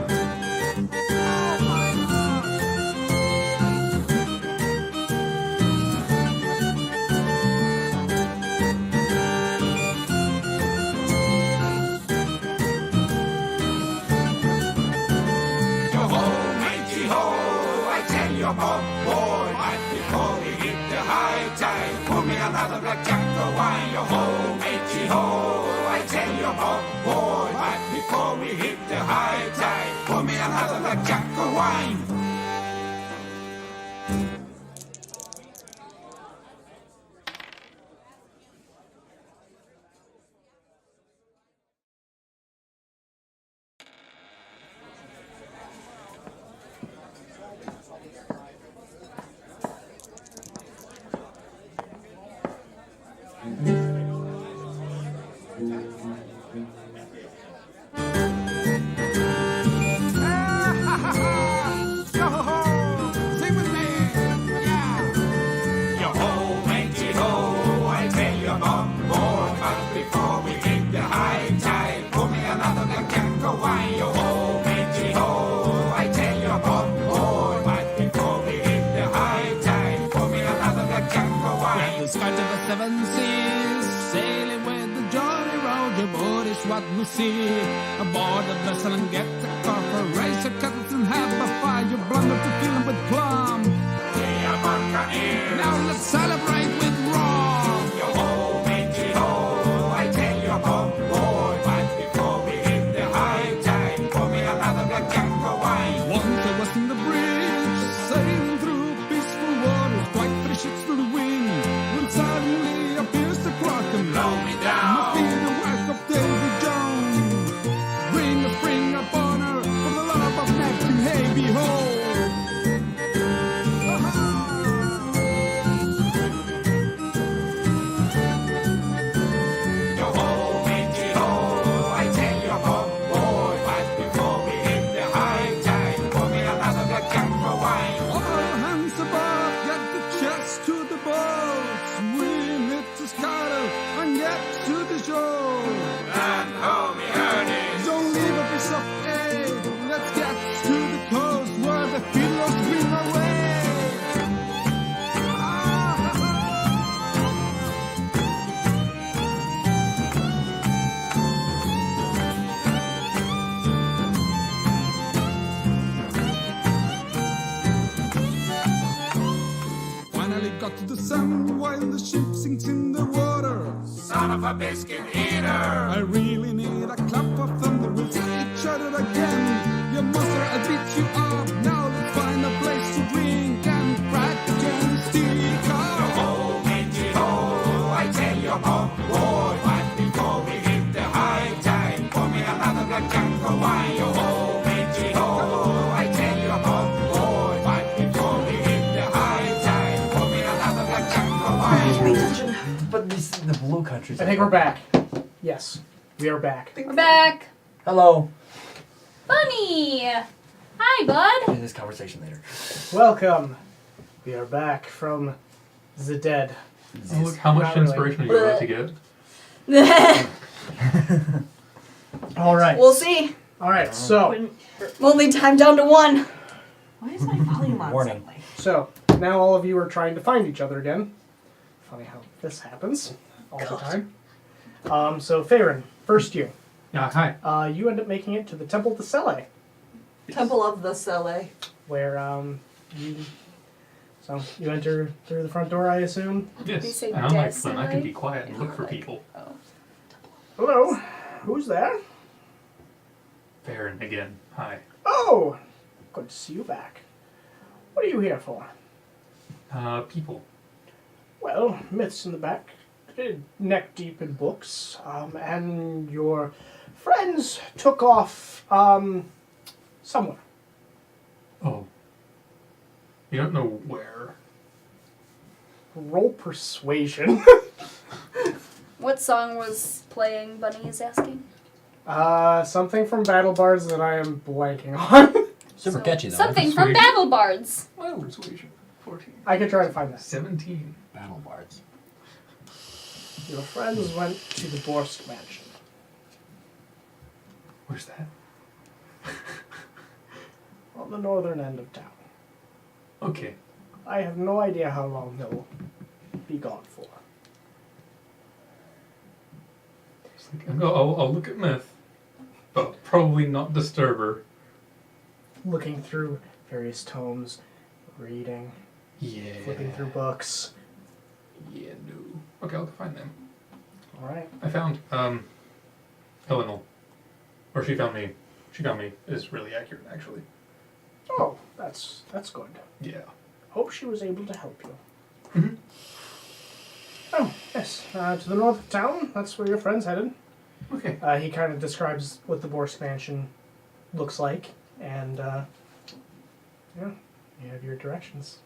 Yo ho, matey ho, I tell you, Bob, boy, but before we hit the high tide, pour me another black jack of wine. Yo ho, matey ho, I tell you, Bob, boy, but before we hit the high tide, pour me another black jack of wine. Sing with me. Yeah. Yo ho, matey ho, I tell you, Bob, boy, but before we hit the high tide, pour me another black jack of wine. Yo ho, matey ho, I tell you, Bob, boy, but before we hit the high tide, pour me another black jack of wine. The skies of the seven seas, sailing with the Jolly Roger boat is what we see. Aboard the vessel and get the copper, raise your kettles and have a fire. You blunder to fill 'em with plum. Hey, a buccaneer. Now let's celebrate with rum. Yo ho, matey ho, I tell you, Bob, boy, but before we hit the high tide, pour me another black jack of wine. Once I was in the bridge, sailing through peaceful waters, quite 3 ships to the wind, when suddenly appears the Kraken. Blow me down. Must be the work of Davy Jones. Bring a spring upon her, for the love of Neptune, hey behold. Yo ho, matey ho, I tell you, Bob, boy, but before we hit the high tide, pour me another black jack of wine. All hands above, get the chest to the boats. We need to scuttle and get to the shore. Land ho, me hearties. Don't leave a piece of egg. Let's get to the coast where the fiddlers bring away. Finally got to the sun while the ship sinks in the water. Son of a biscuit eater. I really need a clap of thunder. We'll see each other again. You monster, I'll beat you up. Now let's find a place to drink and crack the jelly stick. Yo ho, matey ho, I tell you, Bob, boy, but before we hit the high tide, pour me another black jack of wine. Yo ho, matey ho, I tell you, Bob, boy, but before we hit the high tide, pour me another black jack of wine. But these the blue countries. I think we're back. Yes, we are back. We're back. Hello. Bunny! Hi, bud. In this conversation later. Welcome. We are back from the dead. Oh, look, how much Not really. inspiration are you about to get? All right. We'll see. All right. So, Only time down to 1. Why is my volume on Warning. suddenly? so now all of you are trying to find each other again. Funny how this happens all the time. So, Tavern, first you. Yeah, hi. You end up making it to the Temple de Cele, Temple of the Sele. where you enter through the front door, I assume. you Yes, say and unlike Flynn, I can Destiny? be quiet and look for people. Hello, who's there? Farron again. Hi. Oh, good to see you back. What are you here for? People. Well, myths in the back, neck deep in books, and your friends took off somewhere. Oh. You don't know where. Roll persuasion. What song was playing, Bunny is asking? Something from Battle Bards that I am blanking on. Super So, catchy though. Something from Persuasion? Battle Bards. Well, persuasion. 14. I could try to find that. 17. Battle bards. Your friends went to the Borsk mansion. Where's that? On the northern end of town. Okay. I have no idea how long they'll be gone for. It's like, I'll look at Myth, but probably not disturb her. Looking through various tomes, reading, Yeah. flipping through books. Yeah, no. Okay, I'll go find them. Alright. I found, Eleanor. Or she found me. She found me is really accurate, actually. Oh, that's good. Yeah. Hope she was able to help you. Mhm. Oh, yes. To the north of town. That's where your friend's headed. Okay. He kind of describes what the Borsk mansion looks like. And, yeah, you have your directions.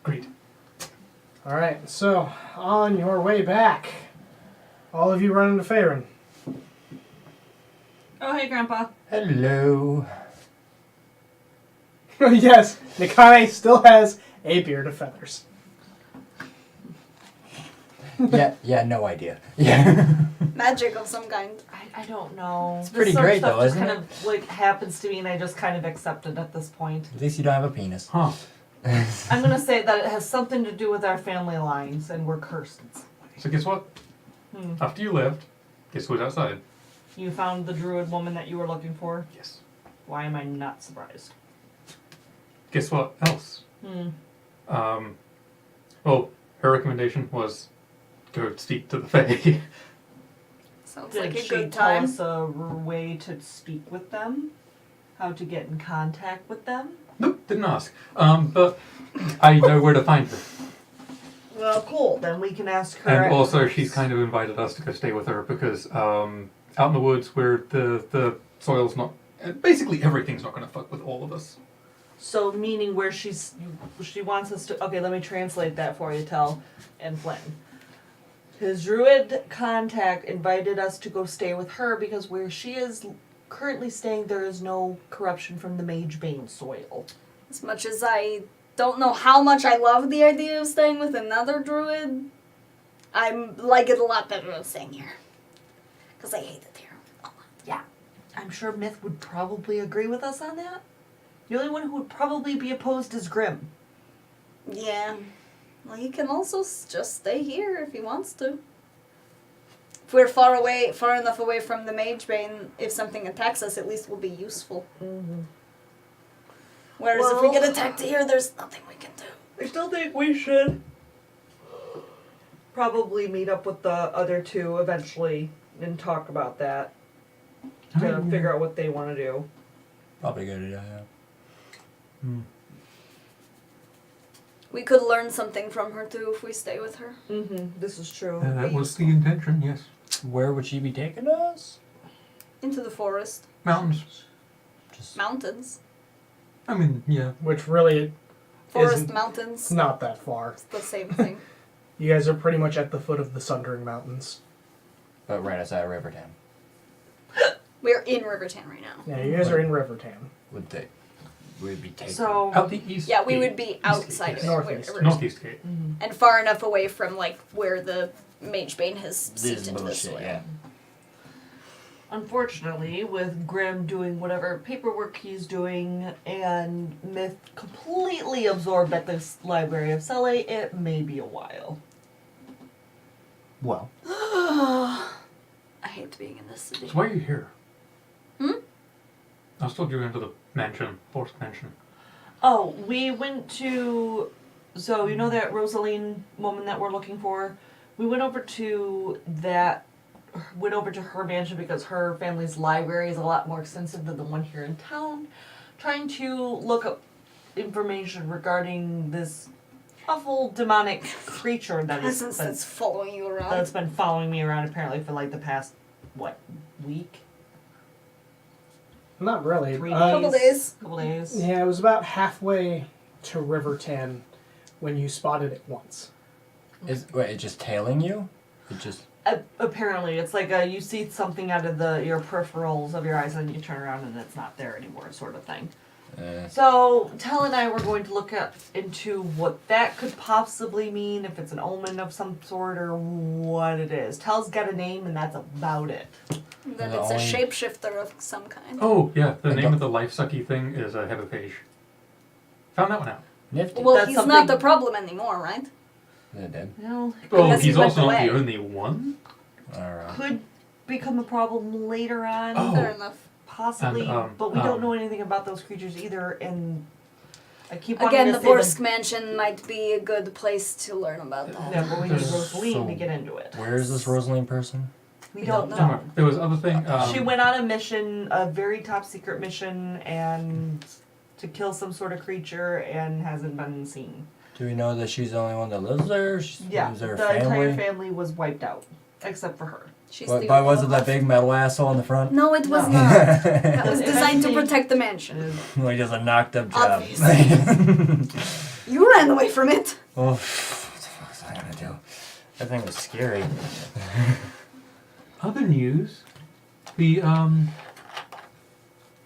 Great. Alright, so, on your way back, all of you run into Faerun. Oh, hey, Grandpa. Hello. Yes, Nikane still has a beard of feathers. Yeah, no idea. Yeah. Magic of some kind. I don't know. It's pretty This sort of great, stuff though, just isn't kind of like happens to me, and I just kind of accept it at this point. At least you don't have a penis. Huh. I'm gonna say that it has something to do with our family lines, and we're cursed in some way. So guess what? After you left, guess who was outside? You found the druid woman that you were looking for. Yes. Why am I not surprised? Guess what else? Well, her recommendation was go speak to the Fae. Sounds Did like a she good tell time. us a way to speak with them? How to get in contact with them? Nope, didn't ask. But I know where to find her. Well, cool. Then we can ask her. And also, she's kind of invited us to go stay with her because out in the woods where the soil's not... Basically, everything's not going to fuck with all of us. So, meaning where she wants us to. Okay, let me translate that for you, Tell and Flynn. His druid contact invited us to go stay with her because where she is currently staying, there is no corruption from the Mage Bane soil. As much as I don't know how much I love the idea of staying with another druid, I like it a lot better than staying here. Because I hate it here a lot. Yeah, I'm sure Myth would probably agree with us on that. The only one who would probably be opposed is Grim. Yeah. Well, he can also just stay here if he wants to. If we're far enough away from the Mage Bane, if something attacks us, at least we'll be useful. Mm-hmm. Whereas if we get attacked here, there's nothing we can do. I still think we should probably meet up with the other two eventually and talk about that to figure out what they want to do. Probably a good idea, yeah. We could learn something from her too if we stay with her. Mm-hmm. This is true. That was the intention, yes. Where would she be taking us? Into the forest. Mountains. Just Mountains. I mean, yeah. Which really Forest Isn't- mountains. it's not that far. It's the same thing. You guys are pretty much at the foot of the Sundering Mountains. but right outside of Rivertown. We're in Rivertown right now. Yeah, you guys are in Rivertown. Would they? Would be taking. So, Out the east Yeah, we gate. would be outside of it. Northeast. wherever- Northeast gate. And far enough away from like where the Mage Bane has This seeped is into the bullshit, soil. yeah. unfortunately, with Grim doing whatever paperwork he's doing and Myth completely absorbed at this library of Sele, it may be a while. Well, I hate being in this city. So why are you here? Hmm? I was told you were into the mansion, Force Mansion. Oh, we went to... So, you know that Rosaline woman that we're looking for? We went over to her mansion because her family's library is a lot more extensive than the one here in town. Trying to look up information regarding this awful demonic creature Presence that's following you around. that's been following me around apparently for like the past, week? Not really. 3 Couple days. Couple days. Yeah, it was about halfway to Riverton when you spotted it once. Wait, it just tailing you? It just. Apparently, it's like you see something out of your peripherals of your eyes, and you turn around and it's not there anymore, sort of thing. So, Tell and I were going to look into what that could possibly mean, if it's an omen of some sort or what it is. Tell's got a name, and that's about it. That it's a shapeshifter of some kind. Oh, yeah, the name of the life sucky thing is a head of page. Found that one out. Nifty. Well, That's he's something- not the problem anymore, right? It did. No, Oh, Unless he he's went also not away. the only one? Alright. could become a problem later on. Oh. Fair enough. Possibly, And, but we don't know anything about those creatures either, and I keep Again, wanting the to say Borsk Mansion might be a good place to learn about that. Yeah, but we need There's Rosaline to get into it. Where is this Rosaline person? We We don't don't know. know. There was other thing. She went on a mission, a very top secret mission, and to kill some sort of creature, and hasn't been seen. Do we know that she's the only one that lives there? Yeah, Is there the a entire family? family was wiped out, except for her. She's But the why only wasn't one that big metal asshole in the front? No, it was No. not. That was If designed to anything- protect the mansion. Like just a knocked up job. You ran away from it. Oh, what the fuck was I gonna do? That thing was scary. Other news, the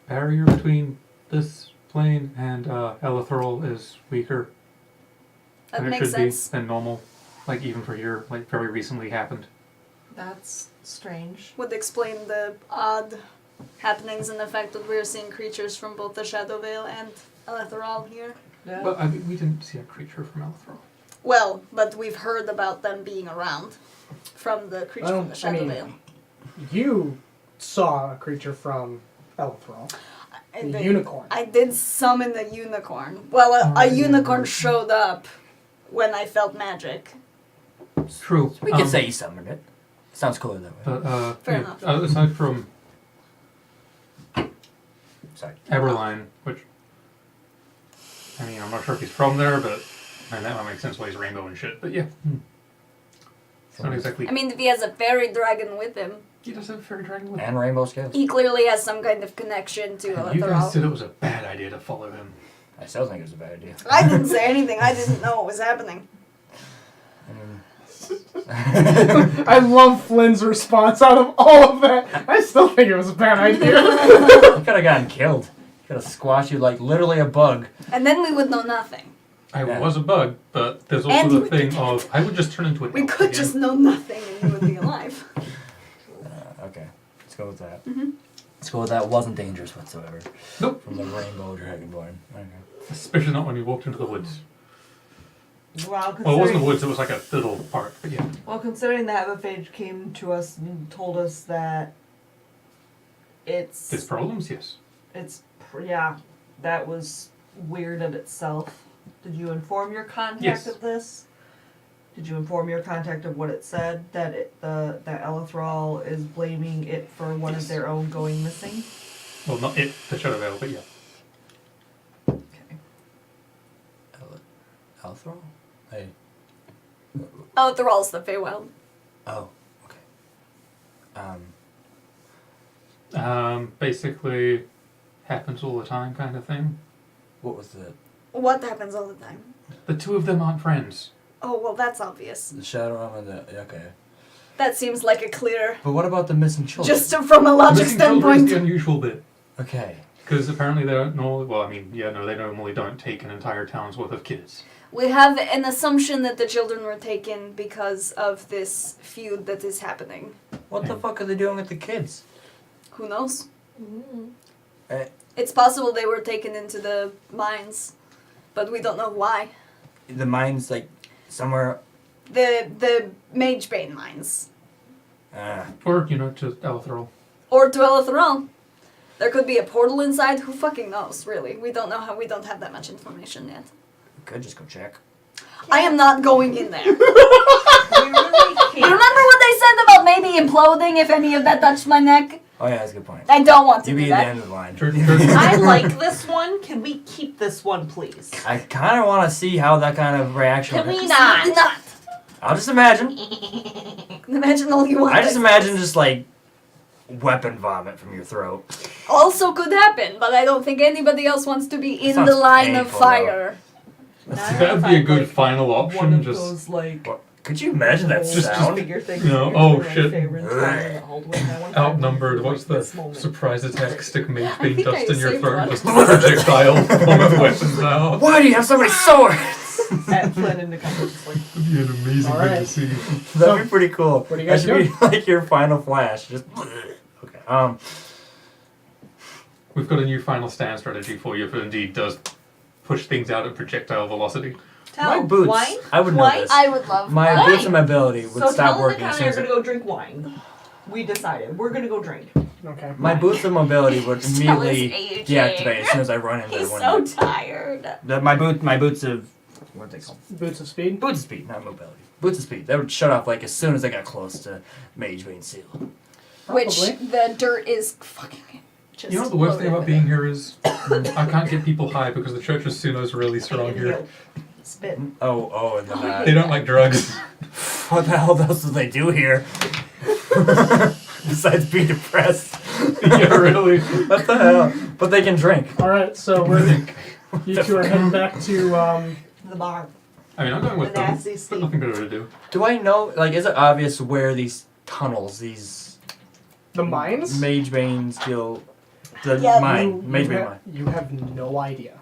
barrier between this plane and Elithral is weaker That than it makes should sense. be, than normal. Like even for here, like very recently happened. That's strange. Would explain the odd happenings and the fact that we're seeing creatures from both the Shadow Veil and Elethral here. Yeah. But I mean, we didn't see a creature from Elithral. Well, but we've heard about them being around from the creature from the Shadow Veil. You saw a creature from Elithral. I The did- unicorn. I did summon a unicorn. Well, a unicorn showed up when I felt magic. True. We could say you summoned it. Sounds cooler that way. But Fair yeah, enough. Aside from Sorry. Eberline, which I mean, I'm not sure if he's from there, but I mean, that might make sense why he's rainbow and shit. But yeah, it's not exactly. I mean, if he has a fairy dragon with him, He does have a fairy dragon with him. And rainbow scales. he clearly has some kind of connection to You guys Elethral. said it was a bad idea to follow him. I still think it was a bad idea. I didn't say anything. I didn't know what was happening. I love Flynn's response out of all of that. I still think it was a bad idea. You could have gotten killed. Could have squashed you like literally a bug. And then we would know nothing. I Yeah. was a bug, but there's also And you the would thing be of I would just turn into an We elf could again. just know nothing and you would be alive. Okay, let's go with that. Mm-hmm. Let's go with that. Wasn't dangerous whatsoever. Nope. From the rainbow dragonborn. Okay. Especially not when we walked into the woods. Well, Well, it wasn't the woods; it was like a little park. But yeah, Well, considering the Abaphage came to us and told us that there's problems. Yes. yeah, that was weird in itself. Did you inform your contact Yes. of this? Did you inform your contact of what it said, that that Elithral is blaming it for one of their own going missing? Well, not it, the Shadow Veil, but yeah. Okay. Elthral? Hey. Elethral's the Feywild. Oh, okay. Basically, happens all the time, kind of thing. What was the What happens all the time? The two of them aren't friends. Oh, well, that's obvious. Shadow Realm and the okay. That seems like a clear, But what about the missing children? just from a logic Missing children is standpoint. the unusual bit. Okay. Because apparently they don't normally, well, I mean, yeah, no, they normally don't take an entire town's worth of kids. We have an assumption that the children were taken because of this feud that is happening. What the fuck are they doing with the kids? Who knows? Eh. It's possible they were taken into the mines, but we don't know why. The mine's like somewhere. The Magebane mines. Or, you know, to Elithral. Or to Elithral. There could be a portal inside. Who fucking knows, really? We don't know how. We don't have that much information yet. Could just go check. I am not going in there. We really You remember what they said about maybe imploding if any of that touched my neck? Oh yeah, that's a good point. I don't want to You do be at the that. end of the line. I like this one. Can we keep this one, please? I kind of want to see how that kind of reaction. Can would we happen. not? Not. I'll just imagine. Imagine all you want. I just imagine just like weapon vomit from your throat. Also could happen, but I don't think anybody else wants to be in sounds the line of painful, fire. That'd be a good final One option. of Just those like What? Could you imagine that little sound? figure things. No, that oh, you're shit. favorite time that hold with. I want to outnumbered. find one What's for, the like, this moment. surprise attack? Stick mage I being think I dust in your saved throat. one. Just projectile vomit weapons out. Why do you have so many swords? At Flynn and Nicole, just like That'd be an amazing thing Alright. to see. That'd be pretty cool. What are you guys that should be like your final flash. Just okay. We've got a new final stand strategy for you if it indeed does push things out at projectile velocity. My boots. wine. I would know Wine? this. I would love My wine. boots and my ability would So stop tell working Nicole as soon you're as gonna go drink wine. We decided we're gonna go drink. Okay. my boots and mobility would Still is immediately aging. deactivate as soon as I run into He's the so window. tired. My boots of what are they called? Boots of speed. Boots of speed, not mobility. Boots of speed. That would shut off like as soon as I got close to Mage Vein Seal. Which Probably. the dirt is fucking just You know what the worst thing loaded about with being it. here is I can't get people high because the Church of Suno is really strong here. Spit. Oh, and then They don't like drugs. what the hell else do they do here? Besides being depressed. Yeah, really. What the hell? But they can drink. All right, so you two are heading back to. The bar. I mean, I'm going with The them. nasty Got Steve. nothing better to do. Do I know, like, is it obvious where these tunnels, these The mines? Mage Vein Seal, the Yeah, mine, Mage Vein ha- mine? you have no idea.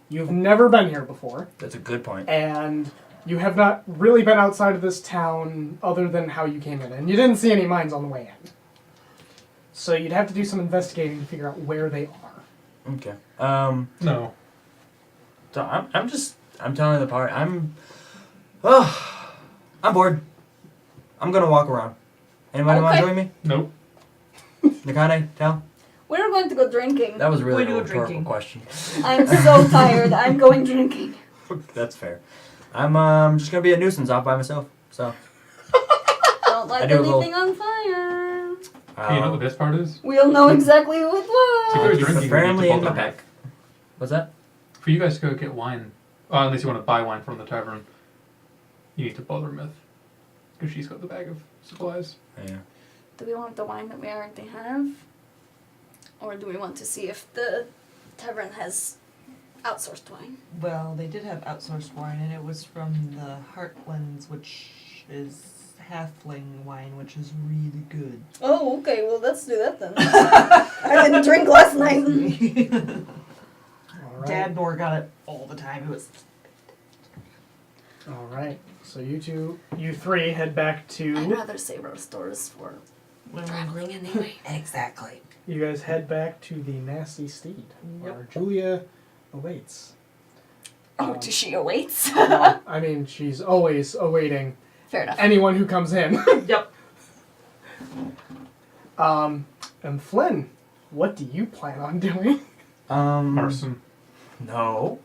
You've never been here before, That's a good point. and you have not really been outside of this town other than how you came in, and you didn't see any mines on the way in. So you'd have to do some investigating to figure out where they are. Okay. No. So I'm telling the party, I'm bored. I'm gonna walk around. Anybody want to Okay. join me? Nope. Nakane, Tal? We're going to go drinking. That was really We're a doing rhetorical drinking. question. I'm so tired. I'm going drinking. That's fair. I'm just gonna be a nuisance off by myself. So. Don't light I do a little- anything on fire. Hey, you know what the best part is? We'll know exactly who it To was. go Keep the drinking, you family need to in the bother back. What's that? For you guys to go get wine, unless you want to buy wine from the tavern, you need to bother Myth. Because she's got the bag of supplies. Yeah. Do we want the wine that we already have? Or do we want to see if the tavern has outsourced wine? Well, they did have outsourced wine, and it was from the Heartlands, which is halfling wine, which is really good. Oh, okay. Well, let's do that then. I didn't drink last night. All right. Dad Nor got it all the time. It was All right. So you three head back I'd to. rather save our stores for traveling anyway. exactly. You guys head back to the Nasty Steed, where Julia awaits. Oh, to she awaits? I mean, she's always awaiting Fair enough. anyone who comes in. Yep. And Flynn, what do you plan on doing? Arson. No.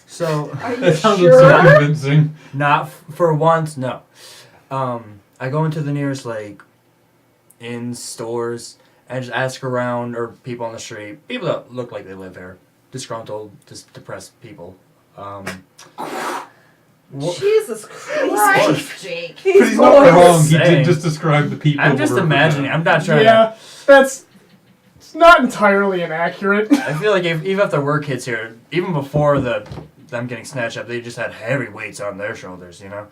So, Are you That sounded sure? so convincing. not for once, no. I go into the nearest, like, in stores and just ask around, or people on the street, people that look like they live here, disgruntled, depressed people. Jesus Christ, Jake. But he's not wrong. He Saying. did just describe the people. I'm just who were- imagining. I'm not trying to. Yeah, that's it's not entirely inaccurate. I feel like even if there were kids here, even before them getting snatched up, they just had heavy weights on their shoulders, you know.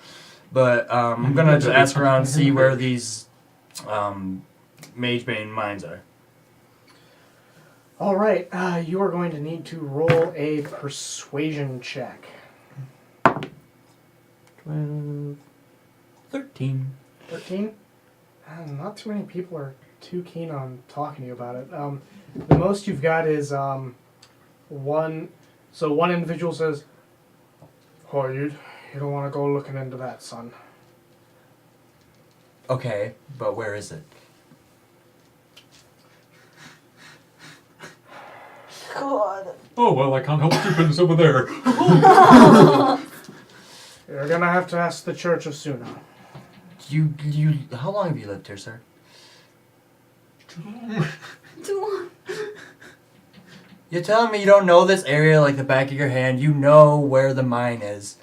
But I'm gonna just ask around and see where these Magebane mines are. All right, you are going to need to roll a persuasion check. 12, 13. 13? Not too many people are too keen on talking to you about it. The most you've got is one. So one individual says, "Oh, you don't want to go looking into that, son." Okay, but where is it? God. Oh, well, I can't help stupid. It's over there. You're gonna have to ask the Church of Suna. You. How long have you lived here, sir? Too long. You're telling me you don't know this area like the back of your hand. You know where the mine is.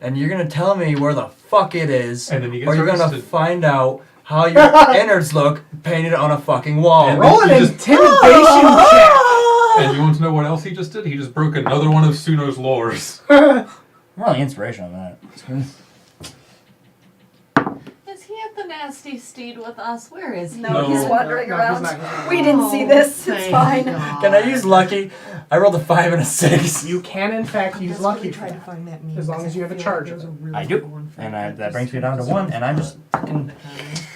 And you're gonna tell me where the fuck it is. And then he gets or you're gonna arrested. find out how your innards look painted on a fucking wall. And Roll an You just- intimidation check. And you want to know what else he just did? He just broke another one of Suno's lores. I'm really inspirational on that. Is he at the nasty steed with us? Where is he? No, he's No. wandering No, around. he's not. We didn't see this. It's fine. Can I use lucky? I rolled a 5 and a 6. You can, in fact, use lucky for that. find that meme As long because as you I have a feel charge like of there's it. a really I do. good one for And that. that brings me down to 1, and I'm just fucking...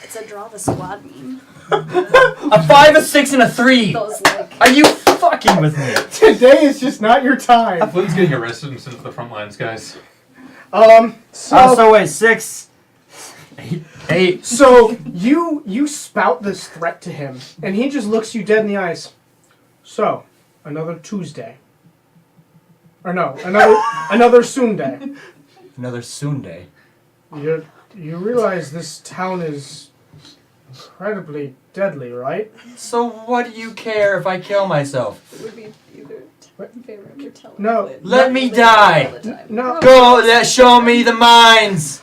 It's a draw the squad meme. A 5, a 6, and a 3! Those like. Are you fucking with me? Today is just not your time. Flynn's getting arrested and sent to the front lines, guys. So wait, 6... 8. So you spout this threat to him, and he just looks you dead in the eyes. So, another Tuesday. Or no, another Sunday. Another soon day. You realize this town is incredibly deadly, right? So what do you care if I kill myself? It would be either Tavern or Tavern. No. Let me die! No. Go, show me the mines!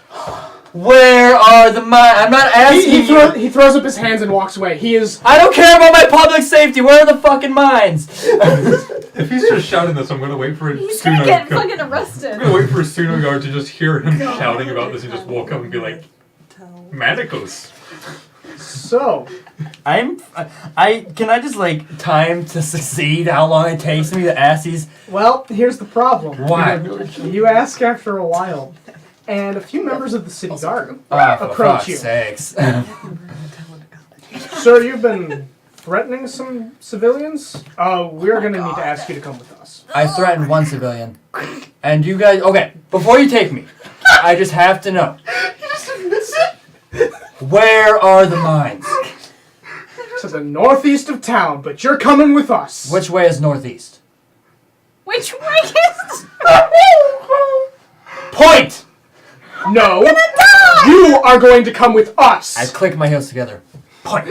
Where are the mines? I'm not asking you. He throws up his hands and walks away. He is. I don't care about my public safety. Where are the fucking mines? If he's just shouting this, I'm gonna wait for He's gonna Suno. get go- fucking arrested. I'm gonna wait for a Suno guard to just hear him shouting about this and just walk up and be like, Tell. Manicos. So, Can I just, like... Time to succeed. How long it takes me to ask these. well, here's the problem. Why? You ask after a while, and a few members of the city guard Oh, for approach fuck's you. sakes. Sir, you've been threatening some civilians? We're gonna need to ask you to come with us. I threatened one civilian. And you guys. Okay, before you take me, I just have to know. Where are the mines? To the northeast of town, but you're coming with us. Which way is northeast? Which way is? Point! No. You are going to come with us. I click my heels together. Point.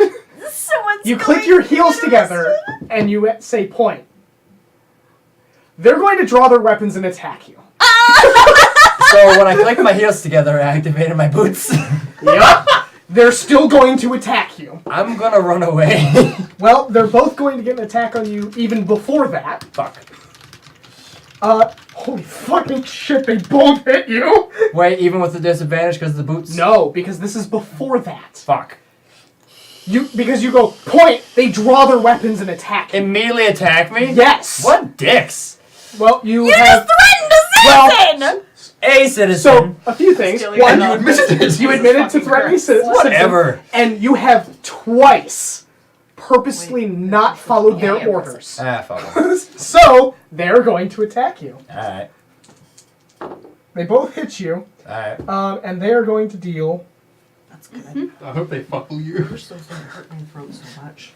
Someone's You going click your to heels get together, and you say point. They're going to draw their weapons and attack you. So when I click my heels together, I activated my boots. Yep. They're still going to attack you. I'm gonna run away. Well, they're both going to get an attack on you even before that. Fuck. Holy fucking shit, they both hit you! Wait, even with the disadvantage because of the boots? No, because this is before that. Fuck. Because you go, point, they draw their weapons and attack you. Immediately attack me? Yes! What dicks? Well, you You have... just threatened a citizen! A citizen. So, a few things. Stealing One, my you numbers. admitted to threatening citizens. Whatever. And you have twice purposely not followed their orders. Fuck 'em. So, they're going to attack you. Alright. They both hit you, Alright. and they are going to deal... That's good. I hope they fuckle I you. wish those didn't hurt my throat so much.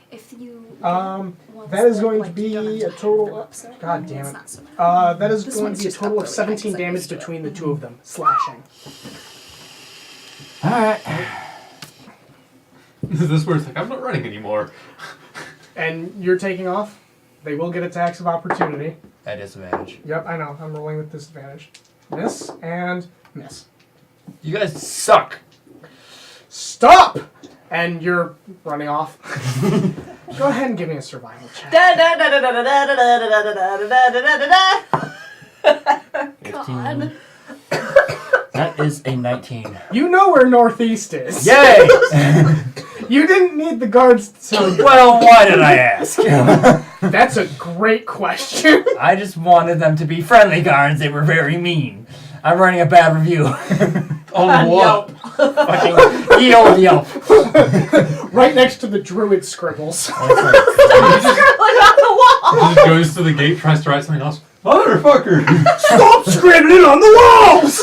If you. That is going to be a total... God damn it. That is This going one's to be a just total of up really high 17 'cause I'm damage used to it. between the two of them. Slashing. Alright. This where it's like, I'm not running anymore. And you're taking off. They will get attacks of opportunity. At disadvantage. Yep, I know. I'm rolling with disadvantage. Miss and miss. You guys suck. Stop! And you're running off. Go ahead and give me a survival check. Da da da da da da da da da da da da da da. 15. That is a 19. You know where Northeast is. Yay! You didn't need the guards to tell you. Well, why did I ask? That's a great question. I just wanted them to be friendly guards. They were very mean. I'm writing a bad review. On what? Fucking ye old Yelp. Right next to the druid scribbles. He just goes to the gate, tries to write something else. Motherfucker! Stop scribbling on the walls!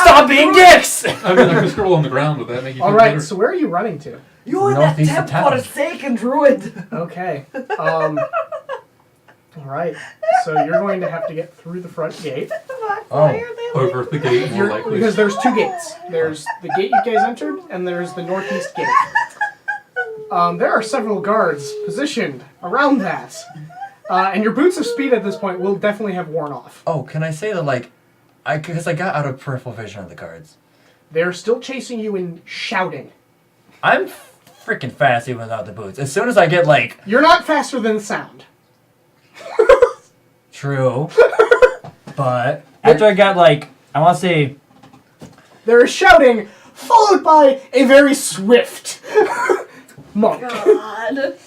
Stop being dicks! I mean, I could scribble on the ground. Would that make you feel Alright, better? so where are you running to? You and that Northeast of temp town. forsaken druid. Okay. Alright. So you're going to have to get through the front gate. Oh. Over the gate, more likely. Because there's two gates. There's the gate you guys entered, and there's the northeast gate. There are several guards positioned around that. And your boots of speed at this point will definitely have worn off. Oh, can I say that, like, because I got out of peripheral vision of the guards. They're still chasing you and shouting. I'm freaking fast even without the boots. As soon as I get like... You're not faster than sound. True. But after I got like, I want to say... There is shouting, followed by a very swift monk. God.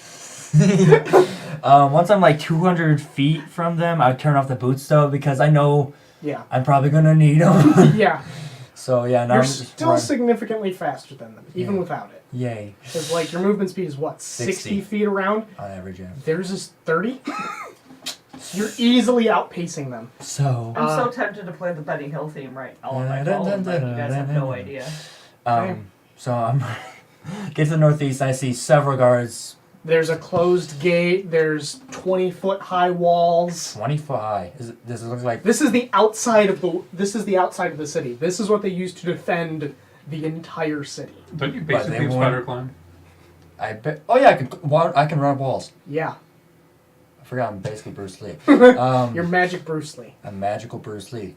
Once I'm like 200 feet from them, I turn off the boots though because I know Yeah. I'm probably gonna need them. Yeah. So yeah, now You're I'm just still run. significantly faster than them, even Yeah. without it. Yay. Because, like, your movement speed is what, 60 60. feet around? On average, yeah. Theirs is 30? So you're easily outpacing them. So. I'm so tempted to play the Benny Hill theme right now on my phone, but you guys have no idea. So I'm get to the northeast. I see several guards. There's a closed gate. There's 20-foot high walls. 20 foot high. Does it look like? This is the outside of the. This is the outside of the city. This is what they use to defend the entire city. Don't you But they basically won't- spider climb? I bet. Oh yeah, I can run up walls. Yeah, I forgot. I'm basically Bruce Lee. you're Magic Bruce Lee. A magical Bruce Lee.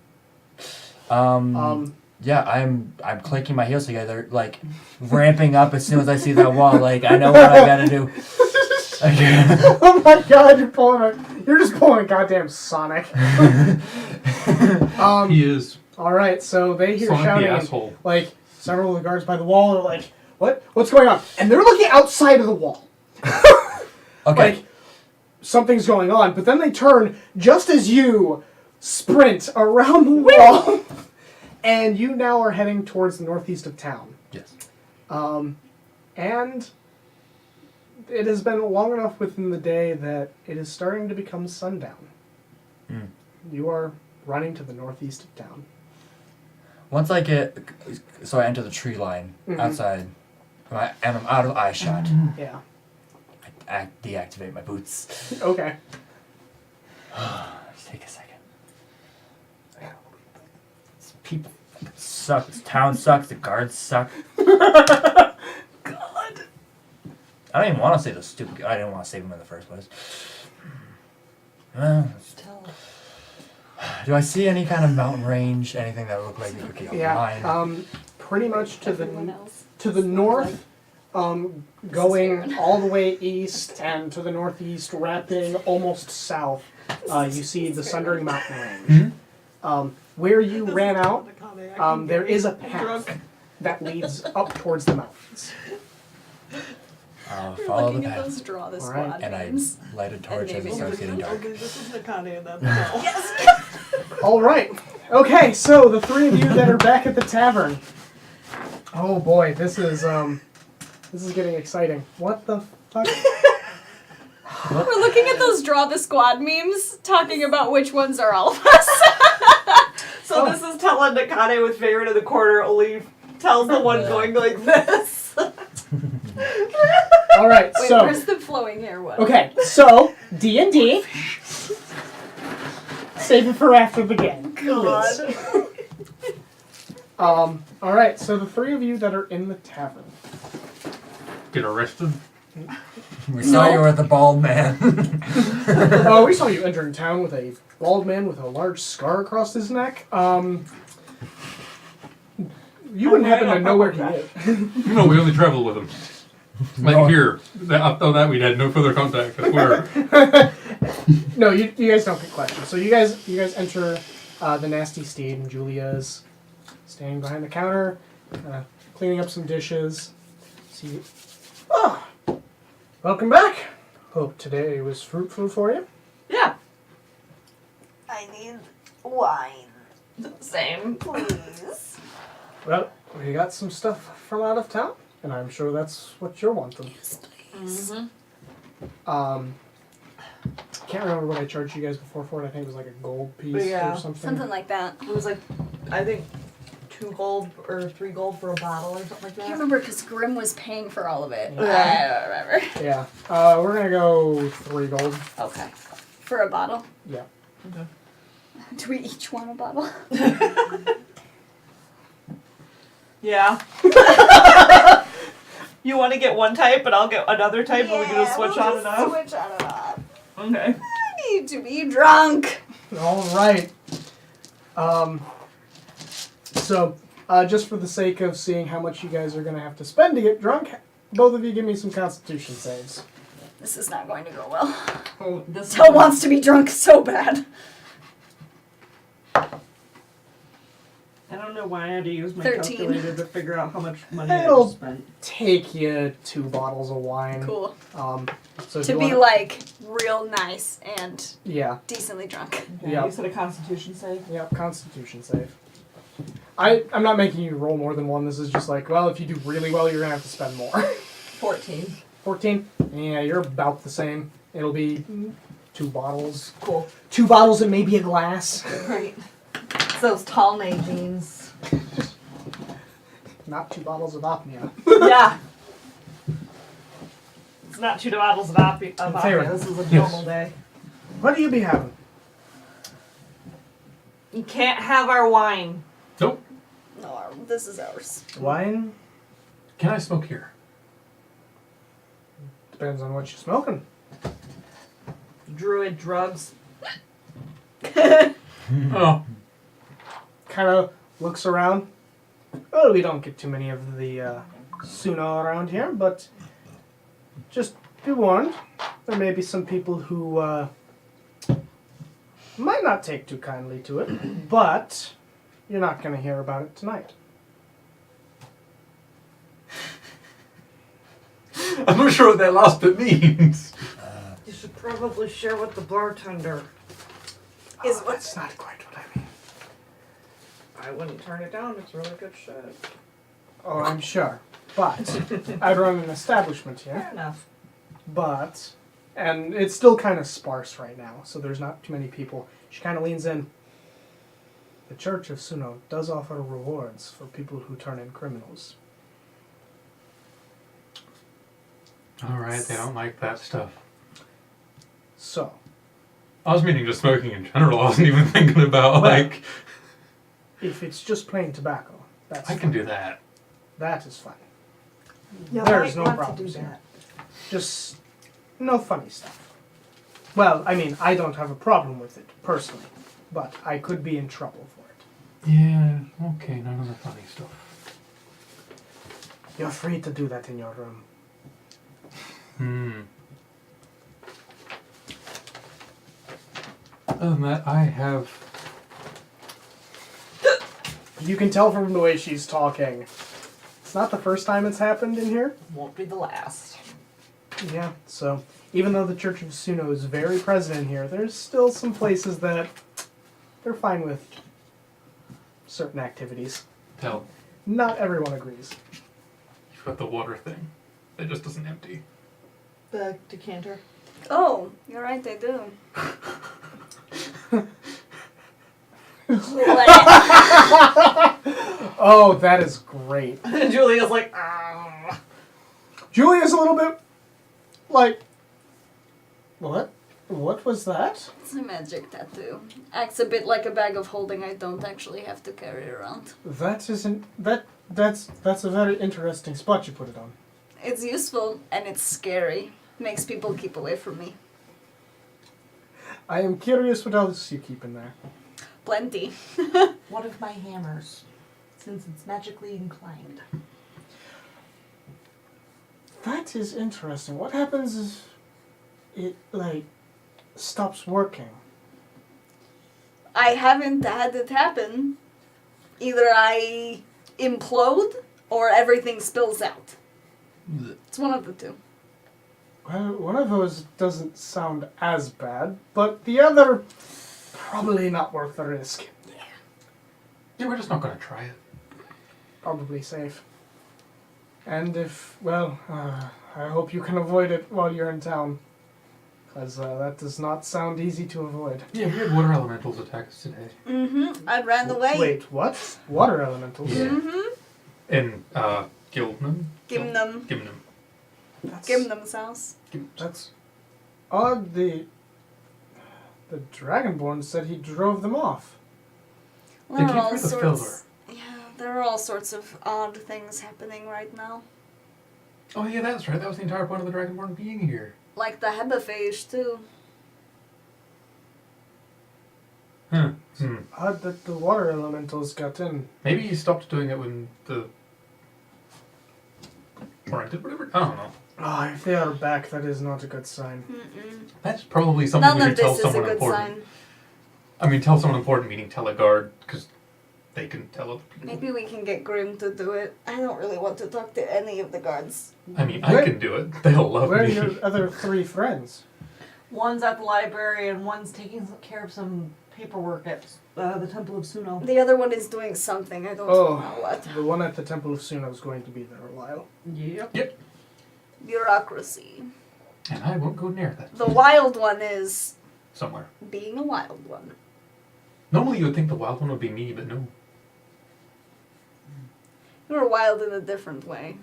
Yeah, I'm clicking my heels together, like ramping up as soon as I see that wall. Like I know what I gotta do. Oh my God, you're just pulling a goddamn Sonic. He is All right, so they hear Sonic the shouting. And, asshole. like several of the guards by the wall are like, What's going on?" And they're looking outside of the wall. Okay. Like something's going on, but then they turn just as you sprint around the wall, and you now are heading towards the northeast of town. Yes. And it has been long enough within the day that it is starting to become sundown. Mm. You are running to the northeast of town. Once I get, so I enter the tree line outside, and I'm out of eye shot. Yeah. I deactivate my boots. Okay. Just take a second. These people suck. This town sucks. The guards suck. God. I don't even want to say those stupid. I didn't want to save them in the first place. Do I see any kind of mountain range? Anything that look like it could get mine? Pretty much to Everyone the else. to the north, going all the way east, and to the northeast, wrapping almost south. You see the Sundering Mountain Range. Where you ran out, there is a path that leads up towards the mountains. I'll We're follow the looking at path. those draw the All squad right. And I names. light a torch as it naming starts getting dark. This is Nakane and that's Yes. All right. Okay, so the three of you that are back at the tavern. Oh boy, this is getting exciting. What the fuck? We're looking at those draw the squad memes, talking about which ones are all of us. So this is telling Nakane with favorite in the corner, only tells the one going like this. All right, Wait, so where's the flowing hair one? okay, so D&D. Save it for after the game. God. All right, so the three of you that are in the tavern. Get arrested. We saw you were the bald man. Oh, we saw you entering town with a bald man with a large scar across his neck. You wouldn't happen to know where he is. No, we only traveled with him. Like here. After that, we'd had no further contact. I swear. No, you guys don't get questions. So you guys enter the Nasty Steed, and Julia's standing behind the counter, cleaning up some dishes. See, welcome back. Hope today was fruitful for you. Yeah. I need wine, Same. please. Well, we got some stuff from out of town, and I'm sure that's what you're wanting. Can't remember what I charged you guys before for it. I think it was like a gold piece Yeah, or something. Something like that. It was like, I think 2 gold or 3 gold for a bottle or something like I that. can't remember because Grim was paying for all of it. Yeah. I don't remember. Yeah. We're gonna go 3 gold. Okay. For a bottle? Yeah. Okay. Do we each want a bottle? Yeah. You want to get one type, but I'll get another type, and we can just switch on and off? Switch on and off. Okay. I need to be drunk. All right. So just for the sake of seeing how much you guys are going to have to spend to get drunk, both of you give me some Constitution saves. This is not going to go well. Oh, this Tell wants to be drunk so bad. I don't know why I had to use my 13. calculator to figure out how much money I It'll just spent. take you 2 bottles of wine. Cool. So if To you be wanna- like real nice and Yeah. decently drunk. Okay, Yeah. You said a Constitution save? Yep, Constitution save. I'm not making you roll more than one. This is just like, well, if you do really well, you're going to have to spend more. 14. 14? Yeah, you're about the same. It'll be 2 bottles. Cool. 2 bottles and maybe a glass. Great. It's those tall Nadines. Not 2 bottles of apnea. Yeah. It's not 2 bottles of apnea. Fair. This is a Yes. normal day. What do you be having? You can't have our wine. Nope. No, this is ours. Wine? Can I smoke here? Depends on what you're smoking. Druid drugs. Oh. Kind of looks around. Well, we don't get too many of the Suno around here, but just be warned. There may be some people who might not take too kindly to it, but you're not going to hear about it tonight. I'm not sure what that last bit means. You should probably share with the bartender. Is what? That's not quite what I mean. I wouldn't turn it down. It's really good shit. Oh, I'm sure. But I run an establishment here. Fair enough. But, and it's still kind of sparse right now, so there's not too many people. She kind of leans in. The Church of Suno does offer rewards for people who turn in criminals. Alright, they don't like that stuff. So, I was meaning just smoking in general. I wasn't even thinking about, Well, like... if it's just plain tobacco, that's I can do that. That is fine. You There's might no want to problems do here. that. Just no funny stuff. Well, I mean, I don't have a problem with it, personally, but I could be in trouble for it. Yeah, okay, none of the funny stuff. You're free to do that in your room. Other than that, I have... You can tell from the way she's talking. It's not the first time it's happened in here. Won't be the last. Yeah, so even though the Church of Suno is very present in here, there's still some places that they're fine with certain activities. Tell. Not everyone agrees. You've got the water thing. It just doesn't empty. The decanter. Oh, you're right, they do. Oh, that is great. Julia's like, ah. Julia's a little bit like, what? What was that? It's a magic tattoo. Acts a bit like a bag of holding I don't actually have to carry around. That isn't that's a very interesting spot you put it on. It's useful and it's scary. Makes people keep away from me. I am curious what else you keep in there. Plenty. One of my hammers, since it's magically inclined. That is interesting. What happens if it like stops working? I haven't had it happen. Either I implode or everything spills out. It's one of the two. Well, one of those doesn't sound as bad, but the other probably not worth the risk. Yeah, we're just not going to try it. Probably safe. And if, well, I hope you can avoid it while you're in town. Because that does not sound easy to avoid. Yeah, we had water elementals attack us today. Mm-hmm. I ran away. Wait, what? Water elementals? Yeah. Mm-hmm. In, Gilnum? Gimnum. Gimnum. That's, Gimnum's house. that's odd. The Dragonborn said he drove them off. They There are came all through the sorts. Yeah, there are all sorts of odd things happening right now. Oh yeah, that's right. That was the entire point of the Dragonborn being here. Like the Hebbephage too. Huh. Odd that the water elementals got in. Maybe he stopped doing it when the torrented, whatever. I don't know. Oh, if they are back, that is not a good sign. That's probably something None we should of tell this is a someone good important. sign. I mean, tell someone important, meaning tell a guard, because they can tell other people. Maybe we can get Grim to do it. I don't really want to talk to any of the guards. I mean, I can do it. They'll love Where are me. your other 3 friends? One's at the library and one's taking care of some paperwork at the Temple of Suno. The other one is doing something. I don't know what. The one at the Temple of Suno is going to be there a while. Yep. Bureaucracy. And I won't go near that. The wild one is Somewhere. being a wild one. Normally you would think the wild one would be me, but no. You're wild in a different way.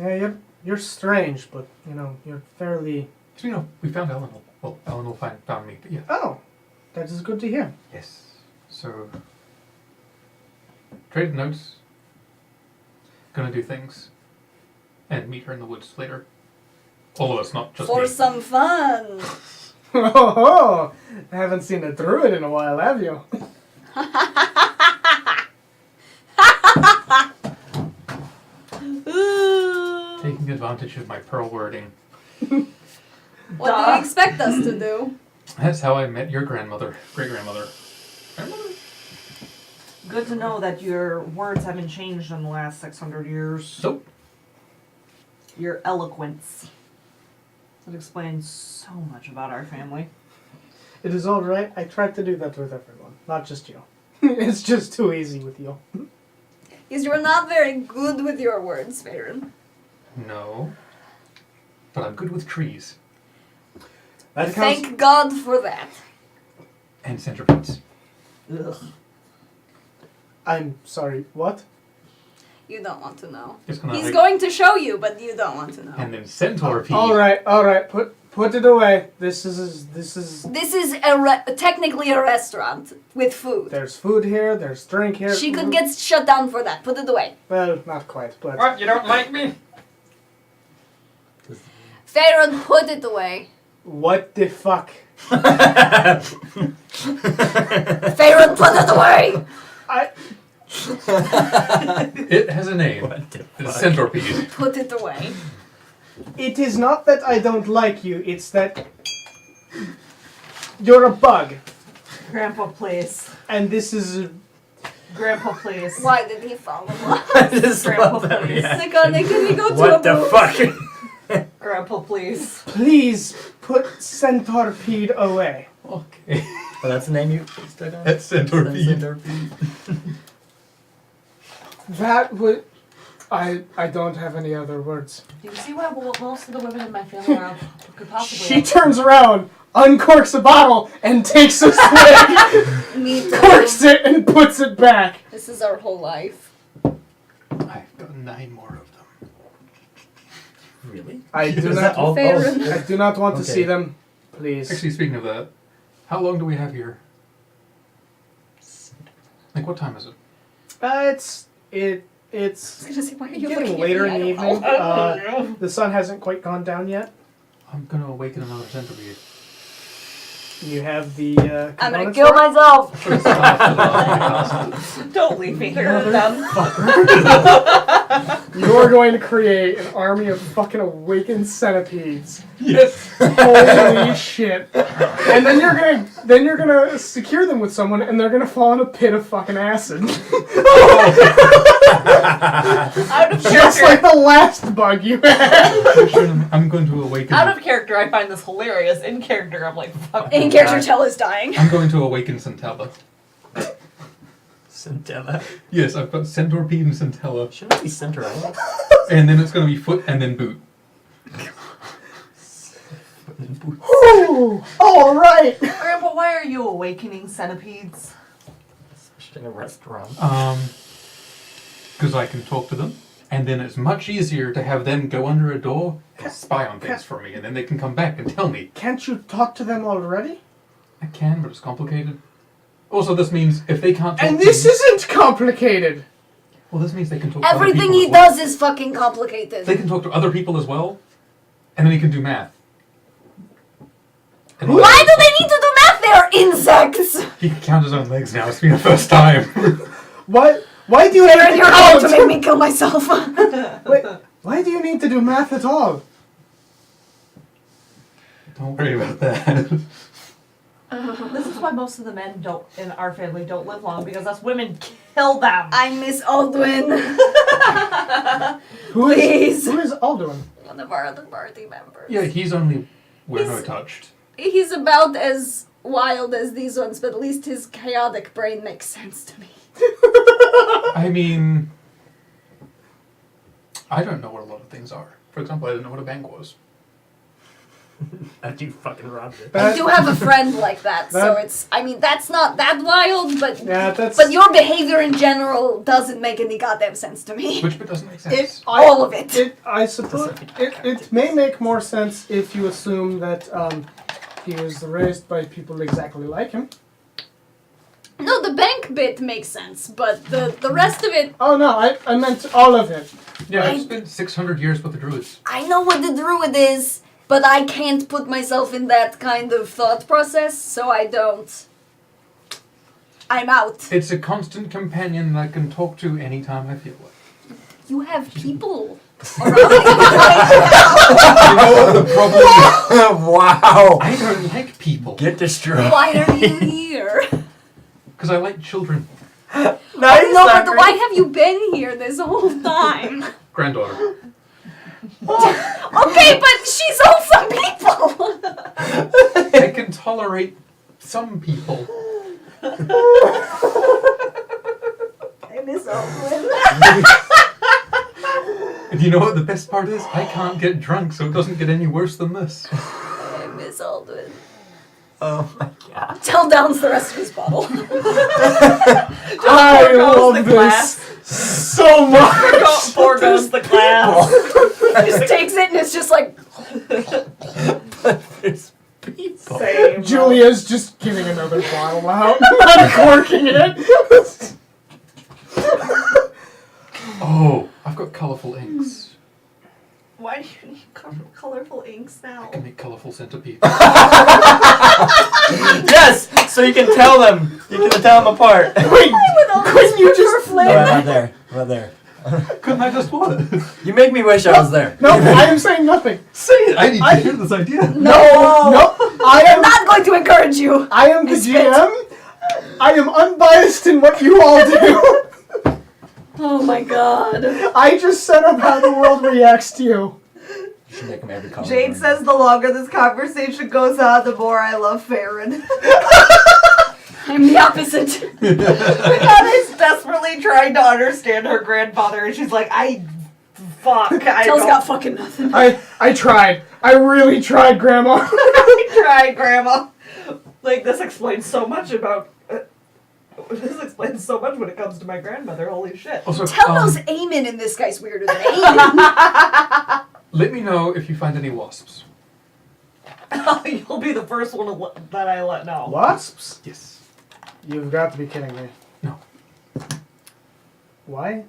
Yeah, you're strange, but, you're fairly... So, we found Eleanor. Well, Eleanor found me, but yeah. Oh, that is good to hear. Yes. So, traded notes. Gonna do things. And meet her in the woods later. All of us, not just For me. some fun. Oh, I haven't seen a druid in a while, have you? Taking advantage of my pearl wording. What do you expect us to do? That's how I met your grandmother. Great-grandmother. Grandmother? Good to know that your words haven't changed in the last 600 years. Nope. Your eloquence. That explains so much about our family. It is all right. I tried to do that with everyone, not just you. It's just too easy with you. Because you're not very good with your words, Farron. No. But I'm good with trees. That Thank God for that. And centipedes. Ugh. I'm sorry, what? You don't want to know. It's gonna He's like- going to show you, but you don't want to know. And then centipede. All right. Put it away. This is. This is technically a restaurant with food. There's food here. There's drink here. She could get shut down for that. Put it away. Well, not quite, but. What? You don't like me? Farron, put it away. What the fuck? Farron, put it away. It has a name. It's centipede. Put it away. It is not that I don't like you. It's that you're a bug, Grandpa, please. and this is. Grandpa, please. Why did he follow us? I just Grandpa, love that please. reaction. Nikone, can we go to a What the booth? fuck? Grandpa, please. Please put centipede away. Okay. Well, that's the name you stuck on? That's centipede. Centipede. That would. I don't have any other words. Do you see why most of the women in my family are could possibly? She turns around, uncorks a bottle, and takes a swig, Me too. corks it, and puts it back. This is our whole life. I've got 9 more of them. Really? I do Is not. that all? Farron. I do not want to Okay. see them. Please. Actually, speaking of that, how long do we have here? Like, what time is it? It's I was gonna say, why are you getting looking later at in me? the I don't evening. know. The sun hasn't quite gone down yet. I'm gonna awaken another centipede. You have the. I'm gonna components kill for it? myself. Don't leave me here with them. You're going to create an army of fucking awakened centipedes. Yes! Holy shit! And then you're gonna secure them with someone, and they're gonna fall in a pit of fucking acid, Out of just character. like the last bug you had. I'm going to awaken. Out of character, I find this hilarious. In character, I'm like, fuck. In character, Tell is dying. I'm going to awaken Centella. Centella. Yes, I've got centipede and Centella. Shouldn't it be Centerella? And then it's gonna be foot and then boot. Ooh, all right. Grandpa, why are you awakening centipedes? Especially in a restaurant. Because I can talk to them. And then it's much easier to have them go under a door and spy on things for me. And then they can come back and tell me. Can't you talk to them already? I can, but it's complicated. Also, this means if they can't talk And to this me, isn't complicated. well, this means they can talk to other Everything people he as well. does is fucking complicated. They can talk to other people as well. And then he can do math. And Why do they need to do math, are insects! He can count his own legs now. It's been the first time. Why do you They're need in to your head to count? make me kill myself. Wait, why do you need to do math at all? Don't worry about that. This is why most of the men in our family don't live long, because us women kill them. I miss Aldwin. Who is Please. Alduin? One of our other party members. Yeah, he's only where He's- no touched. He's about as wild as these ones, but at least his chaotic brain makes sense to me. I mean, I don't know what a lot of things are. For example, I didn't know what a bank was. And you fucking robbed it. I do have a friend like that, so that- it's. I mean, that's not that wild, but Yeah, that's. but your behavior in general doesn't make any goddamn sense to me. Which bit doesn't make sense? All of it. I suppose it may make more sense if you assume that he was raised by people exactly like him. No, the bank bit makes sense, but the rest of it. Oh no, I meant all of it. Yeah, it's been 600 years with the druids. I know what the druid is, but I can't put myself in that kind of thought process, so I don't. I'm out. It's a constant companion that I can talk to anytime I feel like. You have people around you. You know what the problem is? Wow. I don't like people. Get destroyed. Why are you here? Because I like children. No, but why have you been here this whole time? Granddaughter. Okay, but she's also people. I can tolerate some people. I miss Oakland. And you know what the best part is? I can't get drunk, so it doesn't get any worse than this. I miss Aldwin. Oh my god. Tell Downs the rest of his bottle. I forgoes love the this so much. Forgoes the class. Just takes it and it's just like. There's people. Same. Julia's just giving another bottle out, uncorking it. Oh, I've got colourful inks. Why do you need colorful inks now? I can make colourful centipedes. Yes! So you can tell them. You can tell them apart. Couldn't you just? No, I'm not there. I'm not there. Couldn't I just what? You make me wish I was there. No, I am saying nothing. Say it! I need to hear this idea. No, I I'm am. not going to encourage you. I am the I spit. GM. I am unbiased in what you all do. Oh my god. I just set up how the world reacts to you. You should make them every color. Jade says the longer this conversation goes on, the more I love Farron. I'm the opposite. Rihanna's desperately trying to understand her grandfather, and she's like, I Tell's got fucking nothing. I tried. I really tried, Grandma. I tried, Grandma. Like, this explains so much about... this explains so much when it comes to my grandmother. Holy shit. Also, Tell knows Eamon in this guy's weirder than Eamon. let me know if you find any wasps. You'll be the first one that I let know. Wasps? Yes. You've got to be kidding me. No. Why?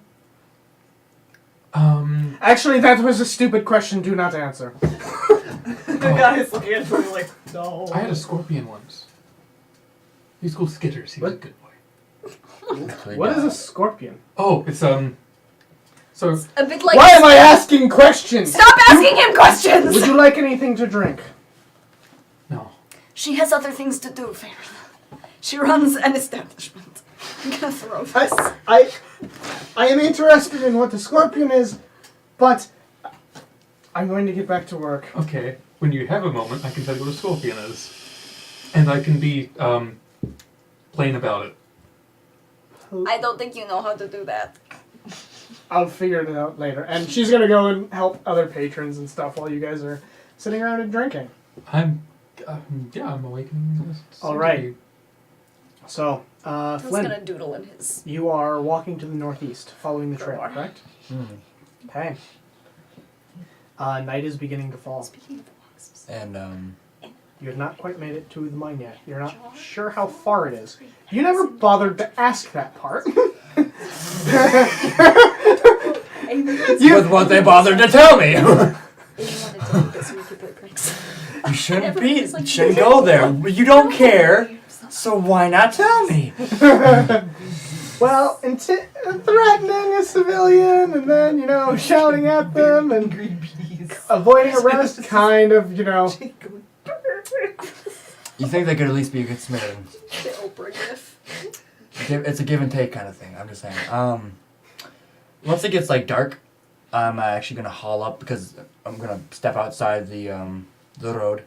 Um, Actually, that was a stupid question. Do not answer. The guy's looking at me like, no. I had a scorpion once. He's called Skitters. He was a good boy. What is a scorpion? Oh, it's so A bit like. Why am I asking questions? Stop asking him questions! Would you like anything to drink? no. She has other things to do, Farron. She runs an establishment. I'm gonna throw this. I am interested in what the scorpion is, but I'm going to get back to work. Okay. When you have a moment, I can tell you what a scorpion is, and I can be plain about it. I don't think you know how to do that. I'll figure it out later. And she's gonna go and help other patrons and stuff while you guys are sitting around and drinking. I'm awakening this. All right. So, I was Flynn, gonna doodle in his. you are walking to the northeast, following the trail, Sure. correct? Mm. Okay. Night is beginning to fall. Speaking of the wasps. And You have not quite made it to the mine yet. You're not sure how far it is. You never bothered to ask that part. with what they bothered to tell me. If you wanted to do this, we could play pranks. You shouldn't Never be. was like- Shouldn't go there. You don't care. So why not tell me? Well, threatening a civilian and then, shouting at them and Green peas. avoiding arrest, kind of, You think they could at least be a good Samaritan? The Oprah gif. It's a give and take kind of thing. I'm just saying. Once it gets like dark, I'm actually gonna haul up because I'm gonna step outside the road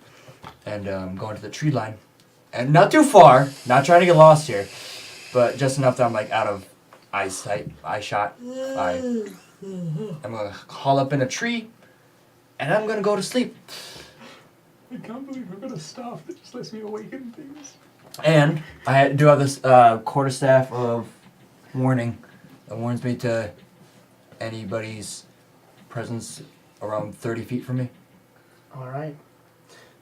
and go into the tree line, and not too far. Not trying to get lost here, but just enough that I'm like out of eye shot. I'm gonna haul up in a tree, and I'm gonna go to sleep. I can't believe we've got a staff that just lets me awaken things. And I do have this quarterstaff of warning that warns me to anybody's presence around 30 feet from me. All right.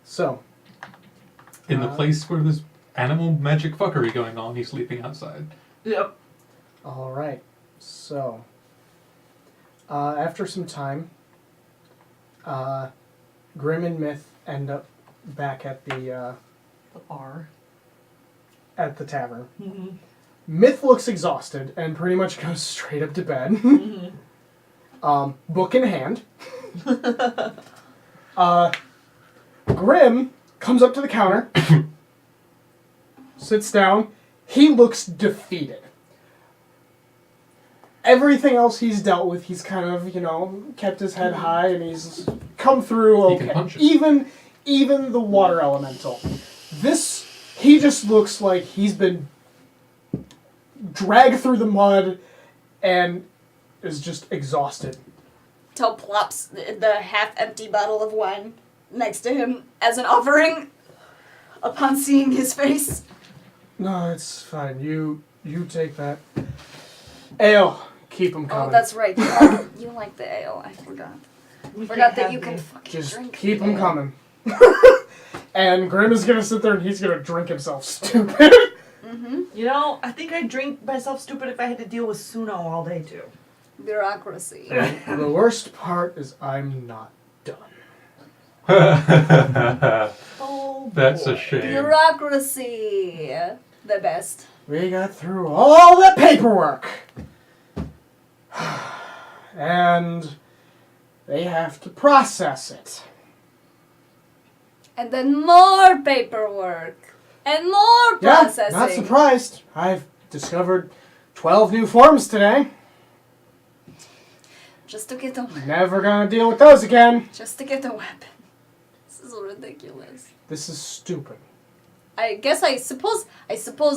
So, In the place where there's animal magic fuckery going on, he's sleeping outside. Yep. all right. So, after some time, Grim and Myth end up back at the bar. at the tavern. Mm-hmm. Myth looks exhausted and pretty much goes straight up to bed. Mm-hmm. Book in hand. Grim comes up to the counter, sits down. He looks defeated. Everything else he's dealt with, he's kind of, kept his head high and he's come through He can okay. punch it. Even the water elemental. This, he just looks like he's been dragged through the mud and is just exhausted. Tel plops the half-empty bottle of wine next to him as an offering upon seeing his face. No, it's fine. You take that. Ale, keep him coming. Oh, that's right. You like the ale. I forgot. Forgot that you can fucking Just drink. keep the him ale. coming. And Grim is gonna sit there and he's gonna drink himself stupid. I think I'd drink myself stupid if I had to deal with Suno all day too. Bureaucracy. The worst part is I'm not done. Oh, That's boy. a shame. Bureaucracy. The best. We got through all the paperwork. And they have to process it. And then more paperwork. And more processing. Yeah, not surprised. I've discovered 12 new forms today. Just to get a Never gonna deal with those again. just to get a weapon. This is ridiculous. This is stupid. I guess I suppose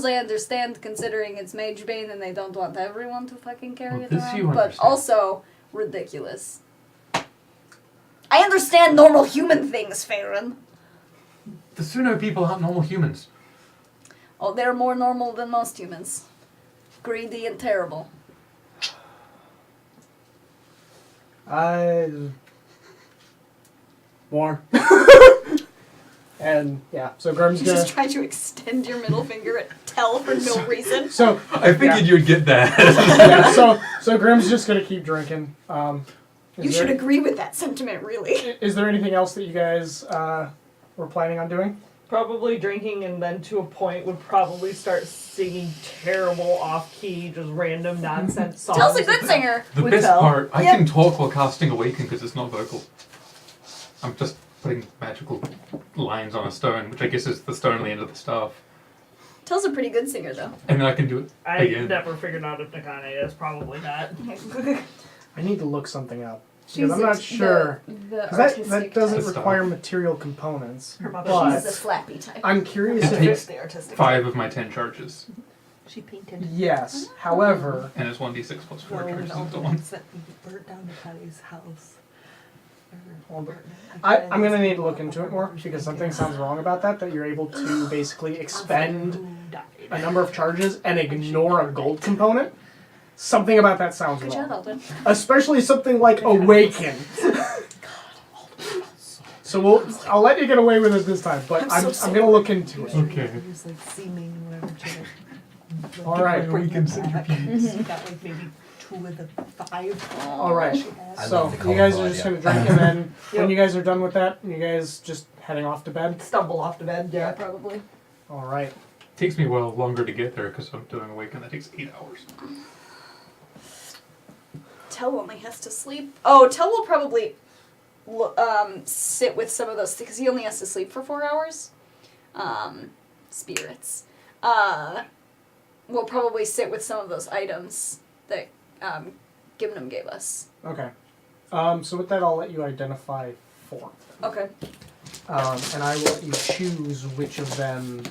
I understand considering it's Mage Bane and they don't want everyone to fucking carry Well, it this around, you but understand. also ridiculous. I understand normal human things, Farron. The Suno people aren't normal humans. Oh, they're more normal than most humans. Greedy and terrible. More. And yeah, so Grim's You gonna. just try to extend your middle finger at Tell for no reason. So I figured you'd get that. yeah, so Grim's just gonna keep drinking. You should agree with that sentiment, really. Is there anything else that you guys were planning on doing? Probably drinking, and then to a point would probably start singing terrible off-key, just random nonsense songs. Tell's a good singer. The Would best tell. part, I Yep. can talk while casting Awaken because it's not vocal. I'm just putting magical lines on a stone, which I guess is the stone on the end of the staff. Tell's a pretty good singer, though. And then I can do it I again. never figured out if Nakane is probably not. I need to look something up. She's Because I'm not the- sure. The 'Cause artistic that doesn't type. require material components. Her mother But She's the flappy type. I'm curious It if takes it. the artistic. 5 of my 10 charges. She painted. Yes. However, And it's 1d6 plus 4 No, charges no, and so on. that burnt down Nakane's house. I'm gonna need to look into it more because something sounds wrong about that. That you're able to basically expend a number of charges and ignore a gold component. Something about that sounds Good job, wrong. Alden. Especially something like Awaken. So I'll let you get away with it this time, but I'm so I'm gonna look into it. Okay. Use like seeming whatever to All right. Got like maybe 2 of the 5. All right. I So love the you guys colorful are just idea. gonna drink, and then when Yep. you guys are done with that, you guys just heading off to bed. Stumble off to bed, Yeah, yeah. probably. All right. Takes me a while longer to get there because I'm doing awake, and that takes 8 hours. Tell only has to sleep. Oh, Tell will probably sit with some of those because he only has to sleep for 4 hours. Spirits. We'll probably sit with some of those items that Gimnum gave us. Okay. So with that, I'll let you identify 4. Okay. And I will let you choose which of them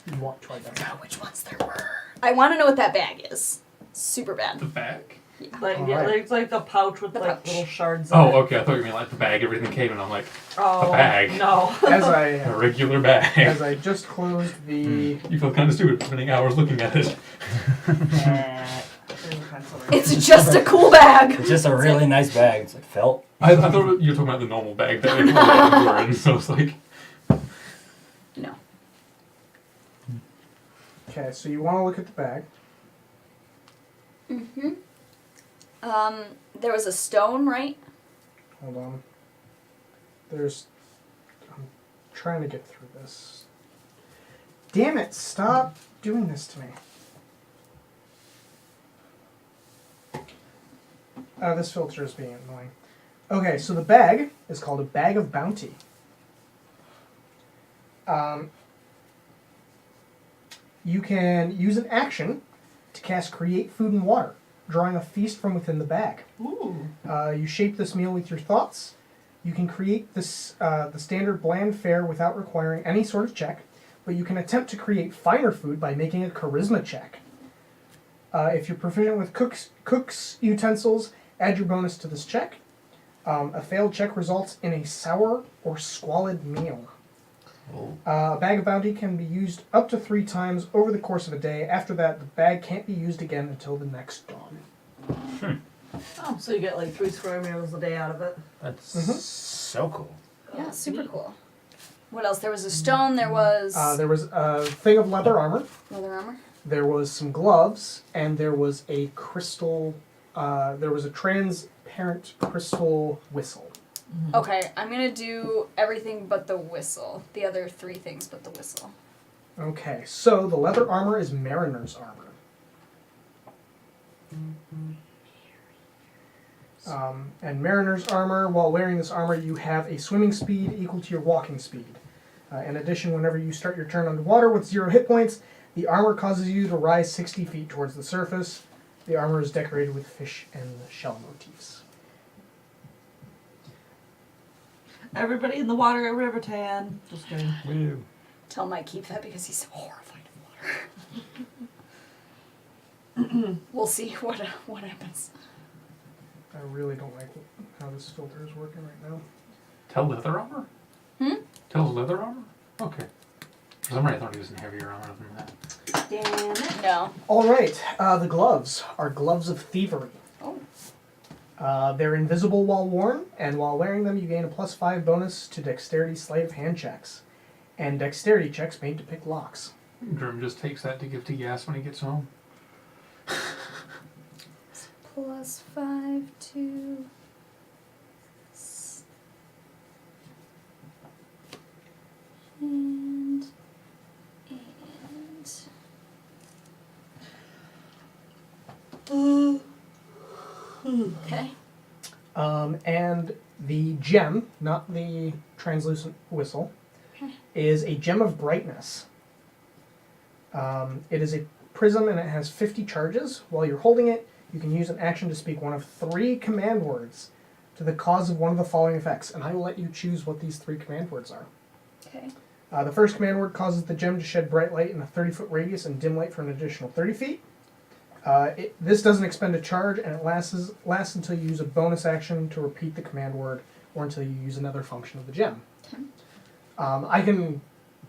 you want to identify. Which ones there were? I want to know what that bag is. Super bad. The bag? Like, All yeah, right. like, it's like the pouch with The like pouch. little shards in Oh, it. okay. I thought you meant like the bag. Everything came, and I'm like, Oh, bag. No. As a I regular bag. as I just closed the. You feel kind of stupid spending hours looking at it. It's just a cool bag. It's just a really nice bag. It's like felt. I thought you were talking about the normal bag that everyone were in, so it's like, No. Okay, so you want to look at the bag. Mm-hmm. There was a stone, right? Hold on. I'm trying to get through this. Damn it! Stop doing this to me. This filter is being annoying. Okay, so the bag is called a bag of bounty. You can use an action to cast Create Food and Water, drawing a feast from within the bag. Ooh. You shape this meal with your thoughts. You can create this the standard bland fare without requiring any sort of check, but you can attempt to create finer food by making a charisma check. If you're proficient with cook's utensils, add your bonus to this check. A failed check results in a sour or squalid meal. A bag of bounty can be used up to 3 times over the course of a day. After that, the bag can't be used again until the next dawn. Oh, so you get like 3 square meals a day out of it. That's Mhm. so cool. Yeah, super cool. What else? There was a stone. There was There was a thing of leather armor. leather armor. There was some gloves, and there was a crystal. There was a transparent crystal whistle. Okay, I'm gonna do everything but the whistle. The other 3 things but the whistle. Okay, so the leather armor is mariner's armor. And mariner's armor, while wearing this armor, you have a swimming speed equal to your walking speed. In addition, whenever you start your turn underwater with 0 hit points, the armor causes you to rise 60 feet towards the surface. The armor is decorated with fish and shell motifs. Everybody in the water at Rivertan. Just kidding. Tell Mike keep that because he's so horrified of water. We'll see what happens. I really don't like how this filter is working right now. tell leather armor? Tell leather armor? Okay. For some reason, I thought he was in heavier armor than that. Damn it. No. All right, the gloves are gloves of thievery. Oh. They're invisible while worn, and while wearing them, you gain a +5 bonus to dexterity sleight of hand checks, and dexterity checks made to pick locks. Grim just takes that to give to Yas when he gets home. +5 to... And... Okay. And the gem, not the translucent whistle, is a gem of brightness. It is a prism and it has 50 charges. While you're holding it, you can use an action to speak one of 3 command words to the cause of one of the following effects, and I will let you choose what these 3 command words are. Okay. The first command word causes the gem to shed bright light in a 30-foot radius and dim light for an additional 30 feet. This doesn't expend a charge, and it lasts until you use a bonus action to repeat the command word, or until you use another function of the gem. Okay.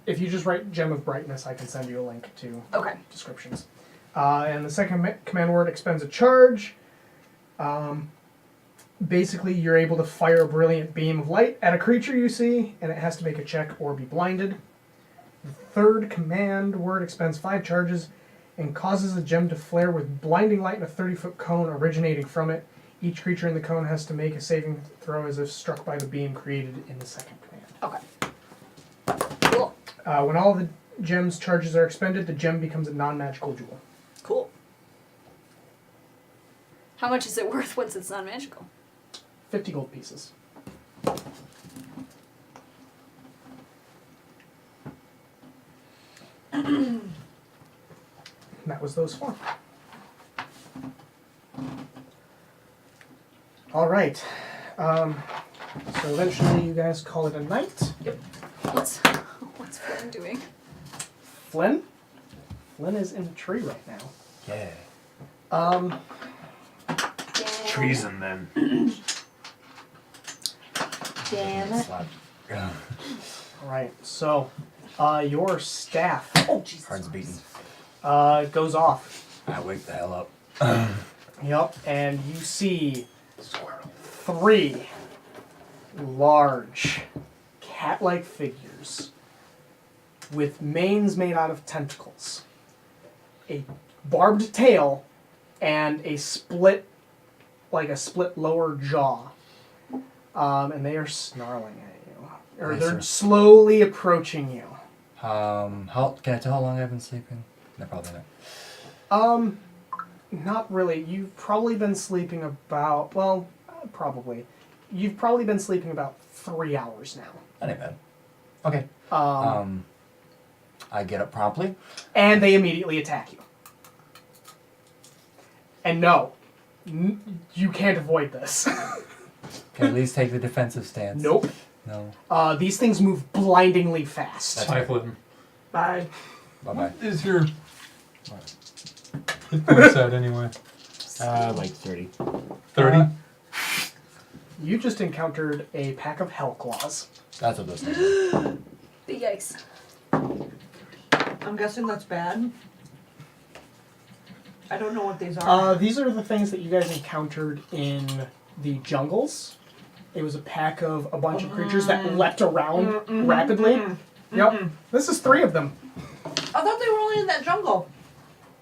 If you just write Gem of Brightness, I can send you a link to Okay. descriptions. And the second command word expends a charge. Basically, you're able to fire a brilliant beam of light at a creature you see, and it has to make a check or be blinded. The third command word expends 5 charges, and causes the gem to flare with blinding light in a 30-foot cone originating from it. Each creature in the cone has to make a saving throw as if struck by the beam created in the second command. Okay. Cool. When all the gem's charges are expended, the gem becomes a non-magical jewel. Cool. How much is it worth once it's non-magical? 50 gold pieces. That was those 4. All right. So eventually you guys call it a night. Yep. What's Flynn doing? Flynn? Flynn is in the tree right now. Yeah. Treason then. Damn it. Slap. All right. So your staff Heart's beating. goes off. I wake the hell up. Yep. And you see 3 large cat-like figures with manes made out of tentacles, a barbed tail, and a split lower jaw. And they are snarling at you. Or Nice, they're sir. slowly approaching you. How can I tell how long I've been sleeping? No, probably not. Not really. You've probably been sleeping about, probably. You've probably been sleeping about 3 hours now. That ain't bad. Okay. I get up promptly. And they immediately attack you. And no, you can't avoid this. Can I at least take the defensive stance? Nope. No. These things move blindingly fast. Hi, Flynn. Bye. Bye-bye. Is your hit points at anyway? Like 30. 30? You just encountered a pack of hellclaws. That's what those things are. Big yikes. I'm guessing that's bad. I don't know what these are. These are the things that you guys encountered in the jungles. It was a pack of a bunch of creatures that leapt around rapidly. Yep. This is 3 of them I thought they were only in that jungle.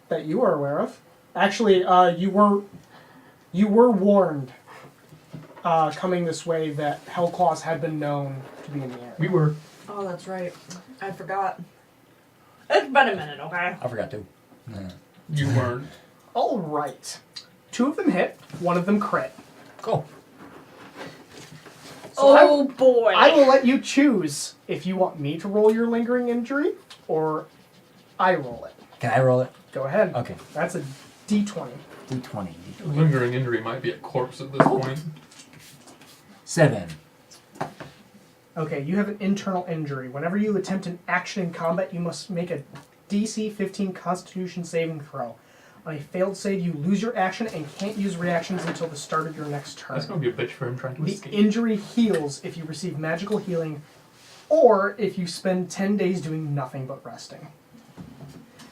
that you are aware of. Actually, you were warned coming this way that hellclaws had been known to be in the area. We were. Oh, that's right. I forgot. It's been a minute, okay? I forgot to. You weren't. All right. 2 of them hit. 1 of them crit. Cool. So Boy. I will let you choose if you want me to roll your lingering injury or I roll it. Can I roll it? Go ahead. Okay. That's a D20. D20. Lingering injury might be a corpse at this point. 7. Okay, you have an internal injury. Whenever you attempt an action in combat, you must make a DC 15 Constitution saving throw. On a failed save, you lose your action and can't use reactions until the start of your next turn. That's gonna be a bitch for him trying to The escape. injury heals if you receive magical healing or if you spend 10 days doing nothing but resting.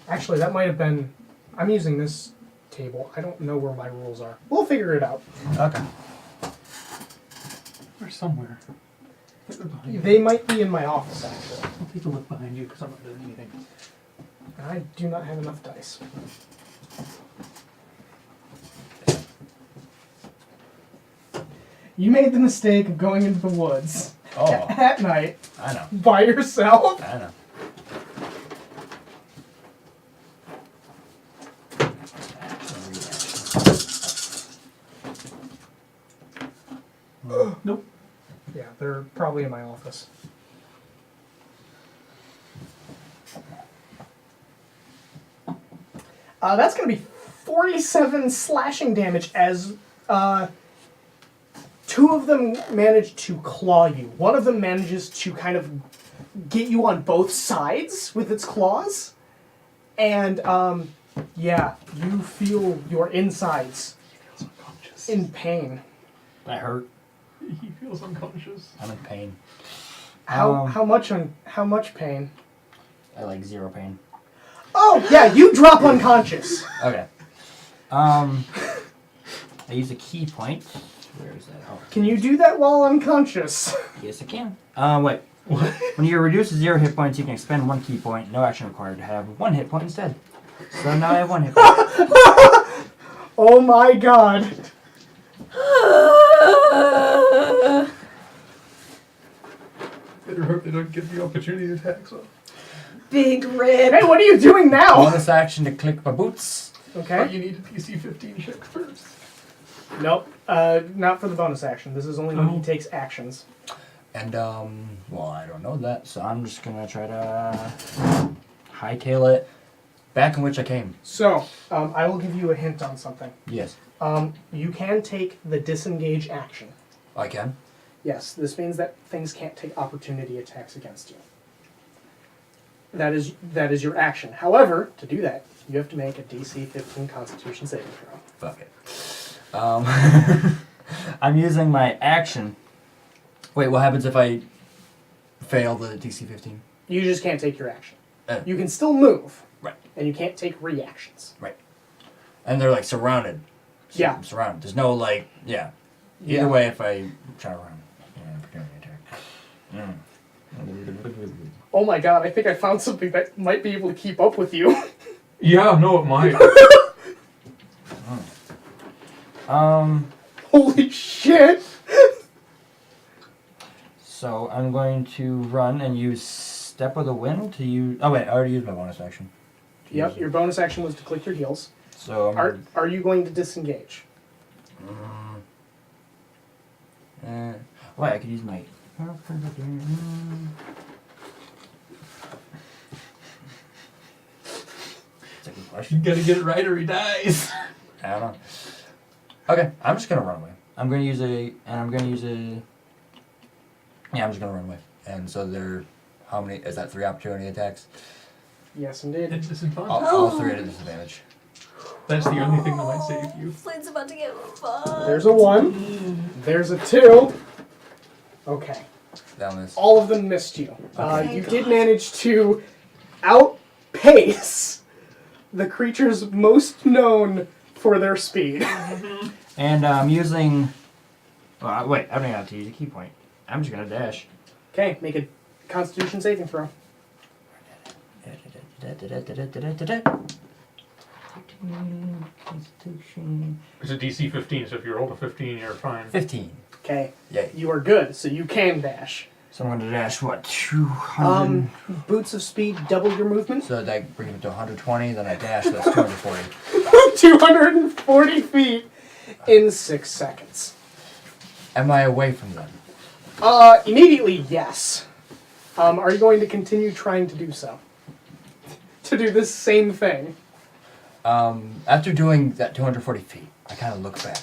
Actually, that might have been... I'm using this table. I don't know where my rules are. We'll figure it out. Okay. They're somewhere. They're behind you. They might be in my office, actually. I'll take a look behind you because I'm not doing anything. I do not have enough dice. You made the mistake of going into the woods Oh, at night I know. by yourself. I know. Nope. Yeah, they're probably in my office. That's going to be 47 slashing damage as 2 of them manage to claw you. One of them manages to kind of get you on both sides with its claws. And, yeah, you feel your insides He feels unconscious. in pain. That hurt. He feels unconscious. I'm in pain. How much pain? I like 0 pain. Oh, yeah, you drop unconscious. Okay. I use a key point. Where is that? Oh, Can you do that while unconscious? yes, I can. Wait. What? When you're reduced to 0 hit points, you can expend 1 key point. No action required to have 1 hit point instead. So now I have 1 hit point. Oh my god. Better hope they don't give you opportunity attacks off. Big rib. Hey, what are you doing now? Bonus action to click my boots. But Okay. you need a DC 15 check first. Nope. Not for the bonus action. This is only when he takes actions. And, well, I don't know that, so I'm just gonna try to hightail it back in which I came. So, I will give you a hint on something. Yes. You can take the disengage action. I can? Yes, this means that things can't take opportunity attacks against you. That is your action. However, to do that, you have to make a DC 15 Constitution saving throw. Fuck it. I'm using my action. Wait, what happens if I fail the DC 15? You just can't take your action. Oh. You can still move. Right. And you can't take reactions. Right. And they're like surrounded. So Yeah. I'm surrounded. There's no like, yeah. Either Yeah. way, if I try to run. Yeah, opportunity attack. Oh my god, I think I found something that might be able to keep up with you. Yeah, no, it might. Holy shit! So I'm going to run and use Step of the Wind to use. Oh wait, I already used my bonus action. Yep, your bonus action was to click your heels. So I'm Are you going to disengage? wait, I could use my. It's a good You question. gotta get it right or he dies. I don't know. Okay, I'm just gonna run away. I'm gonna use a. Yeah, I'm just gonna run away. And so there. How many? Is that 3 opportunity attacks? Yes, indeed. It's disadvantage. All 3 at a disadvantage. That's the only thing that might save you. Flame's about to get fucked. There's a 1. There's a 2. Okay. Down this. All of them missed you. Okay. You did manage to outpace the creatures most known for their speed. And I'm using. Well, wait, I don't even have to use a key point. I'm just gonna dash. Okay, make a Constitution saving throw. Constitution. It's a DC 15, so if you roll a 15, you're fine. 15. Okay, Yay. you are good, so you can dash. So I'm gonna dash what? 200. Boots of speed double your movement. So that brings it to 120. Then I dash. That's 240. 240 feet in 6 seconds. Am I away from them? Immediately, yes. Are you going to continue trying to do so? To do this same thing? After doing that 240 feet, I kind of look back.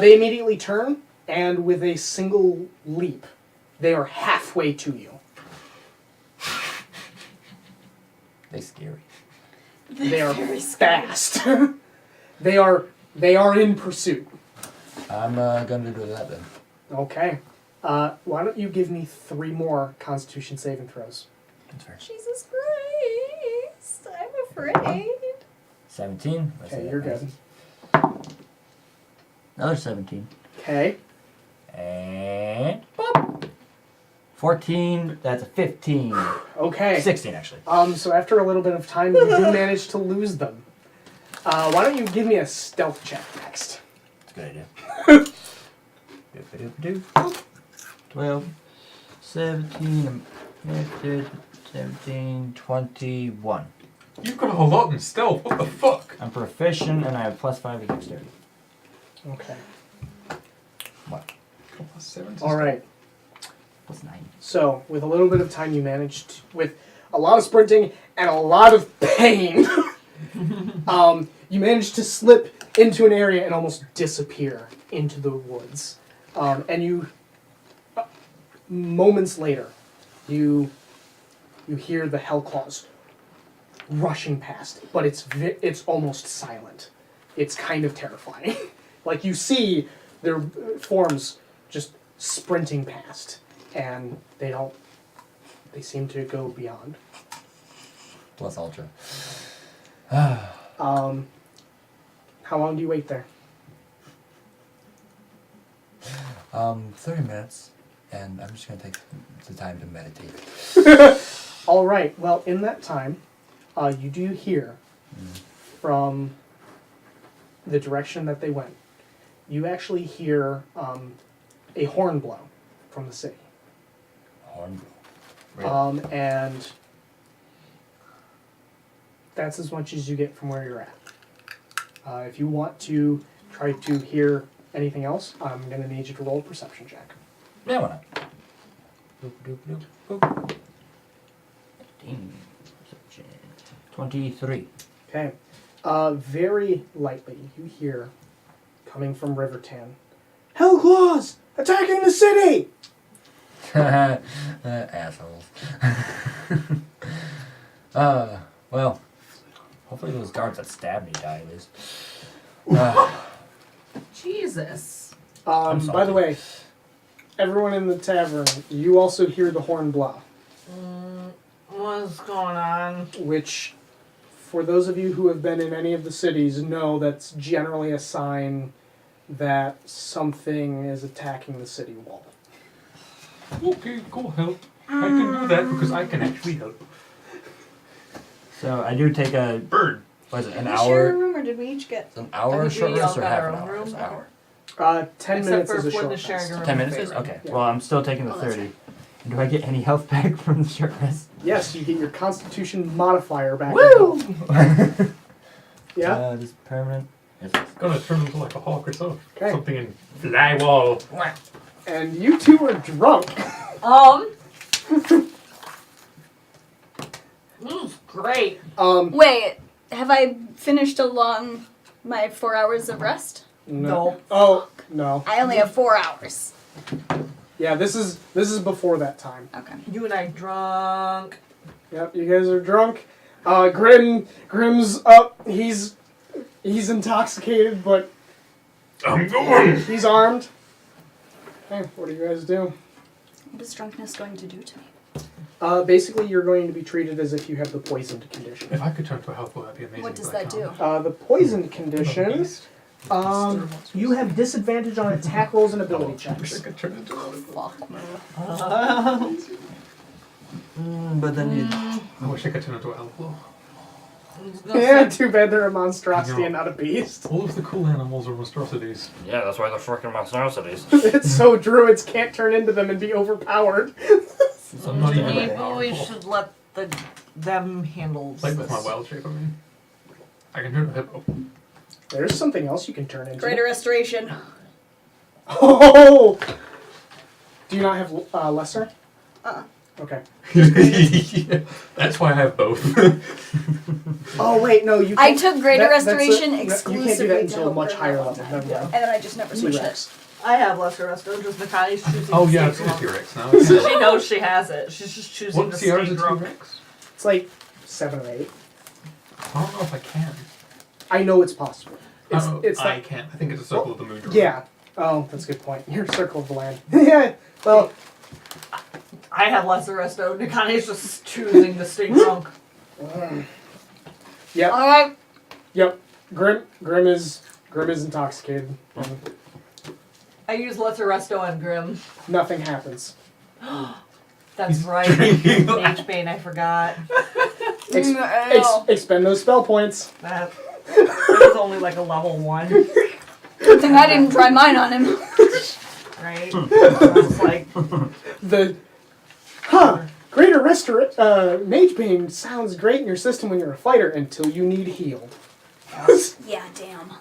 They immediately turn, and with a single leap, they are halfway to you. They scary. They are fast. They are in pursuit. I'm gonna do that then. Okay. Why don't you give me 3 more Constitution saving throws? That's fair. Jesus Christ. I'm afraid. 17. Okay, you're good. Another 17. Okay. And boop. 14. That's a 15. Okay. 16 actually. So after a little bit of time, you do manage to lose them. Why don't you give me a stealth check next? That's a good idea. 12, 17, 17, 21. You've got a lot in stealth. What the fuck? I'm proficient and I have +5 to dexterity. Okay. What? Plus 7 to All right. +9. So, with a little bit of time, you managed, with a lot of sprinting and a lot of pain, you managed to slip into an area and almost disappear into the woods. And you, moments later, you hear the Hellclaws rushing past, but it's almost silent. It's kind of terrifying. Like, you see their forms just sprinting past, and they seem to go beyond. Plus ultra. How long do you wait there? 30 minutes, and I'm just gonna take the time to meditate. All right. Well, in that time, you do hear from the direction that they went, you actually hear a horn blow from the city. Horn. Really? And that's as much as you get from where you're at. If you want to try to hear anything else, I'm going to need you to roll a perception check. Yeah, why not? Boop, boop, boop, boop. 15. 23. Okay. Very lightly, you hear, coming from Riverton, Hellclaws! Attacking the city! Assholes. Well, hopefully those guards that stabbed me die at least. Jesus. I'm By the way, everyone in the tavern, you also hear the horn blow, What's going on? which, for those of you who have been in any of the cities, know that's generally a sign that something is attacking the city wall. Okay, go help. I can do that because I can actually help. So I do take a Bird. what is it, an Did we share a hour? room or did we each get? An hour I think short we rest all or got half our an own hour? room. It's an hour. 10 Except minutes for is a if short one is sharing rest. a room. 10 minutes is? favorite. Okay. Yeah. Well, I'm still taking the Oh, that's 30. Do I get any health back from the short rest? Yes, you get your Constitution modifier back. Woo! Yeah? This is permanent. It's gonna turn into like a hawk or something. Okay. Something in fly wall. And you two are drunk. This is great. Wait, have I finished along my 4 hours of rest? No. Oh, no. I only have 4 hours. Yeah, this is before that time. Okay. You and I drunk. Yep, you guys are drunk. Grim's up. He's intoxicated, but I'm going. he's armed. Okay, what do you guys do? What is drunkenness going to do to me? Basically, you're going to be treated as if you have the poisoned condition. If I could turn to a health, that'd be amazing. What does but I that do? can't. The poisoned condition. You have disadvantage on attack rolls and ability I wish I checks. could turn into one. Fuck me. But then you. I wish I could turn into a outlaw. Yeah, too bad they're a monstrosity No. and not a beast. All of the cool animals are monstrosities. Yeah, that's why they're freaking monstrosities. It's so druids can't turn into them and be overpowered. I'm not even that Maybe we powerful. should let them handle Like this. with my wild shape, I mean. I can turn to a hippo. There's something else you can turn into. Greater restoration. Oh! Do you not have lesser? Okay. That's why I have both. Oh wait, no, you. I Can't, took greater that's restoration you can't do exclusively that to until a help much her higher that level. one Never time. mind. And then I just never switched it. T-Rex. I have lesser resto, just Makani's choosing Oh to yeah, stay it's a drunk. T-Rex now. She knows she has it. She's just choosing What to Sierra's stay a drunk. T-Rex? It's like 7 or 8. I don't know if I can. I know it's possible. It's I like can't. I think it's a circle of the moon. drone. yeah. Oh, that's a good point. You're circle of the land. Yeah. Well, I have lesser resto. Makani's just choosing to stay drunk. yep. All right. Yep. Grim is intoxicated. I use lesser resto on Grim. Nothing happens. That's He's right. drinking. Mage Bane, I forgot. Expend those spell points. That was only like a level 1, Good thing I didn't try mine on him. right? It's like Greater Mage Bane sounds great in your system when you're a fighter until you need healed. Yeah, damn.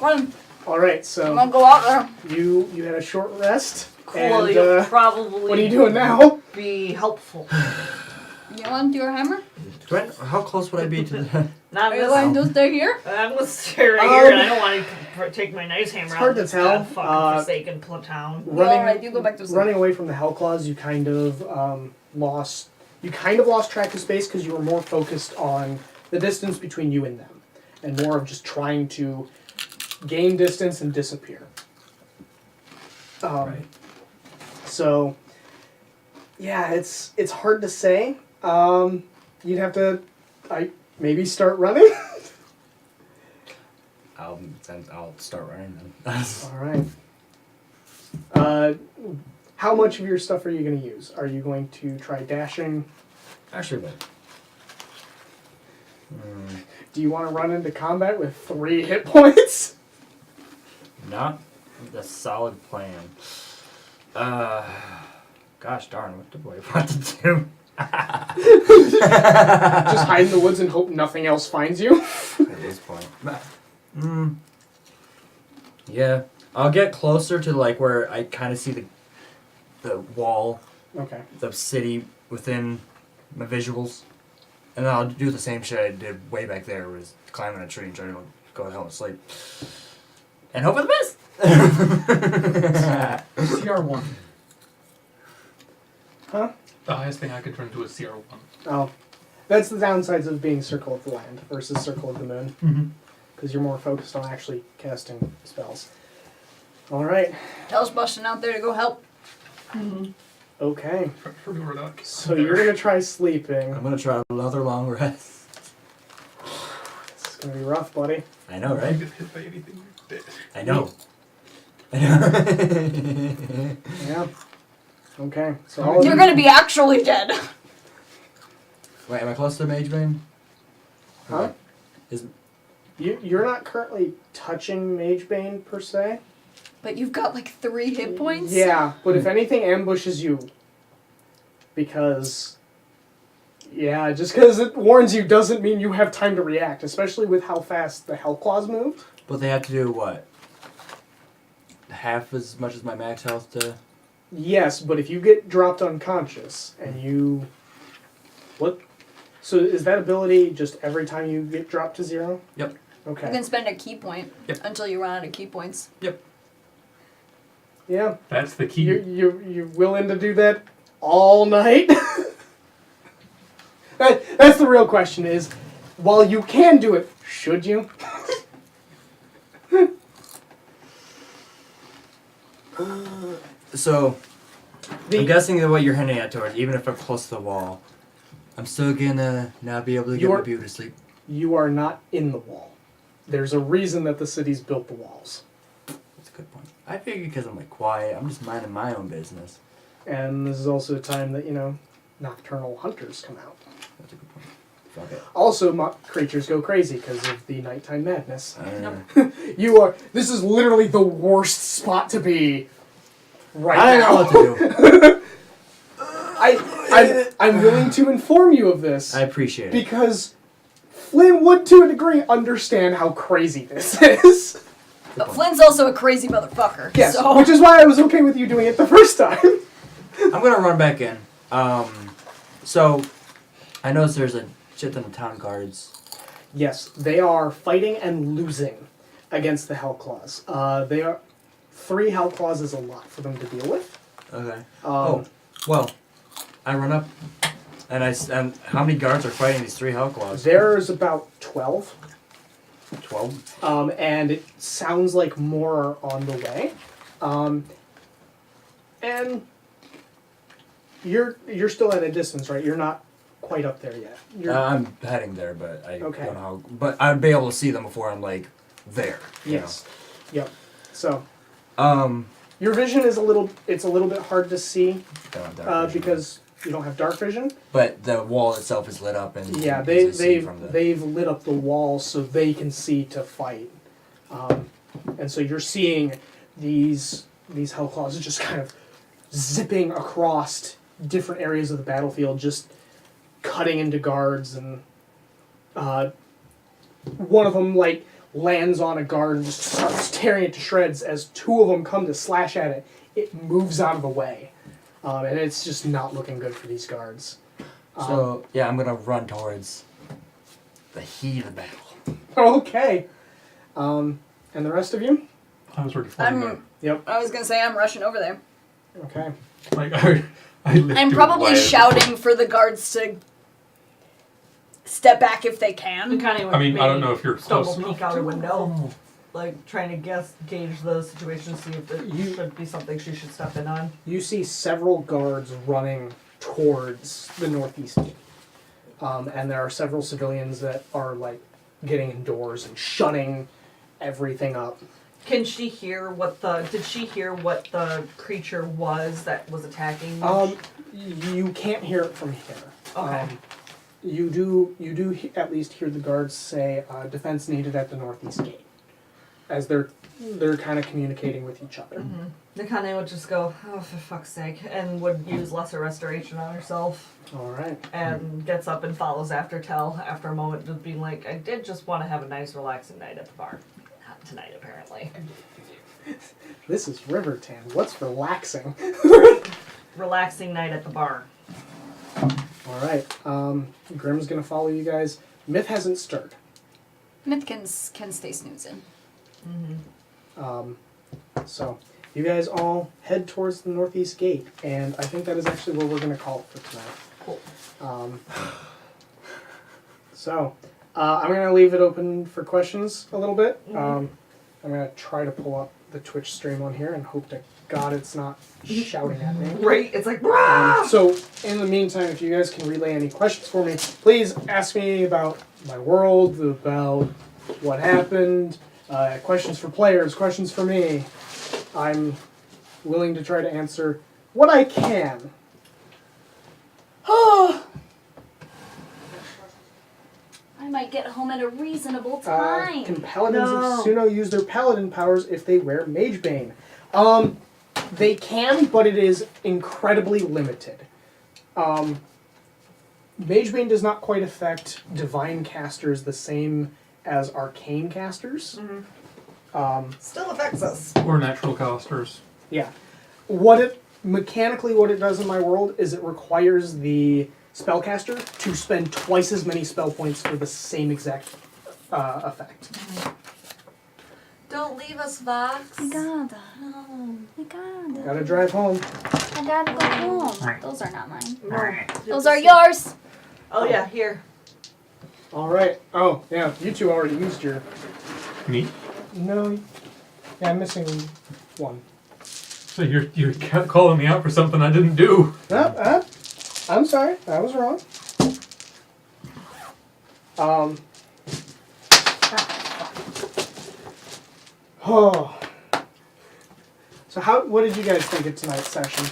Okay, All right, I'm so gonna go out there. you had a short rest, cool. and You'll probably what are you doing now? be helpful. You want your hammer? How close would I be to the? Not Are you this. going to stay here? I'm gonna stay right here, and I don't want to take my nice hammer It's out. hard to This tell. fucking forsaken town. Alright, you go back to sleep. Running away from the Hellclaws, you kind of lost track of space because you were more focused on the distance between you and them, and more of just trying to gain distance and disappear. Right. So, yeah, it's hard to say. You'd have to, maybe start running. I'll start running then. All right. How much of your stuff are you going to use? Are you going to try dashing? Actually, wait. Do you want to run into combat with 3 hit points? Not the solid plan. Gosh darn, what do I want to do? Just hide in the woods and hope nothing else finds you? At this point. Yeah. I'll get closer to like where I kind of see the wall, Okay. the city within my visuals. And then I'll do the same shit I did way back there, was climbing a tree and trying to go to hell and sleep. And hope for the best! CR1. Huh? The highest thing I could turn to is CR1. Oh. That's the downsides of being Circle of the Land versus Circle of the Moon. Because you're more focused on actually casting spells. Alright. Tell's busting out there to go help. Okay. For Doorduck. So you're going to try sleeping. I'm gonna try another long rest. This is going to be rough, buddy. I know, If right? you get hit by anything, you're dead. I know. Yeah. Okay. So all of You're you- gonna be actually dead. Wait, am I close to Mage Bane? Huh? Is You're not currently touching Mage Bane per se. But you've got like 3 hit points? Yeah, but if anything ambushes you, because just because it warns you doesn't mean you have time to react, especially with how fast the Hellclaws move. But they have to do what? Half as much as my max health to. Yes, but if you get dropped unconscious and you, what? So is that ability just every time you get dropped to 0? Yep. Okay. You can spend a key point until you run out of key points. Yeah. That's the key. You're willing to do that all night? That's the real question is, while you can do it, should you? So, I'm guessing that what you're hinting at towards, even if I'm close to the wall, I'm still gonna not be able to get my beauty to sleep. You are not in the wall. There's a reason that the city's built the walls. That's a good point. I figure because I'm like quiet, I'm just minding my own business. And this is also a time that, nocturnal hunters come out. That's a good point. Fuck it. Also, creatures go crazy because of the nighttime madness. This is literally the worst spot to be right I now. know what to do. I'm willing to inform you of this. I appreciate it. Because Flynn would, to a degree, understand how crazy this is. But Flynn's also a crazy motherfucker. Yes, So. which is why I was okay with you doing it the first time. I'm gonna run back in. So, I noticed there's a shit ton of town guards. Yes, they are fighting and losing against the Hellclaws. They are 3 Hellclaws is a lot for them to deal with. Okay. Well, I run up, and how many guards are fighting these 3 Hellclaws? There's about 12. 12? And it sounds like more are on the way. And you're still at a distance, right? You're not quite up there yet. I'm heading there, but I Okay. don't know how. But I'd be able to see them before I'm like there. you Yes. Yep. So know. your vision is a little bit hard to see Don't have dark vision. because you don't have dark vision. But the wall itself is lit up, and Yeah, you can easily see they've from the. they've lit up the wall so they can see to fight, and so you're seeing these Hellclaws just kind of zipping across different areas of the battlefield, just cutting into guards, and one of them like lands on a guard and just starts tearing it to shreds. As 2 of them come to slash at it, it moves out of the way, and it's just not looking good for these guards. So yeah, I'm gonna run towards the heat of the battle. Okay. And the rest of you? I was already flying there. Yep. I was gonna say I'm rushing over there. Okay. Like, I lived I'm through probably it. shouting for the guards to step back if they can. Kind of. I mean, I don't know if you're Stumble close peek enough. out a window, like trying to gauge the situation, see if it You- should be something she should step in on. You see several guards running towards the northeast gate. And there are several civilians that are like getting indoors and shutting everything up. Can she hear did she hear what the creature was that was attacking? You can't hear it from here. Okay. you do at least hear the guards say defense needed at the northeast gate, as they're kind of communicating with each other. Nakane would just go, oh, for fuck's sake, and would use lesser restoration on herself. All right. And gets up and follows after Tell after a moment of being like, I did just want to have a nice relaxing night at the bar. Not tonight, apparently. This is Riverton. What's relaxing? Relaxing night at the bar. All right. Grim's gonna follow you guys. Myth hasn't stirred. Myth can stay snoozing. So you guys all head towards the northeast gate, and I think that is actually where we're gonna call it for tonight. Cool. So I'm gonna leave it open for questions a little bit. I'm gonna try to pull up the Twitch stream on here and hope to God it's not shouting at me. Right? It's like, Rah! So in the meantime, if you guys can relay any questions for me, please ask me about my world, about what happened, questions for players, questions for me. I'm willing to try to answer what I can. Oh. I might get home at a reasonable time. Can paladins of Suno use their paladin powers if they wear Magebane? They can, but it is incredibly limited. Magebane does not quite affect divine casters the same as arcane casters. Still affects us. Or natural casters. Yeah. Mechanically what it does in my world is it requires the spellcaster to spend twice as many spell points for the same exact effect. Don't leave us, Vox. I gotta. No. I gotta. Gotta drive home. I gotta go home. Those are not mine. Those are yours. Oh yeah, here. Alright. Oh, yeah, you two already used your... Me? No. Yeah, I'm missing one. So you kept calling me out for something I didn't do. I'm sorry. I was wrong. Oh. So what did you guys think of tonight's session?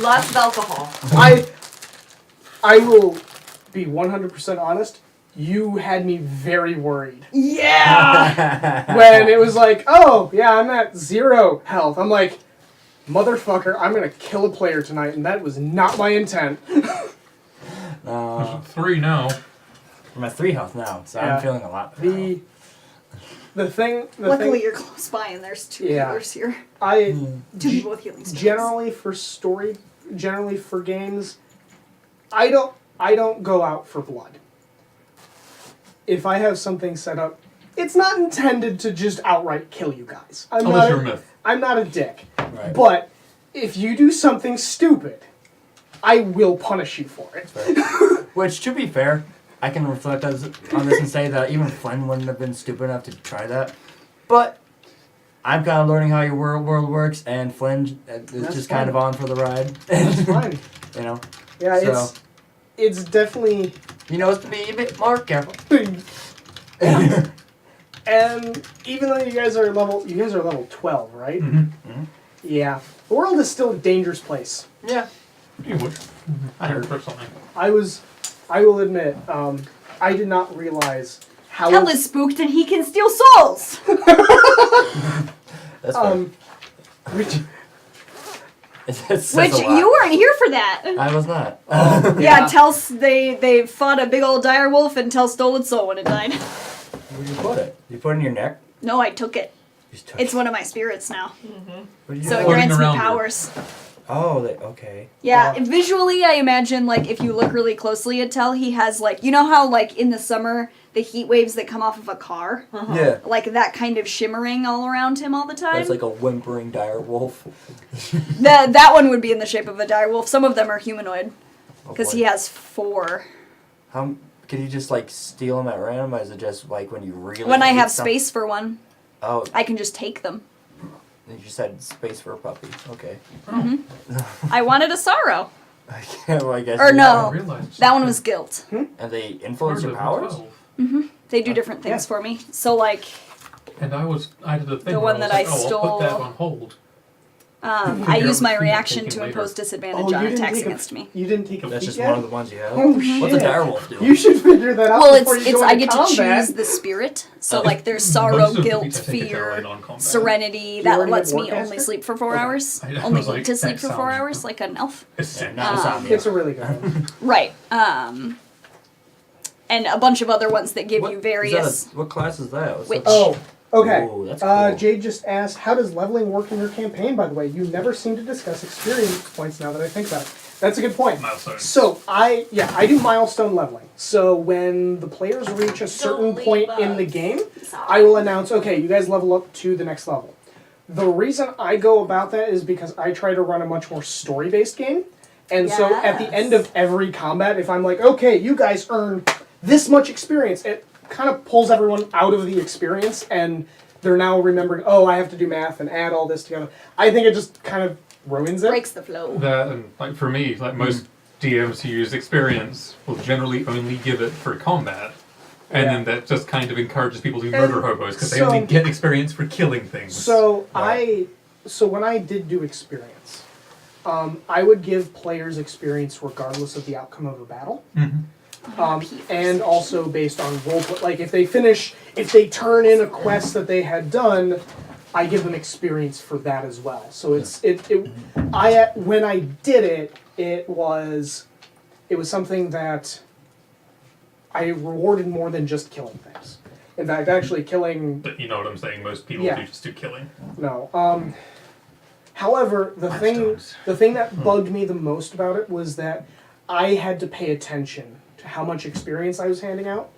Lots of alcohol. I will be 100% honest. You had me very worried. Yeah! When it was like, oh, yeah, I'm at 0 health. I'm like, motherfucker, I'm going to kill a player tonight, and that was not my intent. 3 now. I'm at 3 health now, so Yeah. I'm feeling a lot better. Luckily, you're close by, and there's 2 healers here. 2 people with healing spells. Generally for games, I don't go out for blood. If I have something set up, it's not intended to just outright kill you guys. Unless you're a myth. I'm not a dick. Right. But if you do something stupid, I will punish you for it. Which, to be fair, I can reflect on this and say that even Flynn wouldn't have been stupid enough to try that. But I'm kind of learning how your world works, and Flynn is just kind of on for the ride. That's fine. You know? Yeah, So- it's definitely... He knows to be a bit more careful. And even though you guys are level 12, right? Mm-hmm. Yeah. The world is still a dangerous place. Yeah. You would. I heard personally. I will admit, I did not realize how... Hell is spooked and he can steal souls! That's fair. Which, It says Which, a lot. you weren't here for that! I was not. Yeah, they fought a big old dire wolf and Tell stole its soul when it died. Where did you put it? You put it in your neck? No, I took it. You just took It's it. one of my spirits now. What did you So it do? Floating grants me around her. powers. Oh, okay. Yeah, visually I imagine, like, if you look really closely at Tell, he has, like, you know how, like, in the summer, the heat waves that come off of a car? Yeah. Like, that kind of shimmering all around him all the time? That's like a whimpering dire wolf. That one would be in the shape of a dire wolf. Some of them are humanoid. Oh, Because boy. he has 4. How can you just like steal them at random, or is it just like when you really? When I need have some- space for one, Oh, I can just take them. you said space for a puppy. Okay. I wanted a sorrow. I can't. Well, I guess. Or you- no. I realized That one was guilt. And they influence your powers. They do different things for me. So, like, And I did a thing The where one I was that I like, I'll put that stole- on hold. I use my reaction to Taking impose later. disadvantage Oh, on you didn't attacks take a- against me. You didn't take a That's feat just yet? one of the ones you have. Oh, What's a shit. direwolf do? You should figure that out Well, before you it's go I into get to combat. choose the spirit. So Oh. like there's sorrow, Most of the guilt, feats I take are fear, generally non-combat. serenity. you That already lets have me Warcaster? only sleep for 4 Okay. hours. I Only was like, need to sleep that for 4 sounds- hours, like an elf. Yeah, not insomnia. It's a really good one. Right. And a bunch of other ones that give What- you is various. that what class is that? What's Which- that? Oh, okay. Ooh, that's cool. Jade just asked, how does leveling work in your campaign, by the way? You never seem to discuss experience points now that I think about it. That's a good point. Milestones. So, I do milestone leveling. So, when the players reach a certain leave point us. in the game, I will announce, okay, you guys level up to the next level. The reason I go about that is because I try to run a much more story-based game. And so, at the end of every combat, if I'm like, okay, you guys earn this much experience, it kind of pulls everyone out of the experience, and they're now remembering, oh, I have to do math and add all this together. I think it just kind of ruins it. Breaks the flow. That, and like for me, like most DMs who use experience will generally only give it for combat. And Yeah. then that just kind of encourages people to murder hobos because they so- only get experience for killing things. So when I did do experience, I would give players experience regardless of the outcome of a battle, and also based on roleplay. Like if they turn in a quest that they had done, I give them experience for that as well. So when I did it, it was something that I rewarded more than just killing things. In fact, actually killing. But you know what I'm saying? Most people Yeah. do just do killing. No. However, the thing that bugged me the most about it was that I had to pay attention to how much experience I was handing out,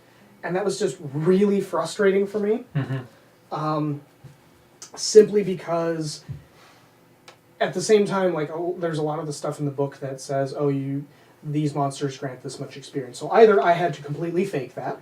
and that was just really frustrating for me. Simply because, at the same time, like there's a lot of the stuff in the book that says, "Oh, these monsters grant this much experience." So either I had to completely fake that.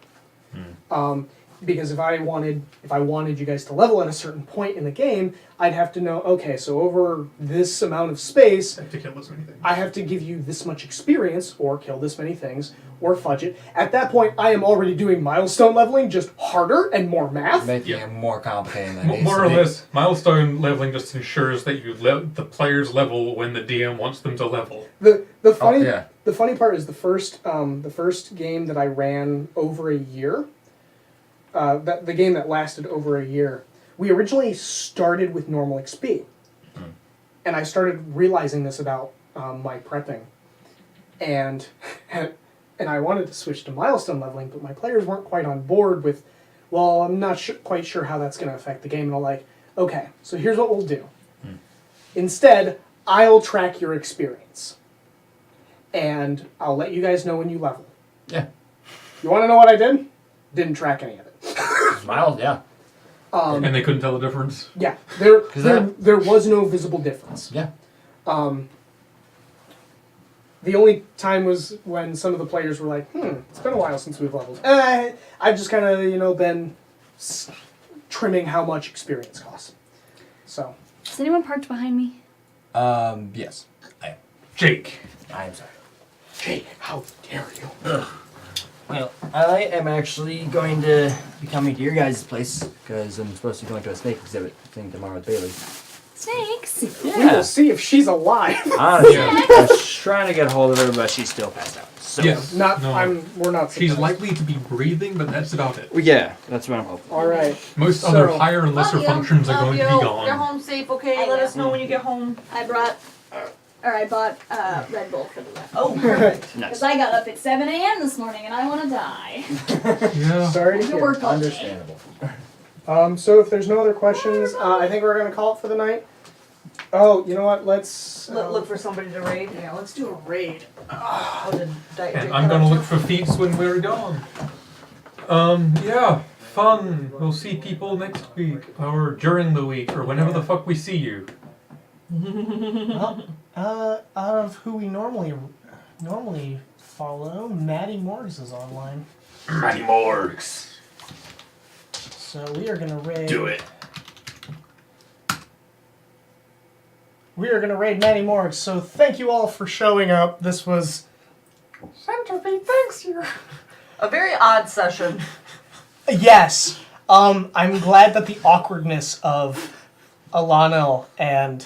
Because if I wanted you guys to level at a certain point in the game, I'd have to know, okay, so over this amount of space, I have to kill this many things. I have to give you this much experience, or kill this many things, or fudge it. At that point, I am already doing milestone leveling, just harder and more math. Making Yep. it more complicated than it needs More to or be. less, milestone leveling just ensures that the players level when the DM wants them to level. The funny yeah. the funny part is the first game that I ran over a year. The game that lasted over a year, we originally started with normal XP. And I started realizing this about my prepping. And I wanted to switch to milestone leveling, but my players weren't quite on board with, well, I'm not quite sure how that's going to affect the game. And I'm like, okay, so here's what we'll do. Instead, I'll track your experience. And I'll let you guys know when you level. Yeah. You want to know what I did? Didn't track any of it. Miles, yeah. And they couldn't tell the difference. Yeah, there was no visible difference. Yeah. The only time was when some of the players were like, it's been a while since we've leveled. And I've just kind of, been trimming how much experience costs. So. Is anyone parked behind me? Yes. Jake. I am sorry. Jake, how dare you? Well, I am actually going to be coming to your guys' place because I'm supposed to be going to a snake exhibit thing tomorrow with Bailey. Snakes? We will see if she's alive. Honestly, I was trying to get a hold of her, but she's still passed out. So. Yes. We're not. She's surprised. likely to be breathing, but that's about it. Well, yeah, that's what I'm hoping. All right. Most So- other higher and lesser Love you. functions are Love going you. to be gone. You're home safe, okay? I Let know. us know when you get home. I bought Red Bull for the rep. Oh, perfect. Because I got up at 7 a.m. this morning and I want to die. Yeah. Sorry to You hear. work all day. Understandable. So if there's no other questions, I think we're gonna call it for the night. Oh, you know what? Let's Look for somebody to raid. Yeah, let's do a raid. Oh, did Jake And come I'm gonna up look too? for feats when we're gone. Yeah, fun. We'll see people next week, or during the week, or whenever the fuck we see you. Well, out of who we normally follow, Maddie Morgs is online. Matty Morgs. So we are gonna raid. Do it. We are gonna raid Maddie Morgs. So thank you all for showing up. This was Centipede. Thanks you. A very odd session. Yes. I'm glad that the awkwardness of Alano and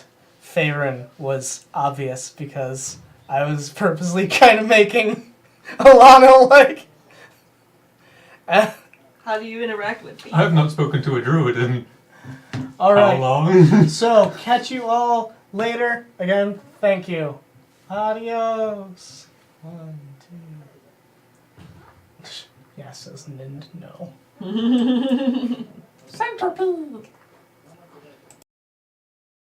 Tavern was obvious because I was purposely kind of making Alano like. How do you interact with people? I have not spoken to a druid in All how right. long? So, catch you all later. Again, thank you. Adios. 1, 2. Yes, says Nind. No. Centipede.